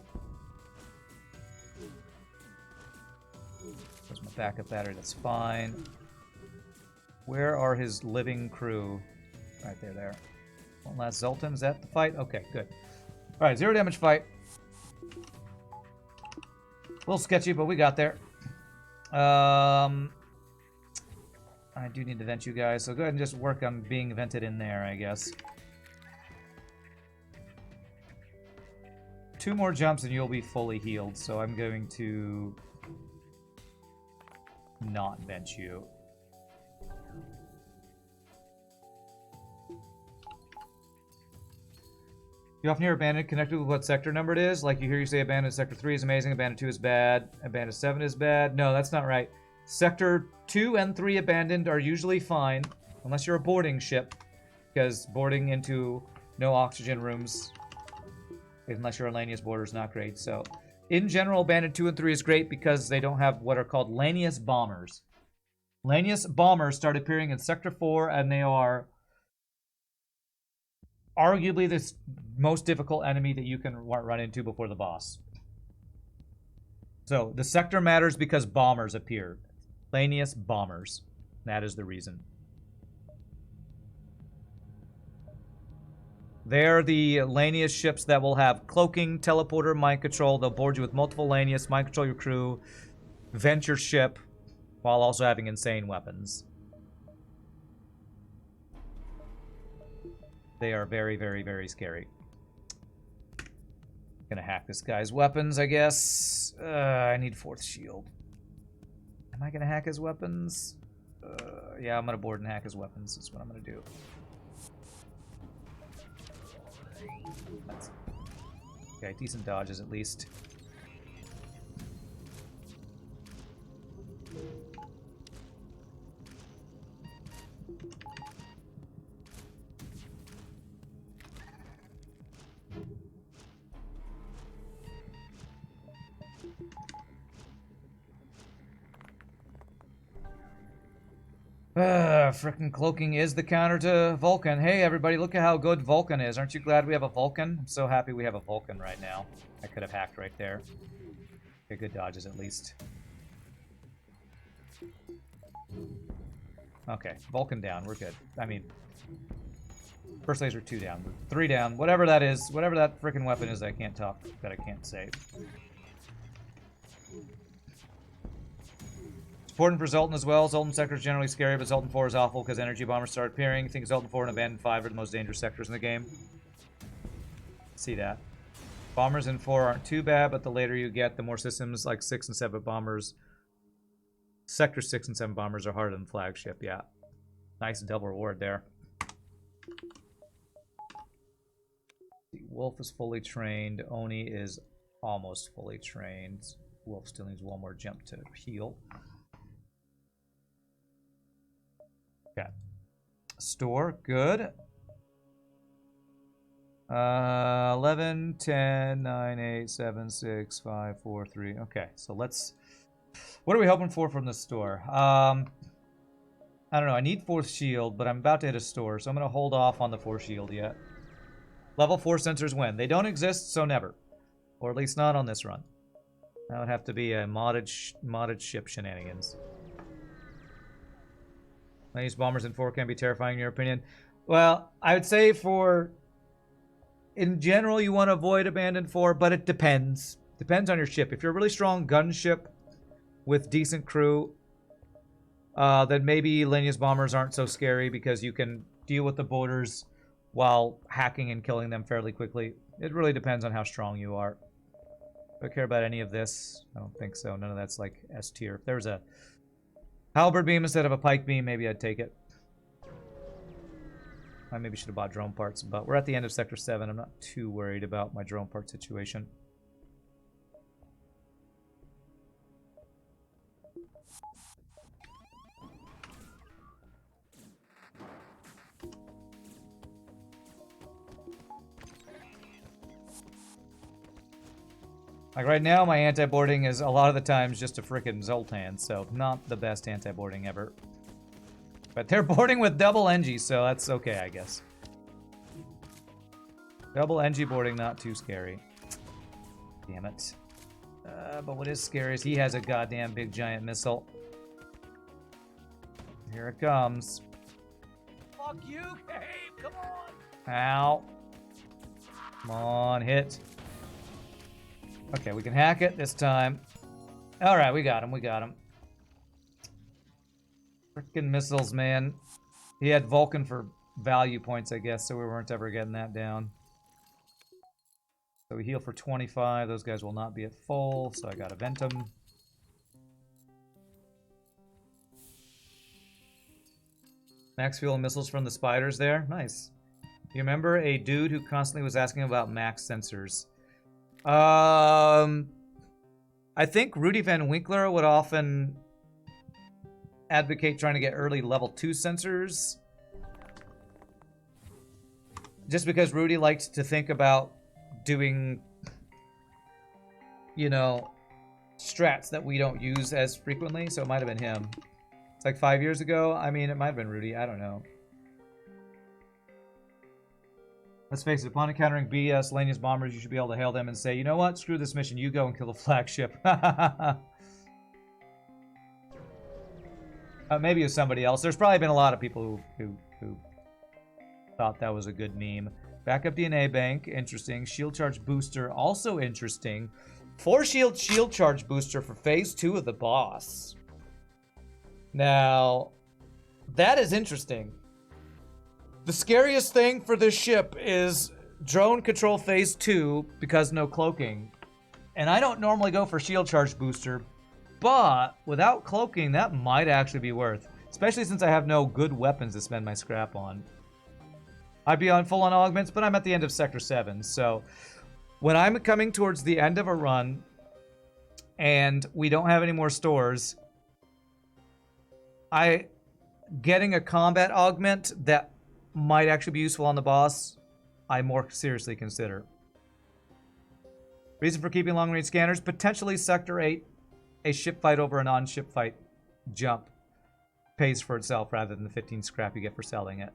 There's my backup battery, that's fine. Where are his living crew? Right there. One last Zoltan, is that the fight? Okay, good. Alright, 0 damage fight. A little sketchy, but we got there. I do need to vent you guys, so go ahead and just work on being vented in there, I guess. 2 more jumps and you'll be fully healed, so I'm going to not vent you. You often hear Abandoned connected with what sector number it is. Like you hear you say Abandoned Sector 3 is amazing, Abandoned 2 is bad, Abandoned 7 is bad. No, that's not right. Sector 2 and 3 abandoned are usually fine, unless you're a boarding ship, because boarding into no oxygen rooms, unless you're a Lanius boarder, is not great. So, in general, abandoned 2 and 3 is great because they don't have what are called Lanius bombers. Lanius bombers start appearing in Sector 4, and they are arguably the most difficult enemy that you can run into before the boss. So, the sector matters because bombers appear. Lanius bombers. That is the reason. They're the Lanius ships that will have cloaking, teleporter, mind control. They'll board you with multiple Lanius, mind control your crew, vent your ship, while also having insane weapons. They are very, very, very scary. Gonna hack this guy's weapons, I guess. I need 4th shield. Am I gonna hack his weapons? Yeah, I'm gonna board and hack his weapons. That's what I'm gonna do. Okay, decent dodges at least. Frickin' cloaking is the counter to Vulcan. Hey, everybody, look at how good Vulcan is. Aren't you glad we have a Vulcan? I'm so happy we have a Vulcan right now. I could have hacked right there. Okay, good dodges at least. Okay, Vulcan down. We're good. I mean, first laser 2 down. 3 down. Whatever that is. Whatever that frickin' weapon is, I can't talk. That I can't say. Important for Zoltan as well. Zoltan sector is generally scary, but Zoltan 4 is awful because energy bombers start appearing. I think Zoltan 4 and Abandoned 5 are the most dangerous sectors in the game. See that. Bombers in 4 aren't too bad, but the later you get, the more systems like 6 and 7 bombers. Sector 6 and 7 bombers are harder than flagship, yeah. Nice double reward there. Wolf is fully trained. Oni is almost fully trained. Wolf still needs one more jump to heal. Okay. Store, good. 11, 10, 9, 8, 7, 6, 5, 4, 3. Okay, so let's... What are we hoping for from the store? I don't know. I need 4th shield, but I'm about to hit a store, so I'm going to hold off on the 4th shield yet. Level 4 sensors win. They don't exist, so never. Or at least not on this run. That would have to be a modded ship shenanigans. These bombers in 4 can be terrifying in your opinion. Well, I would say for... In general, you want to avoid Abandoned 4, but it depends. Depends on your ship. If you're a really strong gunship with decent crew, then maybe Linea's bombers aren't so scary because you can deal with the boarders while hacking and killing them fairly quickly. It really depends on how strong you are. Do I care about any of this? I don't think so. None of that's like S tier. If there was a halberd beam instead of a pike beam, maybe I'd take it. I maybe should have bought drone parts, but we're at the end of Sector 7. I'm not too worried about my drone part situation. Like right now, my anti-boarding is a lot of the times just a frickin' Zoltan, so not the best anti-boarding ever. But they're boarding with double NG, so that's okay, I guess. Double NG boarding, not too scary. Damn it. But what is scary is he has a goddamn big giant missile. Here it comes. Fuck you, Gabe! Come on! Ow. Come on, hit. Okay, we can hack it this time. Alright, we got him, we got him. Frickin' missiles, man. He had Vulcan for value points, I guess, so we weren't ever getting that down. So we heal for 25. Those guys will not be at full, so I gotta vent them. Max fuel and missiles from the spiders there. Nice. You remember a dude who constantly was asking about max sensors? I think Rudy Van Winkler would often advocate trying to get early level 2 sensors. Just because Rudy liked to think about doing, you know, strats that we don't use as frequently, so it might have been him. It's like 5 years ago. I mean, it might have been Rudy. I don't know. Let's face it, upon encountering BS Lanius bombers, you should be able to hail them and say, you know what, screw this mission, you go and kill the flagship. Maybe it was somebody else. There's probably been a lot of people who thought that was a good meme. Backup DNA bank, interesting. Shield charge booster, also interesting. 4 shield charge booster for phase 2 of the boss. Now, that is interesting. The scariest thing for this ship is drone control phase 2 because no cloaking. And I don't normally go for shield charge booster, but without cloaking, that might actually be worth. Especially since I have no good weapons to spend my scrap on. I'd be on full-on augments, but I'm at the end of Sector 7. So when I'm coming towards the end of a run and we don't have any more stores, getting a combat augment that might actually be useful on the boss, I more seriously consider. Reason for keeping long-range scanners, potentially Sector 8, a ship fight over a non-ship fight jump pays for itself rather than the 15 scrap you get for selling it.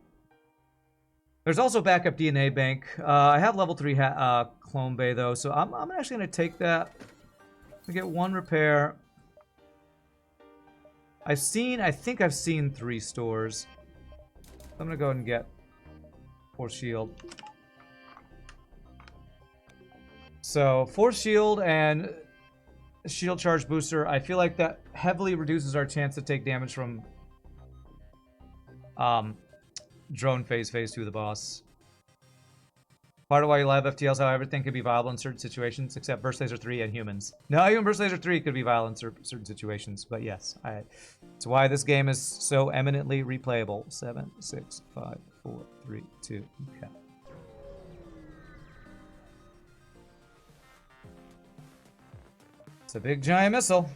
There's also backup DNA bank. I have level 3 clone bay though, so I'm actually going to take that. We get 1 repair. I think I've seen 3 stores. I'm going to go ahead and get 4 shield. So 4 shield and shield charge booster. I feel like that heavily reduces our chance to take damage from drone phase 2 of the boss. Part of why you love FTLs, how everything could be viable in certain situations, except Burst Laser 3 and humans. No, even Burst Laser 3 could be viable in certain situations, but yes. It's why this game is so eminently replayable. 7, 6, 5, 4, 3, 2, okay. It's a big giant missile.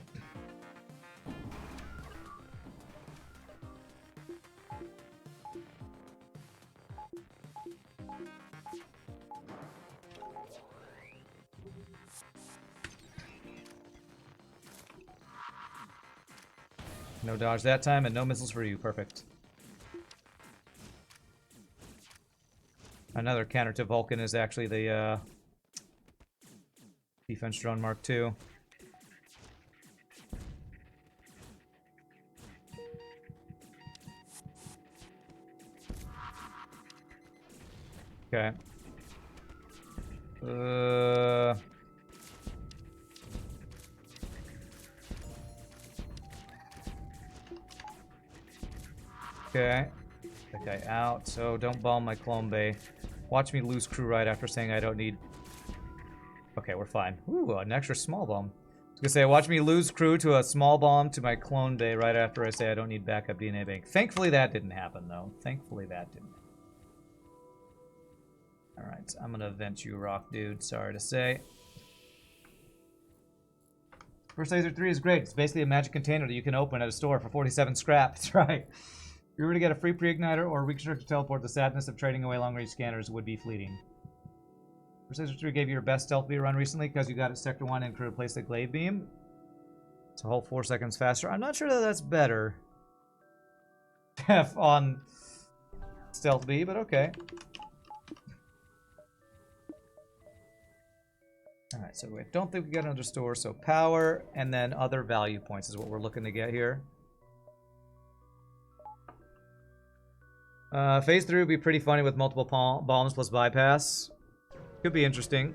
No dodge that time, and no missiles for you. Perfect. Another counter to Vulcan is actually the defense drone Mark II. Okay. Okay. That guy out, so don't bomb my clone bay. Watch me lose crew right after saying I don't need... Okay, we're fine. Ooh, an extra small bomb. I was gonna say, watch me lose crew to a small bomb to my clone bay right after I say I don't need backup DNA bank. Thankfully that didn't happen, though. Thankfully that didn't. Alright, I'm gonna vent you, rock dude. Sorry to say. Burst Laser 3 is great. It's basically a magic container that you can open at a store for 47 scrap. That's right. If you were to get a free pre-igniter or reconstructed teleport, the sadness of trading away long-range scanners would be fleeting. Burst Laser 3 gave you your best stealth beat run recently because you got it Sector 1 and could replace the glaive beam. It's a whole 4 seconds faster. I'm not sure that that's better on stealth B, but okay. Alright, so I don't think we get another store, so power and then other value points is what we're looking to get here. Phase 3 would be pretty funny with multiple bombs plus bypass. Could be interesting.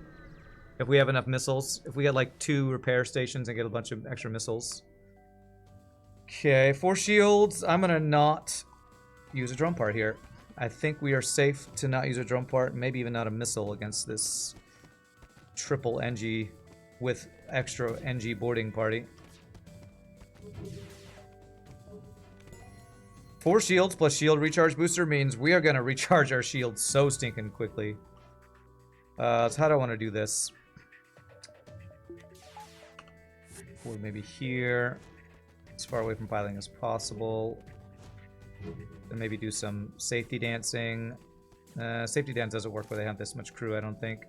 If we have enough missiles. If we get like 2 repair stations and get a bunch of extra missiles. Okay, 4 shields. I'm gonna not use a drone part here. I think we are safe to not use a drone part, maybe even not a missile against this triple NG with extra NG boarding party. 4 shields plus shield recharge booster means we are going to recharge our shields so stinking quickly. So how do I want to do this? Or maybe here, as far away from piloting as possible. And maybe do some safety dancing. Safety dance doesn't work where they have this much crew, I don't think.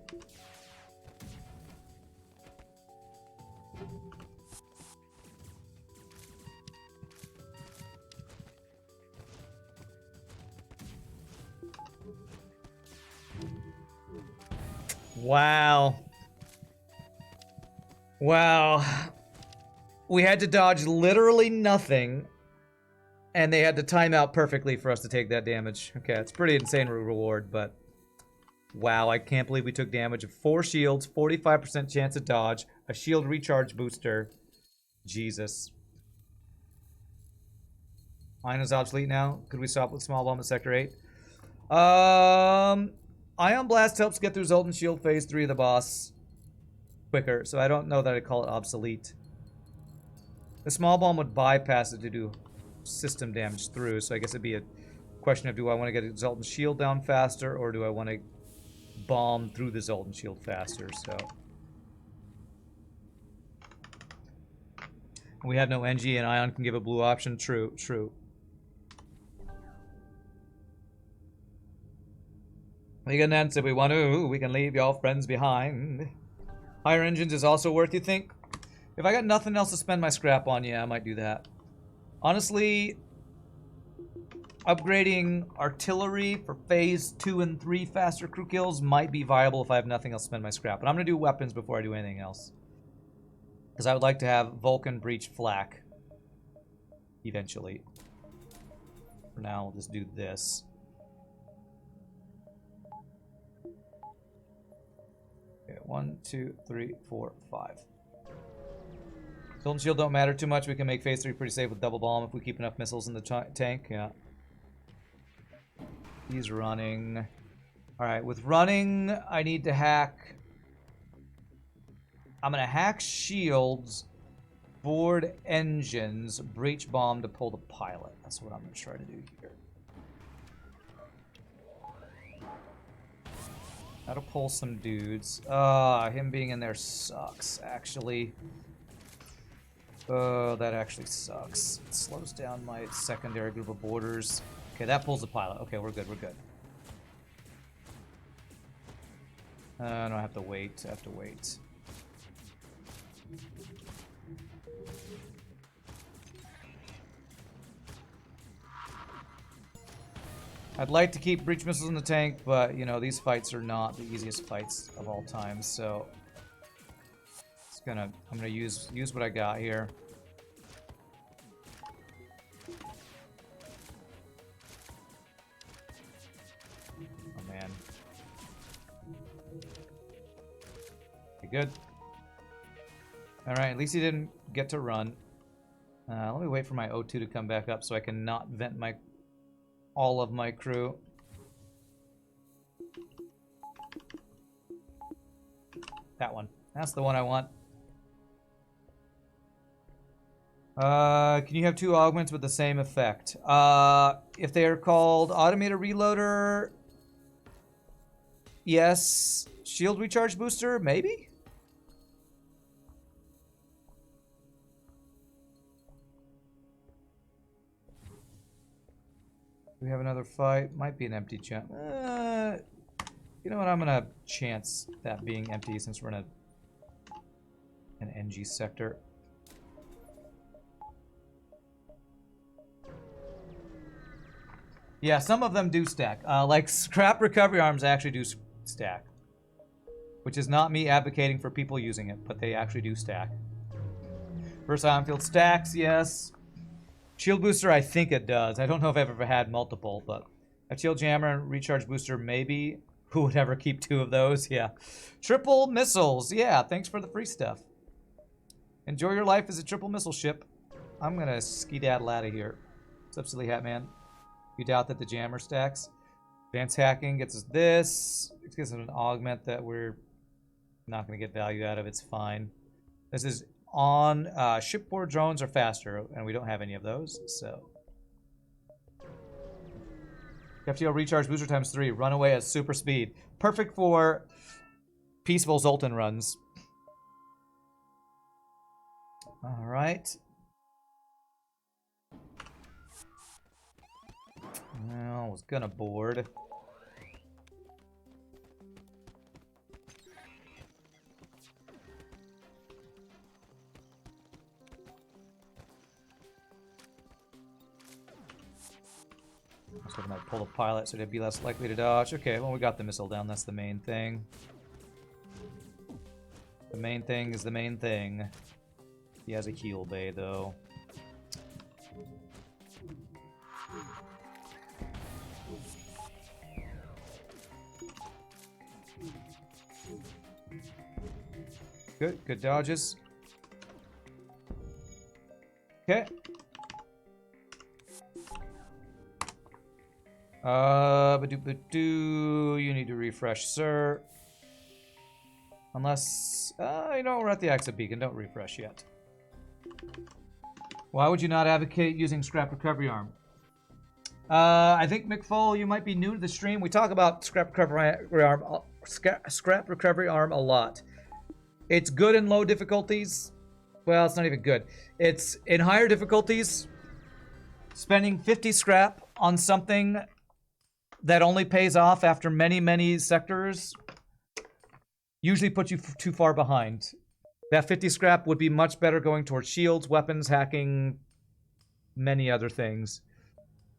Wow. Wow. We had to dodge literally nothing, and they had to time out perfectly for us to take that damage. Okay, it's pretty insane reward, but wow, I can't believe we took damage of 4 shields, 45% chance to dodge, a shield recharge booster. Jesus. Ion is obsolete now. Could we stop with small bomb at Sector 8? Ion Blast helps get through Zoltan Shield Phase 3 of the boss quicker, so I don't know that I'd call it obsolete. The small bomb would bypass it to do system damage through, so I guess it'd be a question of do I want to get Zoltan Shield down faster, or do I want to bomb through the Zoltan Shield faster, so... We have no NG, and Ion can give a blue option. True, true. We can answer if we want to. We can leave your friends behind. Higher engines is also worth, you think? If I got nothing else to spend my scrap on, yeah, I might do that. Honestly, upgrading artillery for phase 2 and 3 faster crew kills might be viable if I have nothing else to spend my scrap. But I'm going to do weapons before I do anything else. Because I would like to have Vulcan Breach Flak eventually. For now, we'll just do this. Okay, 1, 2, 3, 4, 5. Zoltan shield don't matter too much. We can make phase 3 pretty safe with double bomb if we keep enough missiles in the tank. Yeah. He's running. Alright, with running, I need to hack. I'm going to hack shields, board engines, breach bomb to pull the pilot. That's what I'm going to try to do here. That'll pull some dudes. Him being in there sucks, actually. Oh, that actually sucks. It slows down my secondary group of boarders. Okay, that pulls the pilot. Okay, we're good, we're good. No, I have to wait. I have to wait. I'd like to keep breach missiles in the tank, but, you know, these fights are not the easiest fights of all time, so... I'm gonna use what I got here. Oh, man. Okay, good. Alright, at least he didn't get to run. Let me wait for my O2 to come back up so I can not vent all of my crew. That one. That's the one I want. Can you have 2 augments with the same effect? If they are called automated reloader, yes. Shield recharge booster, maybe? We have another fight. Might be an empty chance. You know what? I'm gonna chance that being empty since we're in an NG sector. Yeah, some of them do stack. Like scrap recovery arms actually do stack, which is not me advocating for people using it, but they actually do stack. First ion field stacks, yes. Shield booster, I think it does. I don't know if I've ever had multiple, but a shield jammer and recharge booster, maybe. Who would ever keep 2 of those? Yeah. Triple missiles. Yeah, thanks for the free stuff. Enjoy your life as a triple missile ship. I'm gonna skedaddle out of here. What's up, Silly Hat Man? You doubt that the jammer stacks? Advanced hacking gets us this. It gives us an augment that we're not going to get value out of. It's fine. This is on shipboard drones are faster, and we don't have any of those, so. FTL recharge booster times 3. Run away at super speed. Perfect for peaceful Zoltan runs. All right. Well, I was gonna board. I was hoping I'd pull the pilot so they'd be less likely to dodge. Okay, well, we got the missile down. That's the main thing. The main thing is the main thing. He has a heal bay, though. Good dodges. Okay. You need to refresh, sir. Unless, you know, we're at the exit beacon. Don't refresh yet. Why would you not advocate using scrap recovery arm? I think, McFole, you might be new to the stream. We talk about scrap recovery arm a lot. It's good in low difficulties. Well, it's not even good. It's in higher difficulties. Spending 50 scrap on something that only pays off after many, many sectors usually puts you too far behind. That 50 scrap would be much better going towards shields, weapons, hacking, many other things.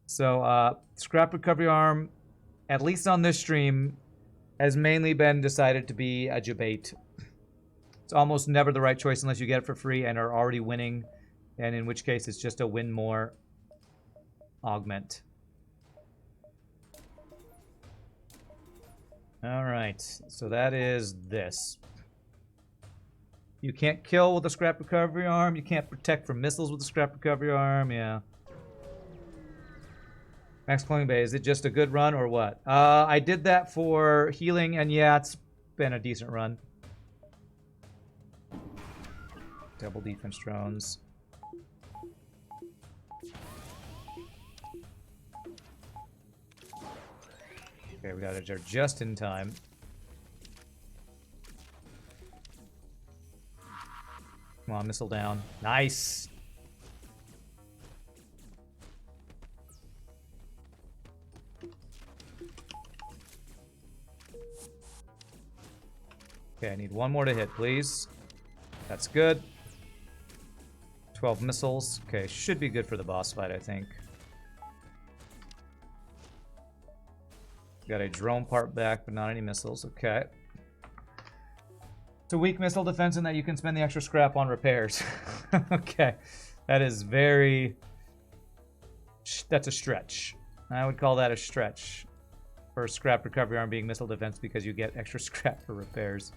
So, scrap recovery arm, at least on this stream, has mainly been decided to be a debate. It's almost never the right choice unless you get it for free and are already winning, and in which case it's just a win more augment. All right, so that is this. You can't kill with a scrap recovery arm. You can't protect from missiles with a scrap recovery arm. Yeah. Max Cloning Bay, is it just a good run or what? I did that for healing, and yeah, it's been a decent run. Double defense drones. Okay, we got it there just in time. Come on, missile down. Nice! Okay, I need one more to hit, please. That's good. 12 missiles. Okay, should be good for the boss fight, I think. Got a drone part back, but not any missiles. Okay. It's a weak missile defense in that you can spend the extra scrap on repairs. Okay. That is very... That's a stretch. I would call that a stretch. For scrap recovery arm being missile defense because you get extra scrap for repairs.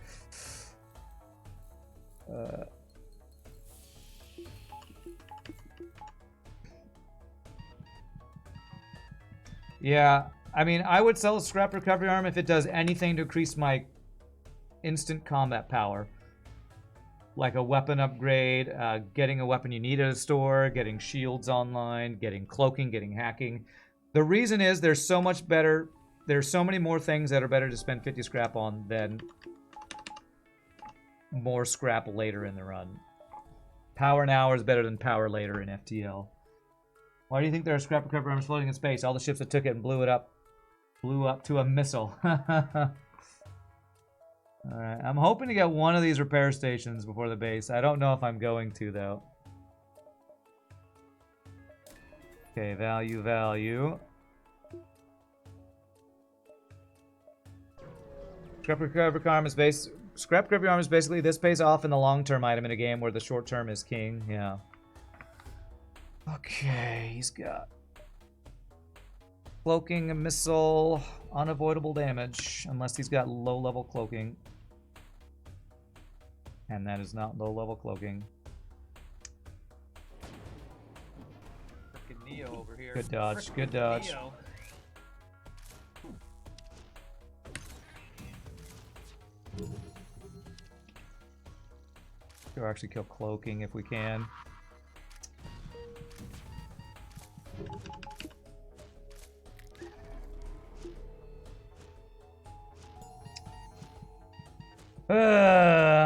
Yeah, I mean, I would sell a scrap recovery arm if it does anything to increase my instant combat power. Like a weapon upgrade, getting a weapon you need at a store, getting shields online, getting cloaking, getting hacking. The reason is there's so much better... There's so many more things that are better to spend 50 scrap on than more scrap later in the run. Power now is better than power later in FTL. Why do you think there are scrap recovery arms floating in space? All the ships that took it and blew it up. Blew up to a missile. Alright, I'm hoping to get one of these repair stations before the base. I don't know if I'm going to, though. Okay, value. Scrap recovery arm is basically this pays off in the long-term item in a game where the short-term is king. Yeah. Okay, he's got cloaking, a missile, unavoidable damage, unless he's got low-level cloaking. And that is not low-level cloaking. Frickin' Neo over here. Good dodge, good Frickin' dodge. Neo. Or actually kill cloaking if we can.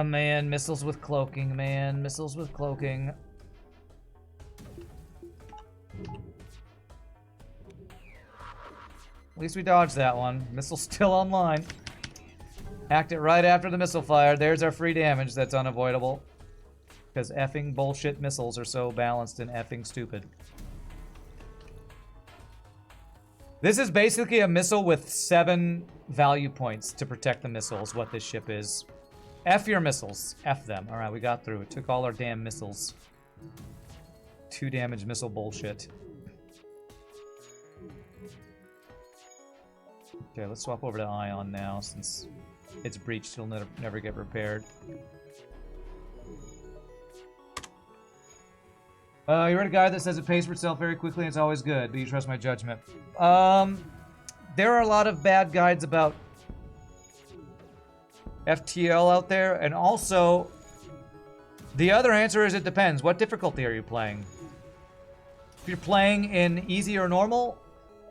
Man, missiles with cloaking, man. Missiles with cloaking. At least we dodged that one. Missile's still online. Hacked it right after the missile fire. There's our free damage that's unavoidable. Because effing bullshit missiles are so balanced and effing stupid. This is basically a missile with 7 value points to protect the missiles, what this ship is. F your missiles. F them. Alright, we got through. It took all our damn missiles. 2 damage missile bullshit. Okay, let's swap over to Ion now, since it's breached. It'll never get repaired. You read a guide that says it pays for itself very quickly and it's always good. Do you trust my judgment? There are a lot of bad guides about FTL out there, and also the other answer is it depends. What difficulty are you playing? If you're playing in easy or normal,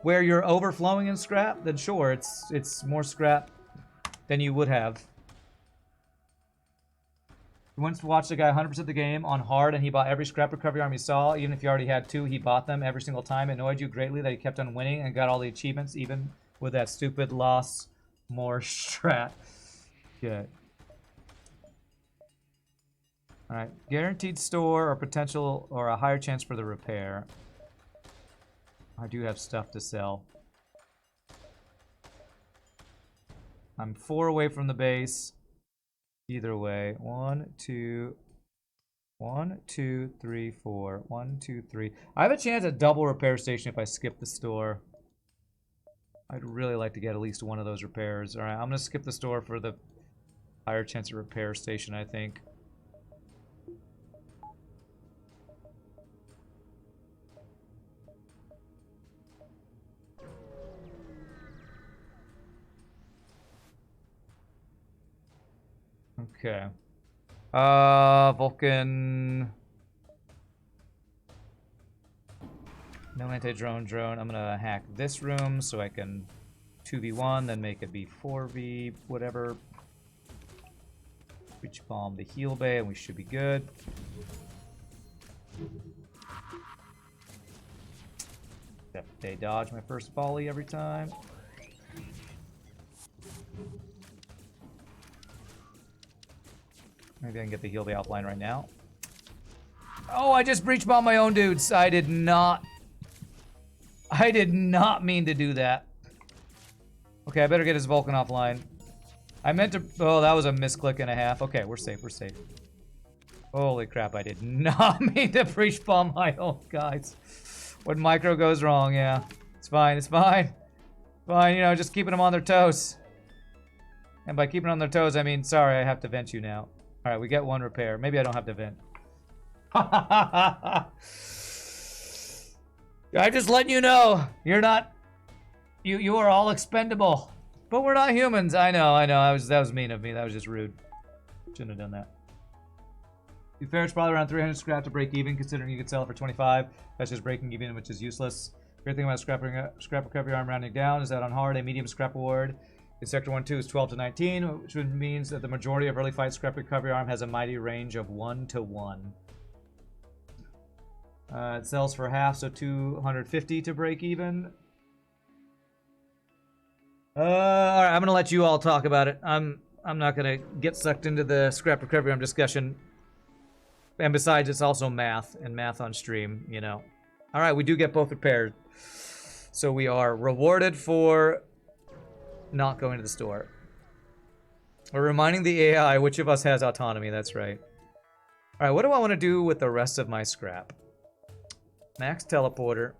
where you're overflowing in scrap, then sure, it's more scrap than you would have. We once watched a guy 100% the game on hard, and he bought every scrap recovery arm he saw. Even if you already had 2, he bought them every single time. It annoyed you greatly that he kept on winning and got all the achievements, even with that stupid loss more strat. Good. Alright, guaranteed store or potential or a higher chance for the repair. I do have stuff to sell. I'm 4 away from the base. Either way. 1, 2, 3, 4. 1, 2, 3. I have a chance at double repair station if I skip the store. I'd really like to get at least one of those repairs. Alright, I'm gonna skip the store for the higher chance of repair station, I think. Okay. Vulcan. No anti-drone drone. I'm gonna hack this room so I can 2v1, then make it be 4v, whatever. Breach bomb the heal bay, and we should be good. Except they dodge my first volley every time. Maybe I can get the heal bay offline right now. Oh, I just breach bombed my own dudes. I did not mean to do that. Okay, I better get his Vulcan offline. I meant to... Oh, that was a misclick and a half. Okay, we're safe, we're safe. Holy crap, I did not mean to breach bomb my own guys. When micro goes wrong, yeah. It's fine, it's fine. Fine, you know, just keeping them on their toes. And by keeping on their toes, I mean, sorry, I have to vent you now. Alright, we get one repair. Maybe I don't have to vent. I'm just letting you know. You're not... You are all expendable. But we're not humans. I know. That was mean of me. That was just rude. Shouldn't have done that. To be fair, it's probably around 300 scrap to break even, considering you could sell it for 25. That's just breaking even, which is useless. Great thing about scrap recovery arm rounding down is that on hard, a medium scrap award in Sector 1-2 is 12 to 19, which means that the majority of early fight scrap recovery arm has a mighty range of 1 to 1. It sells for half, so 250 to break even. Alright, I'm gonna let you all talk about it. I'm not gonna get sucked into the scrap recovery arm discussion. And besides, it's also math, and math on stream, you know. Alright, we do get both repaired. So we are rewarded for not going to the store. We're reminding the AI which of us has autonomy, that's right. Alright, what do I want to do with the rest of my scrap? Max teleporter.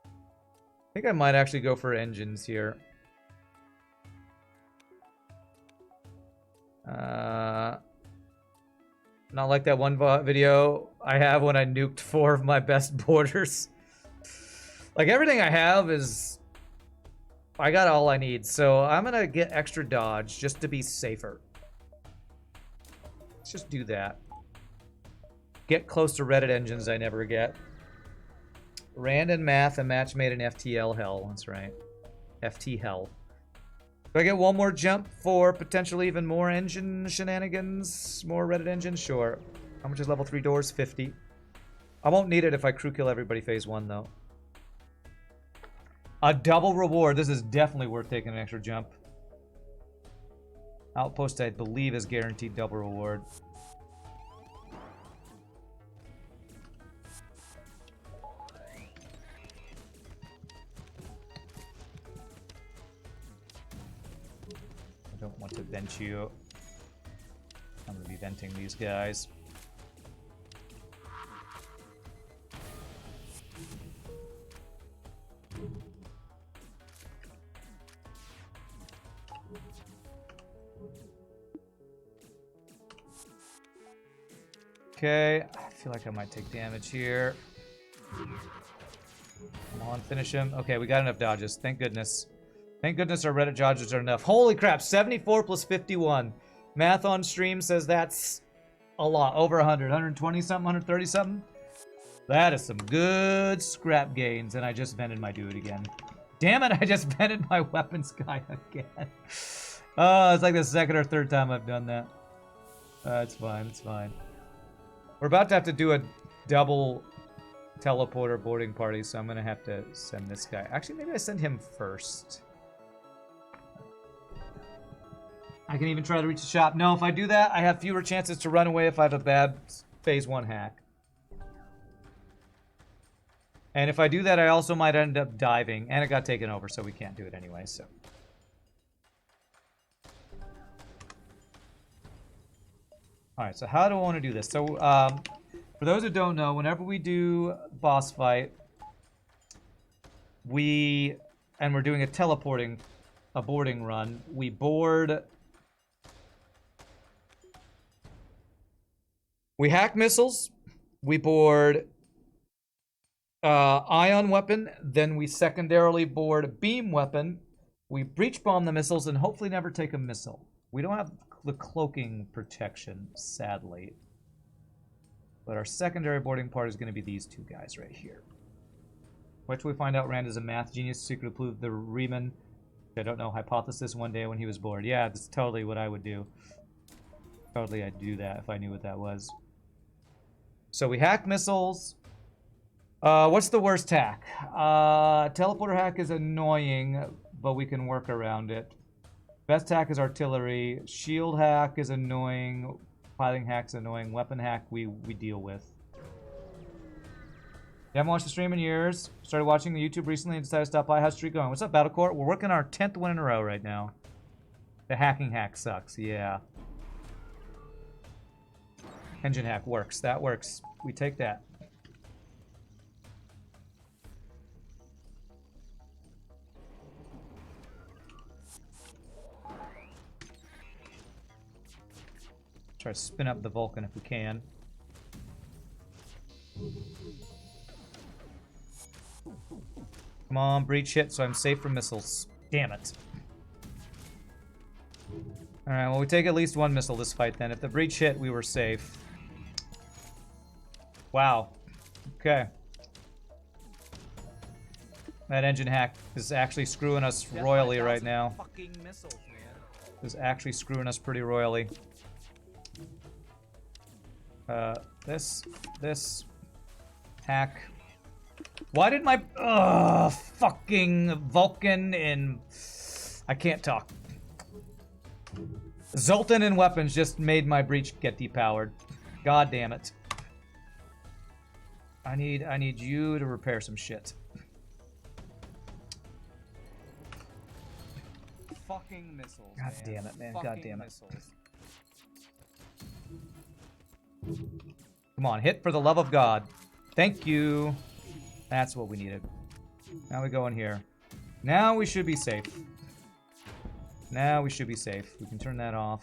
I think I might actually go for engines here. Not like that one video I have when I nuked 4 of my best boarders. Like, everything I have is... I got all I need, so I'm gonna get extra dodge just to be safer. Let's just do that. Get close to Reddit engines I never get. Rand and math, a match made in FTL hell. That's right. FT hell. Do I get one more jump for potentially even more engine shenanigans? More Reddit engines? Sure. How much is level 3 doors? 50. I won't need it if I crew kill everybody phase 1, though. A double reward. This is definitely worth taking an extra jump. Outpost, I believe, is guaranteed double reward. I don't want to vent you. I'm going to be venting these guys. Okay, I feel like I might take damage here. Come on, finish him. Okay, we got enough dodges. Thank goodness. Thank goodness our Reddit dodges are enough. Holy crap, 74 plus 51. Math on stream says that's a lot. Over 100. 120 something, 130 something. That is some good scrap gains. And I just vented my dude again. Damn it, I just vented my weapons guy again. Oh, it's like the second or third time I've done that. It's fine, it's fine. We're about to have to do a double teleporter boarding party, so I'm going to have to send this guy. Actually, maybe I send him first. I can even try to reach the shop. No, if I do that, I have fewer chances to run away if I have a bad phase 1 hack. And if I do that, I also might end up diving. And it got taken over, so we can't do it anyway, so... Alright, so how do I want to do this? So, for those who don't know, whenever we do boss fight, we're doing a boarding run, we board... We hack missiles, we board ion weapon, then we secondarily board beam weapon, we breach bomb the missiles, and hopefully never take a missile. We don't have the cloaking protection, sadly. But our secondary boarding part is going to be these two guys right here. Which we find out Rand is a math genius, secretly proved the Riemann, I don't know, hypothesis one day when he was bored. Yeah, that's totally what I would do. Totally I'd do that if I knew what that was. So we hack missiles. What's the worst hack? Teleporter hack is annoying, but we can work around it. Best hack is artillery. Shield hack is annoying. Piloting hack's annoying. Weapon hack we deal with. You haven't watched the stream in years. Started watching the YouTube recently and decided to stop by. How's the streak going? What's up, Battlecore? We're working our 10th win in a row right now. The hacking hack sucks, yeah. Engine hack works. That works. We take that. Try to spin up the Vulcan if we can. Come on, breach hit so I'm safe from missiles. Damn it. Alright, well we take at least one missile this fight then. If the breach hit, we were safe. Wow. Okay. That engine hack is actually screwing us royally right now. Fucking missiles, man. Is actually screwing us pretty royally. This hack. Why did my fucking Vulcan in I can't talk. Zoltan and weapons just made my breach get depowered. God damn it. I need you to repair some shit. Fucking missiles. God damn it, man. God damn it. Missiles. Come on, hit for the love of God. Thank you. That's what we needed. Now we go in here. Now we should be safe. Now we should be safe. We can turn that off.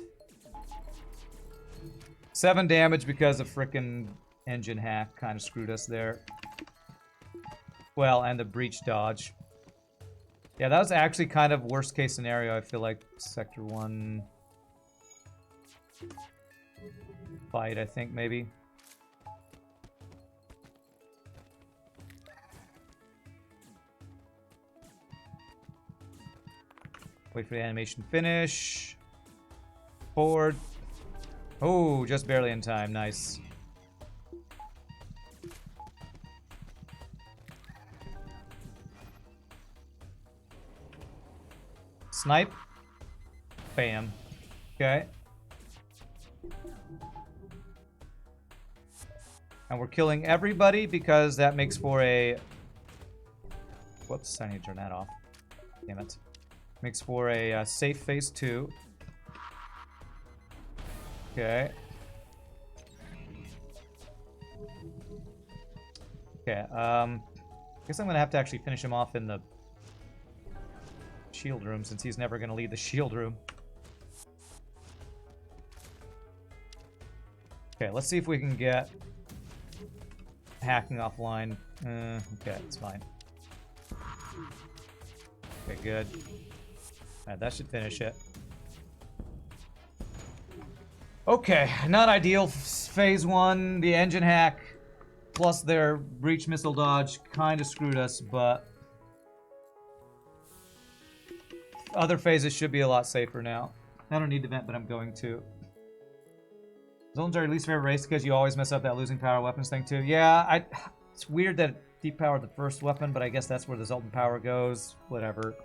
7 damage because of frickin' engine hack kind of screwed us there. Well, and the breach dodge. Yeah, that was actually kind of worst case scenario. I feel like Sector 1 fight, I think, maybe. Wait for the animation finish. Forward. Oh, just barely in time. Nice. Snipe. Bam. Okay. And we're killing everybody because that makes for a... Whoops, I need to turn that off. Damn it. Makes for a safe phase 2. Okay. Okay, guess I'm gonna have to actually finish him off in the shield room since he's never gonna leave the shield room. Okay, let's see if we can get hacking offline. Okay, it's fine. Okay, good. Alright, that should finish it. Okay, not ideal. Phase 1, the engine hack, plus their breach missile dodge kind of screwed us, but other phases should be a lot safer now. I don't need to vent, but I'm going to. Zone's our least favorite race because you always mess up that losing power weapons thing too. Yeah, it's weird that it depowered the first weapon, but I guess that's where the Zoltan power goes. Whatever.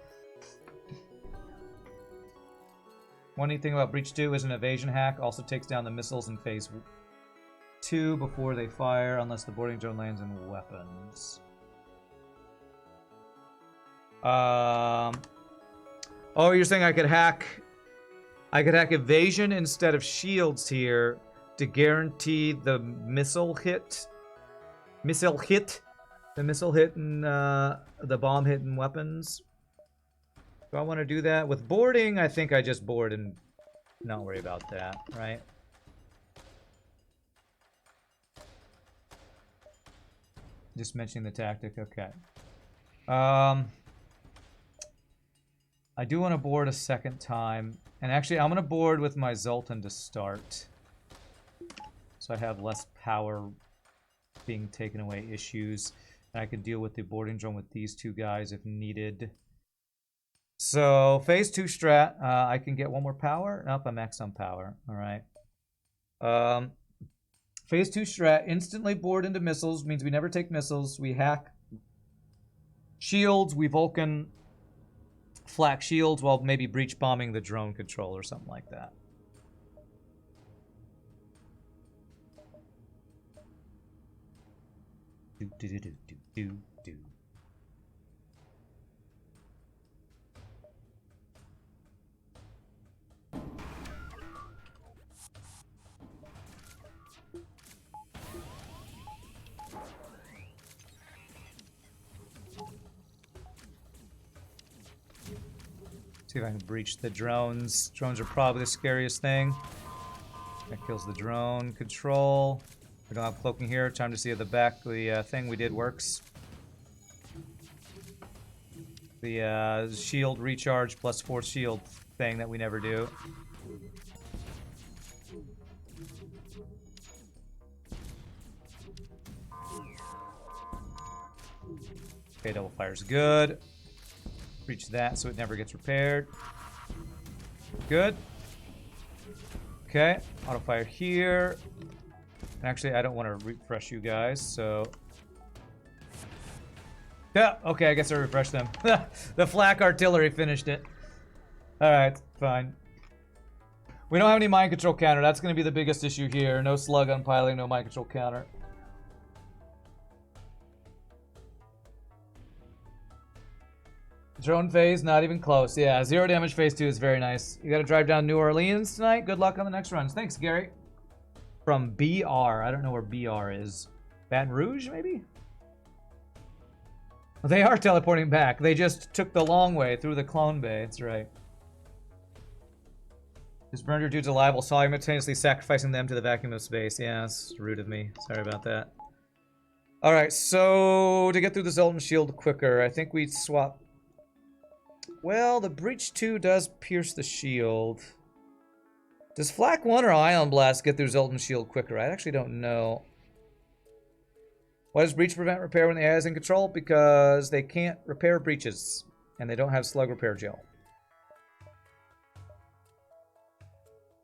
One neat thing about Breach 2 is an evasion hack. Also takes down the missiles in phase 2 before they fire, unless the boarding zone lands in weapons. Oh, you're saying I could hack evasion instead of shields here to guarantee the missile hit? The missile hit and the bomb hit and weapons? Do I want to do that? With boarding, I think I just board and not worry about that, right? Just mentioning the tactic, okay. I do want to board a second time. And actually, I'm going to board with my Zoltan to start. So I have less power being taken away issues. And I can deal with the boarding drone with these two guys if needed. So, phase 2 strat. I can get one more power. Nope, I'm maxed on power. Alright. Phase 2 strat. Instantly board into missiles. Means we never take missiles. We hack shields. We Vulcan flak shields while maybe breach bombing the drone control or something like that. Do do do do do do do. See if I can breach the drones. Drones are probably the scariest thing. That kills the drone control. We don't have cloaking here. Time to see if the back the thing we did works. The shield recharge plus force shield thing that we never do. Okay, double fire's good. Breach that so it never gets repaired. Good. Okay, auto fire here. Actually, I don't want to refresh you guys, so... Yeah, okay, I guess I refreshed them. The flak artillery finished it. Alright, fine. We don't have any mind control counter. That's going to be the biggest issue here. No slug unpiling, no mind control counter. Drone phase, not even close. Yeah, 0 damage phase 2 is very nice. You gotta drive down New Orleans tonight. Good luck on the next runs. Thanks, Gary. From BR. I don't know where BR is. Baton Rouge, maybe? They are teleporting back. They just took the long way through the clone bay. That's right. Just burned your dudes alive while simultaneously sacrificing them to the vacuum of space. Yeah, that's rude of me. Sorry about that. Alright, so to get through the Zoltan shield quicker, I think we'd swap... Well, the Breach 2 does pierce the shield. Does Flak 1 or Ion Blast get through Zoltan's shield quicker? I actually don't know. Why does Breach prevent repair when the AI is in control? Because they can't repair breaches. And they don't have slug repair gel.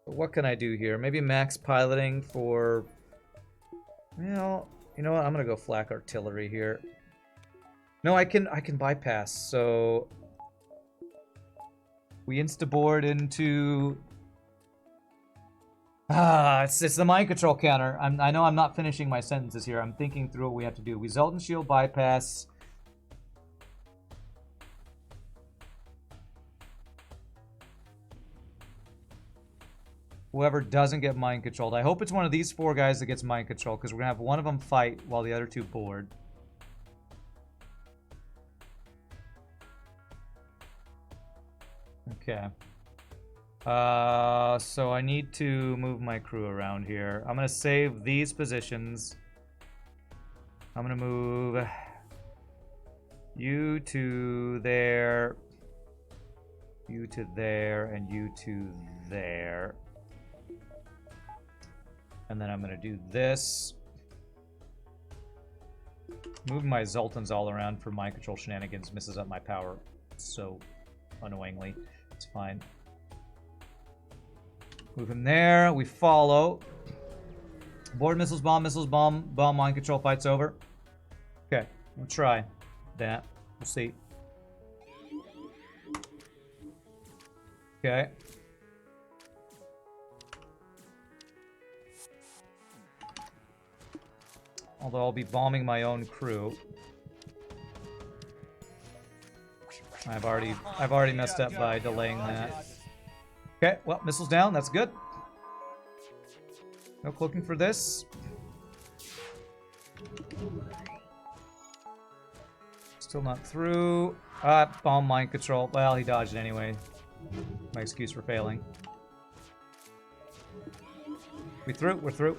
But what can I do here? Maybe max piloting for... Well, you know what? I'm going to go Flak Artillery here. No, I can bypass, so... We insta-board into... it's the mind control counter. I know I'm not finishing my sentences here. I'm thinking through what we have to do. We Zoltan shield bypass. Whoever doesn't get mind controlled. I hope it's one of these 4 guys that gets mind control, because we're going to have one of them fight while the other 2 board. Okay. So I need to move my crew around here. I'm going to save these positions. I'm going to move you to there, you to there, and you to there. And then I'm going to do this. Moving my Zoltans all around for mind control shenanigans messes up my power so annoyingly. It's fine. Move him there. We follow. Board missiles, bomb, mind control, fight's over. Okay, we'll try that. We'll see. Okay. Although I'll be bombing my own crew. I've already messed up by delaying that. Okay, well, missiles down, that's good. No cloaking for this. Still not through. Bomb mind control. Well, he dodged it anyway. My excuse for failing. We through? We're through.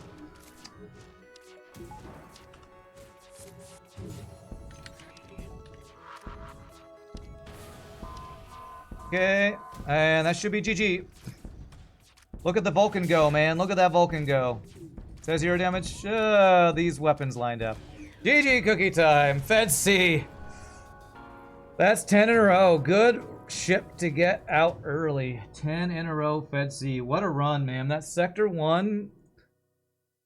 Okay, and that should be GG. Look at the Vulcan go, man. Look at that Vulcan go. Says 0 damage. These weapons lined up. GG cookie time. Fed C. That's 10 in a row. Good ship to get out early. 10 in a row, Fed C. What a run, man. That Sector 1.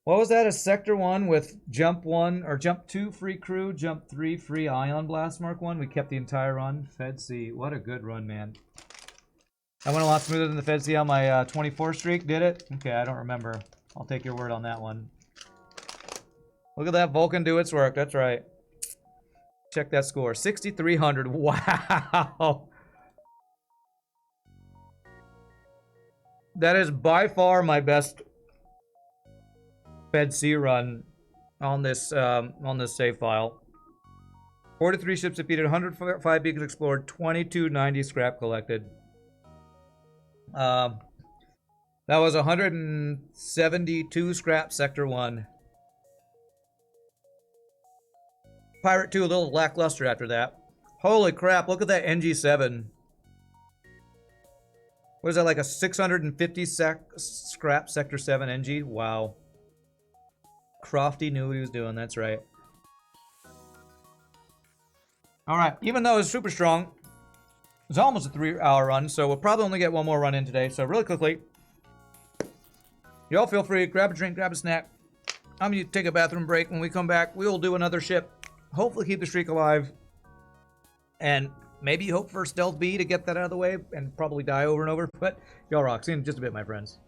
What was that? A Sector 1 with Jump 1, or Jump 2 free crew, Jump 3 free Ion Blast Mark 1. We kept the entire run. Fed C. What a good run, man. I went a lot smoother than the Fed C on my 24 streak, did it? Okay, I don't remember. I'll take your word on that one. Look at that Vulcan do its work. That's right. Check that score. 6,300. Wow. That is by far my best Fed C run on this save file. 43 ships defeated, 105 beacons explored, 2290 scrap collected. That was 172 scrap Sector 1. Pirate 2 a little lackluster after that. Holy crap, look at that NG7. What is that, like a 650 scrap Sector 7 NG? Wow. Crofty knew what he was doing, that's right. Alright, even though it's super strong, it's almost a 3-hour run, so we'll probably only get one more run in today. So really quickly, y'all feel free, grab a drink, grab a snack. I'm going to take a bathroom break. When we come back, we will do another ship. Hopefully keep the streak alive. And maybe hope for Stealth B to get that out of the way and probably die over and over. But y'all rock. See you in just a bit, my friends.